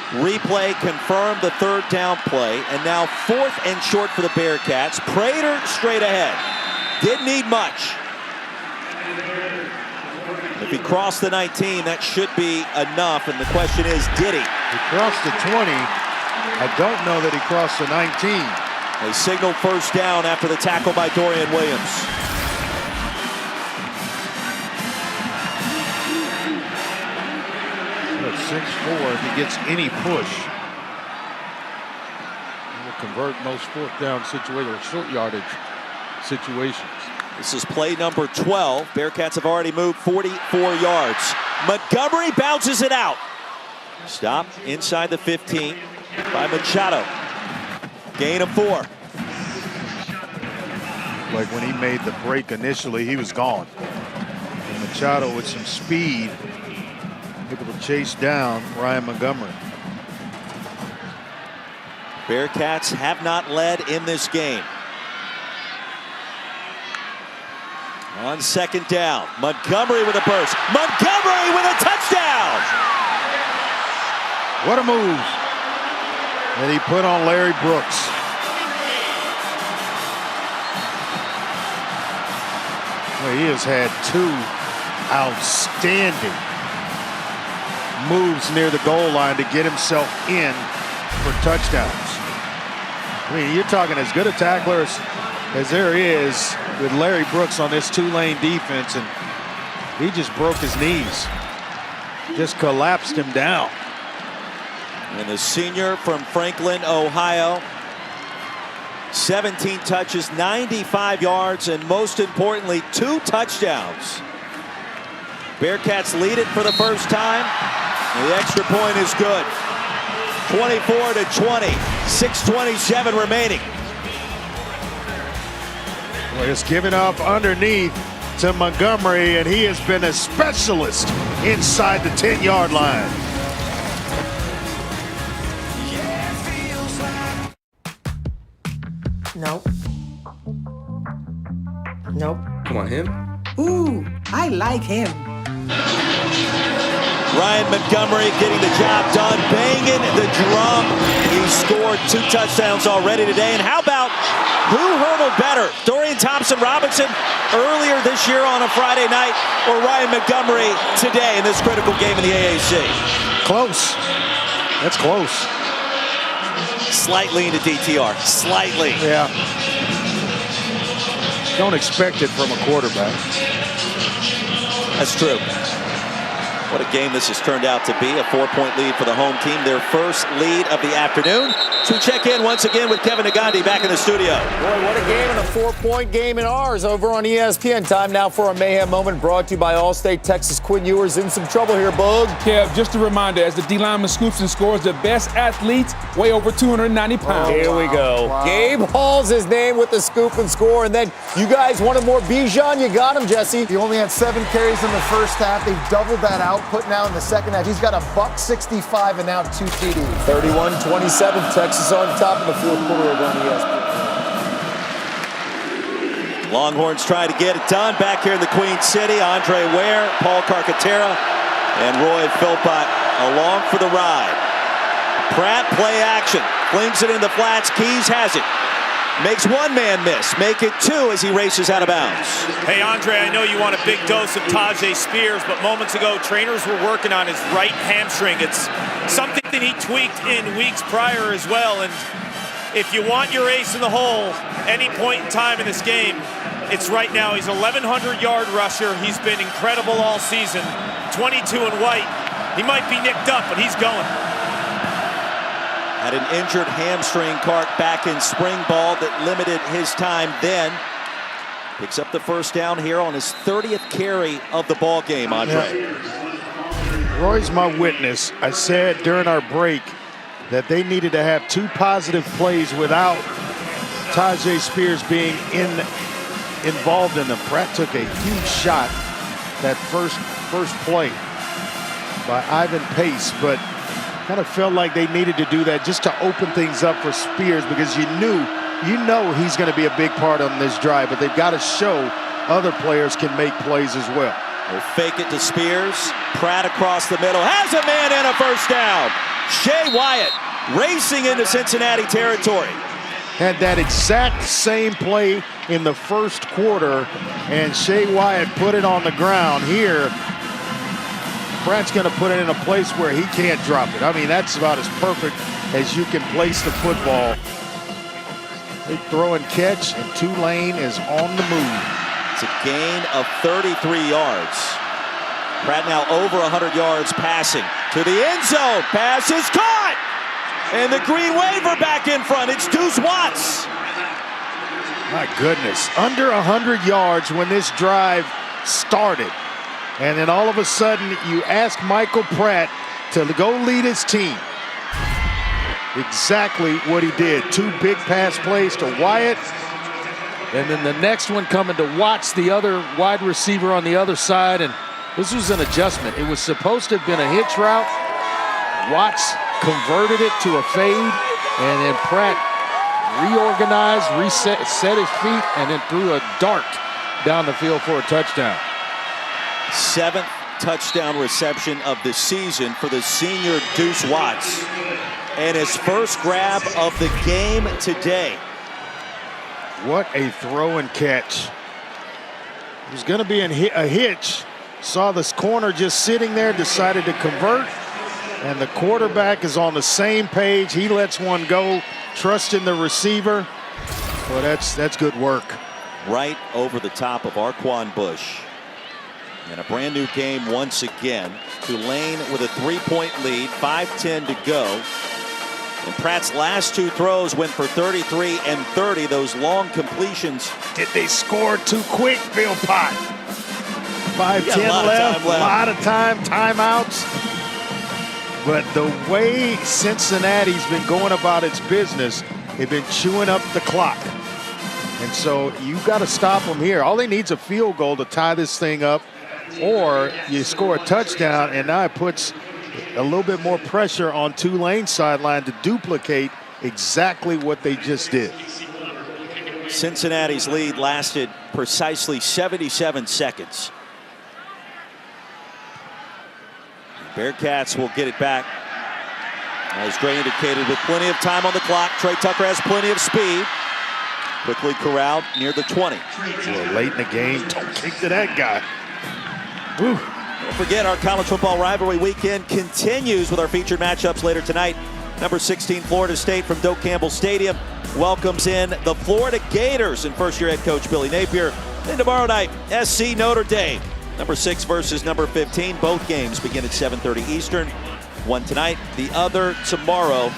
Replay confirmed the 3rd down play, and now 4th and short for the Bearcats. Prater straight ahead. Didn't need much. If he crossed the 19, that should be enough, and the question is, did he? He crossed the 20. I don't know that he crossed the 19. They signaled 1st down after the tackle by Dorian Williams. At 6'4", if he gets any push, he will convert most 4th down situations, short yardage situations. This is play number 12. Bearcats have already moved 44 yards. Montgomery bounces it out. Stop inside the 15 by Machado. Gain of 4. Like when he made the break initially, he was gone. And Machado with some speed, able to chase down Ryan Montgomery. Bearcats have not led in this game. On second down, Montgomery with a burst. Montgomery with a touchdown! What a move that he put on Larry Brooks. Well, he has had two outstanding moves near the goal line to get himself in for touchdowns. I mean, you're talking as good a tackler as there is with Larry Brooks on this Tulane defense, and he just broke his knees, just collapsed him down. And the senior from Franklin, Ohio, 17 touches, 95 yards, and most importantly, 2 touchdowns. Bearcats lead it for the first time, and the extra point is good. 24-20, 6:27 remaining. Well, just giving up underneath to Montgomery, and he has been a specialist inside the 10-yard line. Nope. Nope. Come on, him? Ooh, I like him. Ryan Montgomery getting the job done, banging the drum. He scored 2 touchdowns already today. And how about who hurdled better? Dorian Thompson-Robinson earlier this year on a Friday night, or Ryan Montgomery today in this critical game in the AAC? Close. That's close. Slightly into DTR. Slightly. Yeah. Don't expect it from a quarterback. That's true. What a game this has turned out to be. A 4-point lead for the home team. Their first lead of the afternoon. So we check in once again with Kevin Nagandi back in the studio. Boy, what a game, and a 4-point game in ours over on ESPN. Time now for a Mayhem Moment brought to you by Allstate. Texas Quinn Ewers in some trouble here, Bug. Kev, just a reminder, as the D-lineman scoops and scores, the best athletes weigh over 290 pounds. Here we go. Wow. Gabe Hall's his name with the scoop and score. And then you guys wanted more Bijan. You got him, Jesse. He only had 7 carries in the first half. They've doubled that output now in the second half. He's got a $165 and now 2 TDs. 31-27. Texas on top of the fourth quarter over on ESPN. Longhorns trying to get it done back here in the Queen City. Andre Ware, Paul Carcaterra, and Roy Philpott along for the ride. Pratt play action, flings it in the flats. Keys has it. Makes one man miss, make it 2 as he races out of bounds. Hey, Andre, I know you want a big dose of Tajay Spears, but moments ago, trainers were working on his right hamstring. It's something that he tweaked in weeks prior as well. And if you want your ace in the hole any point in time in this game, it's right now. He's 1,100-yard rusher. He's been incredible all season. 22 in white. He might be nicked up, but he's going. Had an injured hamstring, Clark, back in spring ball that limited his time then. Picks up the first down here on his 30th carry of the ball game, Andre. Yeah. Roy's my witness. I said during our break that they needed to have 2 positive plays without Tajay Spears being involved in them. Pratt took a huge shot that first play by Ivan Pace, but kind of felt like they needed to do that just to open things up for Spears, because you know he's going to be a big part on this drive, but they've got to show other players can make plays as well. They'll fake it to Spears. Pratt across the middle has a man and a first down. Shea Wyatt racing into Cincinnati territory. Had that exact same play in the first quarter, and Shea Wyatt put it on the ground. Here, Pratt's going to put it in a place where he can't drop it. I mean, that's about as perfect as you can place the football. They throw and catch, and Tulane is on the move. It's a gain of 33 yards. Pratt now over 100 yards passing. To the end zone. Pass is caught! And the Green Waver back in front. It's Deuce Watts. My goodness. Under 100 yards when this drive started. And then all of a sudden, you ask Michael Pratt to go lead his team. Exactly what he did. 2 big pass plays to Wyatt. And then the next one coming to Watts, the other wide receiver on the other side. And this was an adjustment. It was supposed to have been a hitch route. Watts converted it to a fade. And then Pratt reorganized, set his feet, and then threw a dart down the field for a touchdown. 7th touchdown reception of the season for the senior Deuce Watts. And his first grab of the game today. What a throw and catch. It was going to be a hitch. Saw this corner just sitting there, decided to convert. And the quarterback is on the same page. He lets one go, trusting the receiver. Well, that's good work. Right over the top of Arquan Bush. And a brand new game once again. Tulane with a 3-point lead, 5:10 to go. And Pratt's last 2 throws went for 33 and 30. Those long completions. Did they score too quick, Bill Pott? 5:10 left, a lot of time, timeouts. But the way Cincinnati's been going about its business, they've been chewing up the clock. And so you got to stop them here. All they need is a field goal to tie this thing up, or you score a touchdown, and now it puts a little bit more pressure on Tulane's sideline to duplicate exactly what they just did. Cincinnati's lead lasted precisely 77 seconds. Bearcats will get it back. As Dre indicated, with plenty of time on the clock, Trey Tucker has plenty of speed. Quickly corralled near the 20. Well, late in the game, don't kick to that guy. Whew. Don't forget, our college football rivalry weekend continues with our featured matchups later tonight. Number 16, Florida State from Doak Campbell Stadium welcomes in the Florida Gators and first-year head coach Billy Napier. Then tomorrow night, SC Notre Dame. Number 6 versus number 15. Both games begin at 7:30 Eastern. One tonight, the other tomorrow.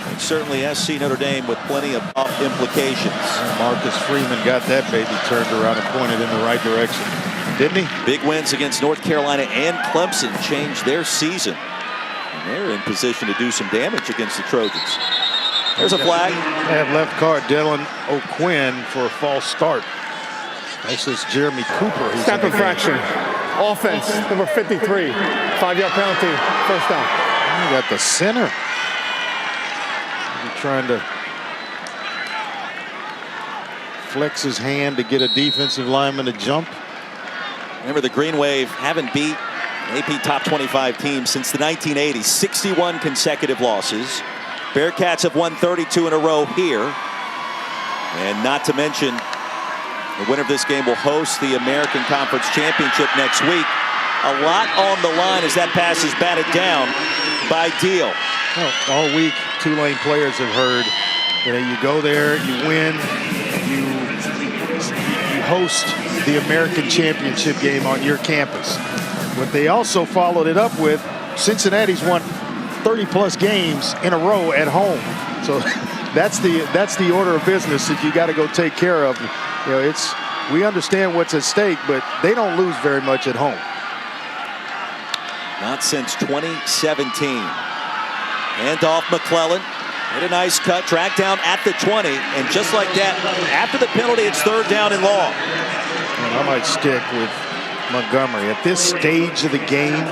And certainly SC Notre Dame with plenty of implications. Marcus Freeman got that baby turned around and pointed in the right direction, didn't he? Big wins against North Carolina and Clemson changed their season. And they're in position to do some damage against the Trojans. There's a flag. They have left guard Dylan O'Quinn for a false start. That's just Jeremy Cooper. Snap infraction. Offense, number 53. 5-yard penalty. First down. You got the center. You're trying to flex his hand to get a defensive lineman to jump. Remember, the Green Wave haven't beat AP top 25 teams since the 1980s. 61 consecutive losses. Bearcats have won 32 in a row here. And not to mention, the winner of this game will host the American Conference Championship next week. A lot on the line as that pass is batted down by Deal. Well, all week, Tulane players have heard, you know, you go there, you win, you host the American Championship game on your campus. But they also followed it up with Cincinnati's won 30-plus games in a row at home. So that's the order of business that you got to go take care of. You know, we understand what's at stake, but they don't lose very much at home. Not since 2017. Handoff McClellan. Hit a nice cut, tracked down at the 20, and just like that, after the penalty, it's 3rd down and long. And I might stick with Montgomery. At this stage of the game,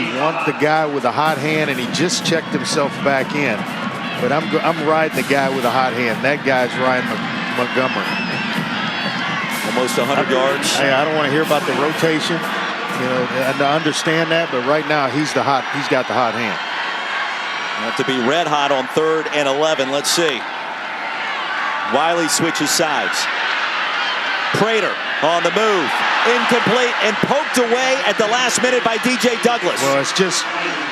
you want the guy with a hot hand, and he just checked himself back in. But I'm riding the guy with a hot hand. That guy's Ryan Montgomery. Almost 100 yards. Hey, I don't want to hear about the rotation, you know, and I understand that, but right now he's got the hot hand. Have to be red hot on 3rd and 11. Let's see. Wiley switches sides. Prater on the move. Incomplete and poked away at the last minute by DJ Douglas. Well, it's just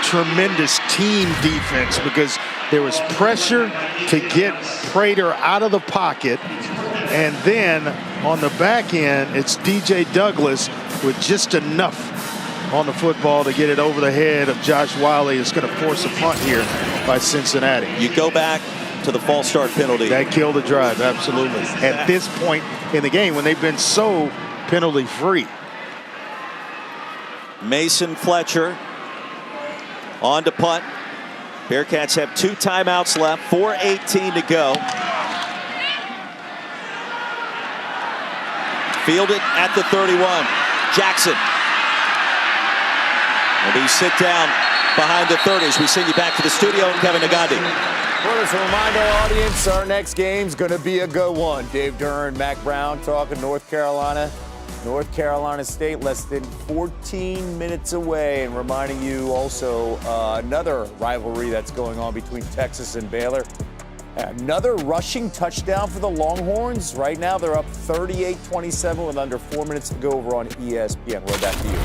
tremendous team defense because there was pressure to get Prater out of the pocket. And then on the back end, it's DJ Douglas with just enough on the football to get it over the head of Josh Wiley. It's going to force a punt here by Cincinnati. You go back to the false start penalty. That killed the drive, absolutely. At this point in the game when they've been so penalty free. Mason Fletcher on to punt. Bearcats have 2 timeouts left, 4:18 to go. Fielded at the 31. Jackson. And we sit down behind the 30s. We send you back to the studio, Kevin Nagandi. Well, let's remind our audience, our next game's going to be a good one. Dave Duran, Mac Brown talking North Carolina. North Carolina State less than 14 minutes away, and reminding you also another rivalry that's going on between Texas and Baylor. Another rushing touchdown for the Longhorns. Right now they're up 38-27 with under 4 minutes to go over on ESPN. We're back to you.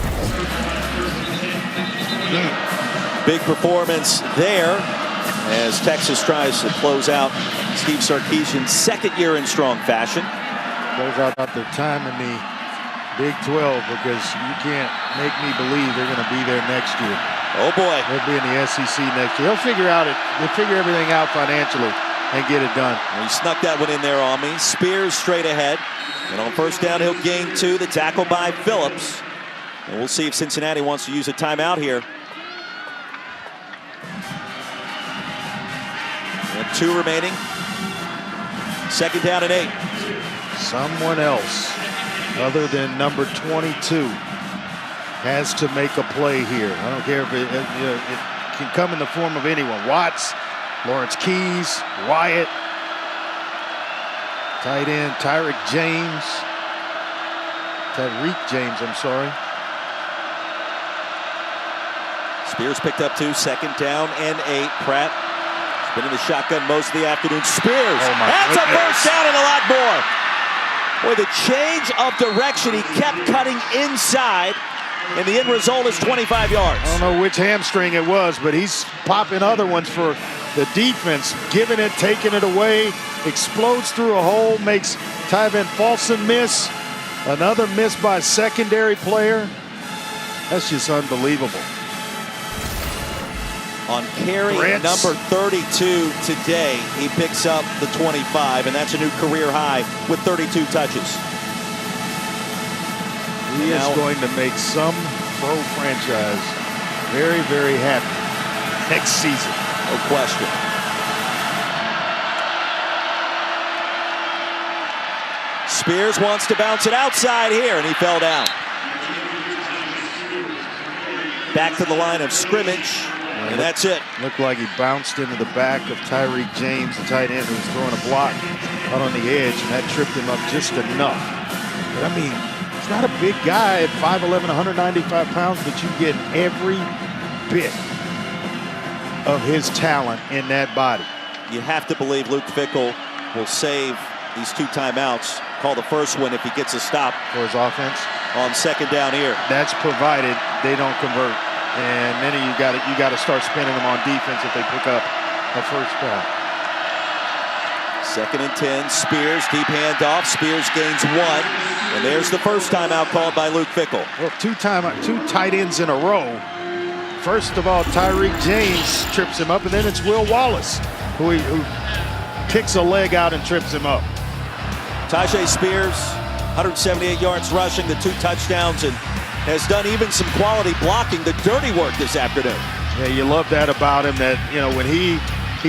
Big performance there as Texas tries to close out Steve Sarkisian's second year in strong fashion. Close out their time in the Big 12 because you can't make me believe they're going to be there next year. Oh boy. They'll be in the SEC next year. They'll figure everything out financially and get it done. Well, he snuck that one in there on me. Spears straight ahead. And on first down, he'll gain 2. The tackle by Phillips. And we'll see if Cincinnati wants to use a timeout here. And 2 remaining. Second down and 8. Someone else other than number 22 has to make a play here. I don't care if it can come in the form of anyone. Watts, Lawrence Keys, Wyatt, tight end Tyreek James, I'm sorry. Spears picked up 2, second down and 8. Pratt has been in the shotgun most of the afternoon. Spears, that's a first down and a lot more. Boy, the change of direction, he kept cutting inside, and the end result is 25 yards. I don't know which hamstring it was, but he's popping other ones for the defense, giving it, taking it away, explodes through a hole, makes Tyven Folsom miss. Another miss by a secondary player. That's just unbelievable. On carry number 32 today, he picks up the 25, and that's a new career high with 32 touches. He is going to make some pro franchise very, very happy next season. No question. Spears wants to bounce it outside here, and he fell down. Back to the line of scrimmage. And that's it. Looked like he bounced into the back of Tyreek James, the tight end, who was throwing a block out on the edge, and that tripped him up just enough. But I mean, he's not a big guy at 5'11", 195 pounds, but you get every bit of his talent in that body. You have to believe Luke Fickell will save these 2 timeouts. Call the first one if he gets a stop for his offense on second down here. That's provided they don't convert. And then you got to start spinning them on defense if they pick up a first down. Second and 10. Spears, deep handoff. Spears gains 1. And there's the first timeout called by Luke Fickell. Well, 2 tight ends in a row. First of all, Tyreek James trips him up, and then it's Will Wallace who kicks a leg out and trips him up. Tyjae Spears, 178 yards rushing, the 2 touchdowns, and has done even some quality blocking, the dirty work this afternoon. Yeah, you love that about him, that, you know, when he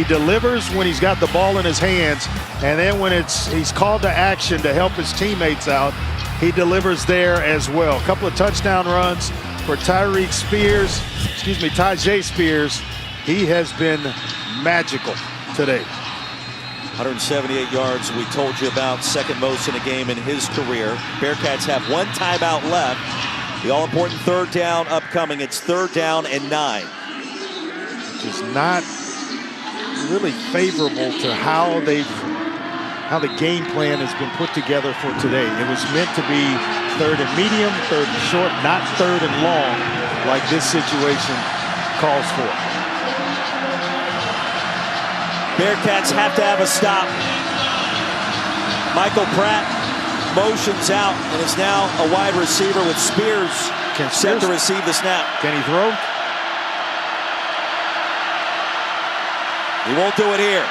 delivers when he's got the ball in his hands, and then when he's called to action to help his teammates out, he delivers there as well. A couple of touchdown runs for Tyjae Spears. He has been magical today. 178 yards we told you about, second most in a game in his career. Bearcats have 1 timeout left. The all-important third down upcoming. It's 3rd down and 9. Which is not really favorable to how the game plan has been put together for today. It was meant to be 3rd and medium, 3rd and short, not 3rd and long like this situation calls for. Bearcats have to have a stop. Michael Pratt motions out and is now a wide receiver with Spears set to receive the snap. Can he throw? He won't do it here.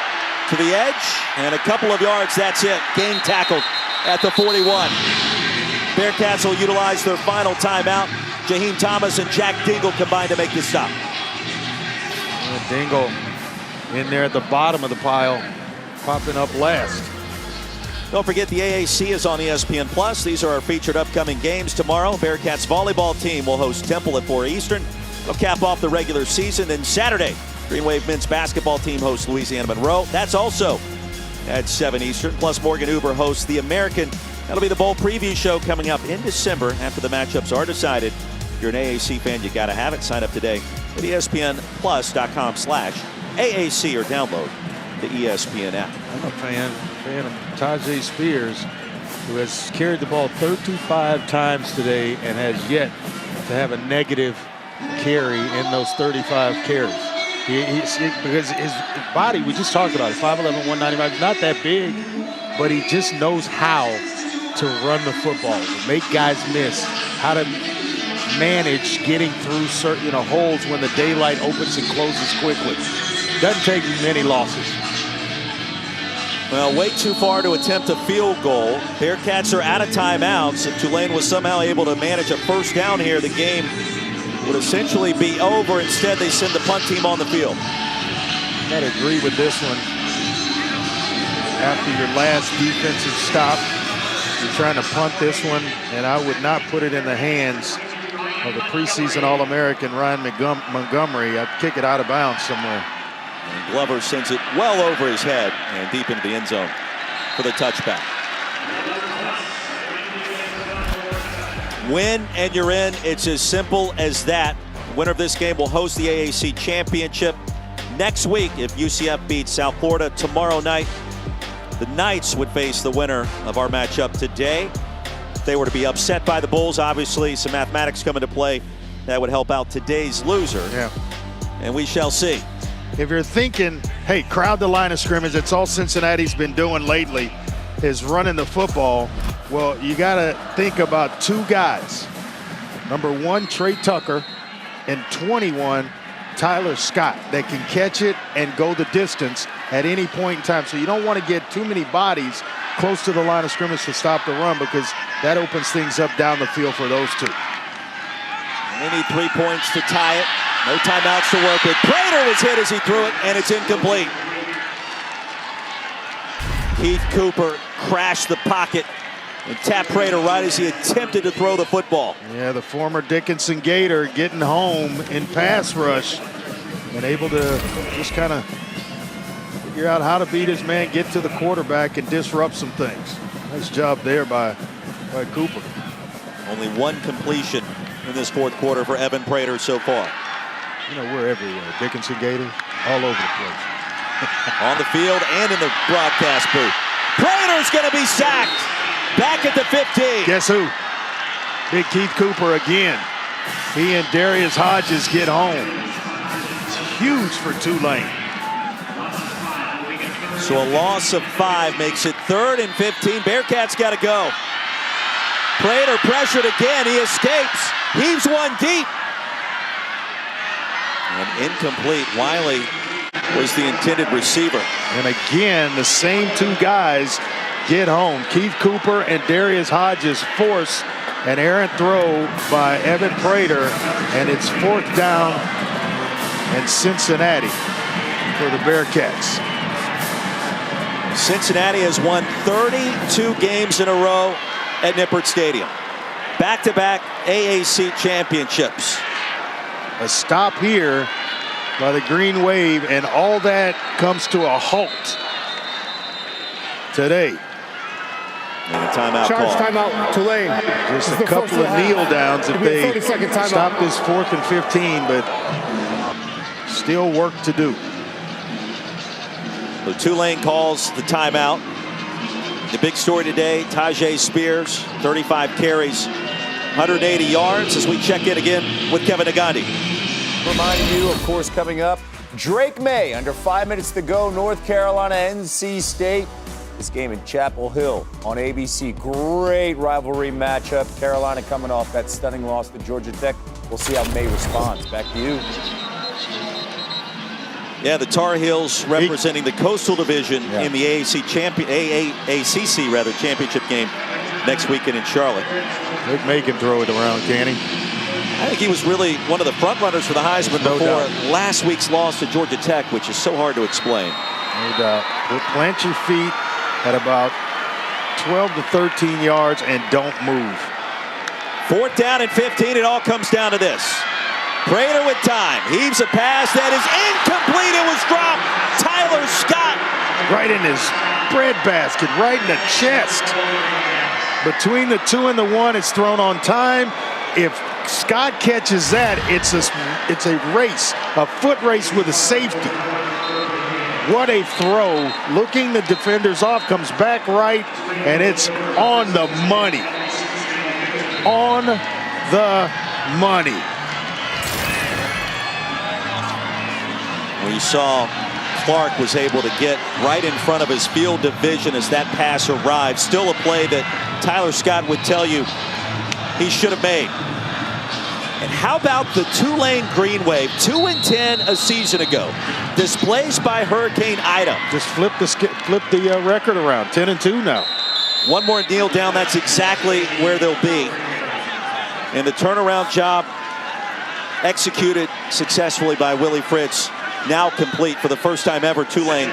To the edge and a couple of yards, that's it. Game tackled at the 41. Bearcats will utilize their final timeout. Jaheim Thomas and Jack Dingle combined to make the stop. Dingle in there at the bottom of the pile, popping up last. Don't forget the AAC is on ESPN+. These are our featured upcoming games tomorrow. Bearcats volleyball team will host Temple at 4 Eastern. They'll cap off the regular season. Then Saturday, Green Wave men's basketball team hosts Louisiana Monroe. That's also at 7 Eastern. Plus, Morgan Huber hosts the American. That'll be the bowl preview show coming up in December after the matchups are decided. If you're an AAC fan, you got to have it. Sign up today at ESPNplus.com/AAC or download the ESPN app. I'm a fan of Tajay Spears, who has carried the ball 35 times today and has yet to have a negative carry in those 35 carries. Because his body, we just talked about it, 5'11", 195, he's not that big, but he just knows how to run the football, to make guys miss, how to manage getting through certain holes when the daylight opens and closes quickly. Doesn't take many losses. Well, way too far to attempt a field goal. Bearcats are out of timeouts. If Tulane was somehow able to manage a first down here, the game would essentially be over. Instead, they send the punt team on the field. Got to agree with this one. After your last defensive stop, you're trying to punt this one, and I would not put it in the hands of the preseason All-American Ryan Montgomery. I'd kick it out of bounds somewhere. And Glover sends it well over his head and deep into the end zone for the touchback. Win and you're in. It's as simple as that. The winner of this game will host the AAC championship next week if UCF beats South Florida. Tomorrow night, the Knights would face the winner of our matchup today. If they were to be upset by the Bulls, obviously some mathematics come into play. That would help out today's loser. Yeah. And we shall see. If you're thinking, hey, crowd the line of scrimmage, that's all Cincinnati's been doing lately, is running the football. Well, you got to think about two guys. Number 1, Trey Tucker, and 21, Tyler Scott, that can catch it and go the distance at any point in time. So you don't want to get too many bodies close to the line of scrimmage to stop the run, because that opens things up down the field for those two. And they need 3 points to tie it. No timeouts to work with. Prater was hit as he threw it, and it's incomplete. Keith Cooper crashed the pocket and tapped Prater right as he attempted to throw the football. Yeah, the former Dickinson Gator getting home in pass rush and able to just kind of figure out how to beat his man, get to the quarterback, and disrupt some things. Nice job there by Cooper. Only one completion in this fourth quarter for Evan Prater so far. You know, we're everywhere. Dickinson Gators, all over the place. On the field and in the broadcast booth. Prater's going to be sacked. Back at the 15. Guess who? Big Keith Cooper again. He and Darius Hodges get home. It's huge for Tulane. So a loss of 5 makes it 3rd and 15. Bearcats got to go. Prater pressured again. He escapes. Heaves one deep. And incomplete. Wiley was the intended receiver. And again, the same two guys get home. Keith Cooper and Darius Hodges force an errant throw by Evan Prater, and it's 4th down and Cincinnati for the Bearcats. Cincinnati has won 32 games in a row at Nippert Stadium. Back-to-back AAC championships. A stop here by the Green Wave, and all that comes to a halt today. And a timeout Charge call. timeout, Tulane. Just a couple of kneel downs if they stop this 4th and 15, but still work to do. So Tulane calls the timeout. The big story today, Tajay Spears, 35 carries, 180 yards, as we check in again with Kevin Nagandi. Reminding you, of course, coming up, Drake May, under 5 minutes to go, North Carolina, NC State. This game in Chapel Hill on ABC. Great rivalry matchup. Carolina coming off that stunning loss to Georgia Tech. We'll see how May responds. Back to you. Yeah, the Tar Heels representing the Coastal Division in the AACC championship game next weekend in Charlotte. Drake May can throw it around, can he? I think he was really one of the front runners for the Heisman before last week's loss to Georgia Tech, which is so hard to explain. No doubt. Plant your feet at about 12 to 13 yards and don't move. 4th down and 15. It all comes down to this. Prater with time. Heaves a pass that is incomplete. It was dropped. Tyler Scott. Right in his breadbasket, right in the chest. Between the 2 and the 1, it's thrown on time. If Scott catches that, it's a race, a foot race with a safety. What a throw. Looking the defenders off, comes back right, and it's on the money. On the money. We saw Clark was able to get right in front of his field division as that pass arrived. Still a play that Tyler Scott would tell you he should have made. And how about the Tulane Green Wave, 2-10 a season ago, displaced by Hurricane Ida. Just flip the record around, 10-2 now. One more kneel down, that's exactly where they'll be. And the turnaround job executed successfully by Willie Fritz, now complete. For the first time ever, Tulane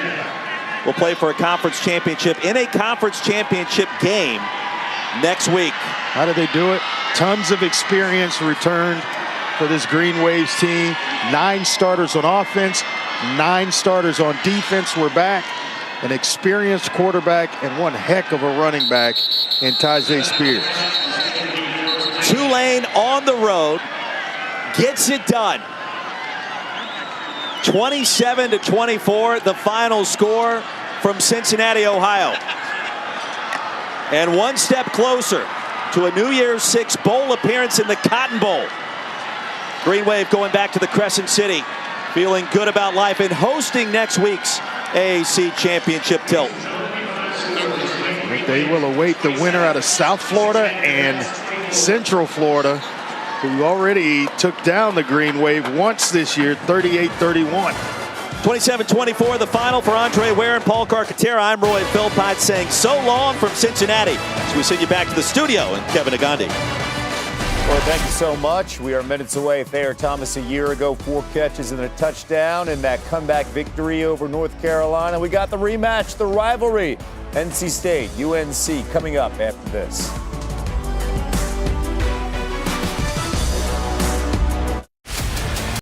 will play for a conference championship in a conference championship game next week. How did they do it? Tons of experience returned for this Green Waves team. 9 starters on offense, 9 starters on defense were back. An experienced quarterback and one heck of a running back in Tajay Spears. Tulane on the road gets it done. 27-24, the final score from Cincinnati, Ohio. And one step closer to a New Year's Six bowl appearance in the Cotton Bowl. Green Wave going back to the Crescent City, feeling good about life and hosting next week's AAC Championship tilt. They will await the winner out of South Florida and Central Florida, who already took down the Green Wave once this year, 38-31. 27-24, the final for Andre Ware and Paul Carcaterra. I'm Roy Philpott saying so long from Cincinnati as we send you back to the studio and Kevin Agandi. Well, thank you so much. We are minutes away. Thayer Thomas a year ago, 4 catches and a touchdown in that comeback victory over North Carolina. We got the rematch, the rivalry. NC State, UNC coming up after this.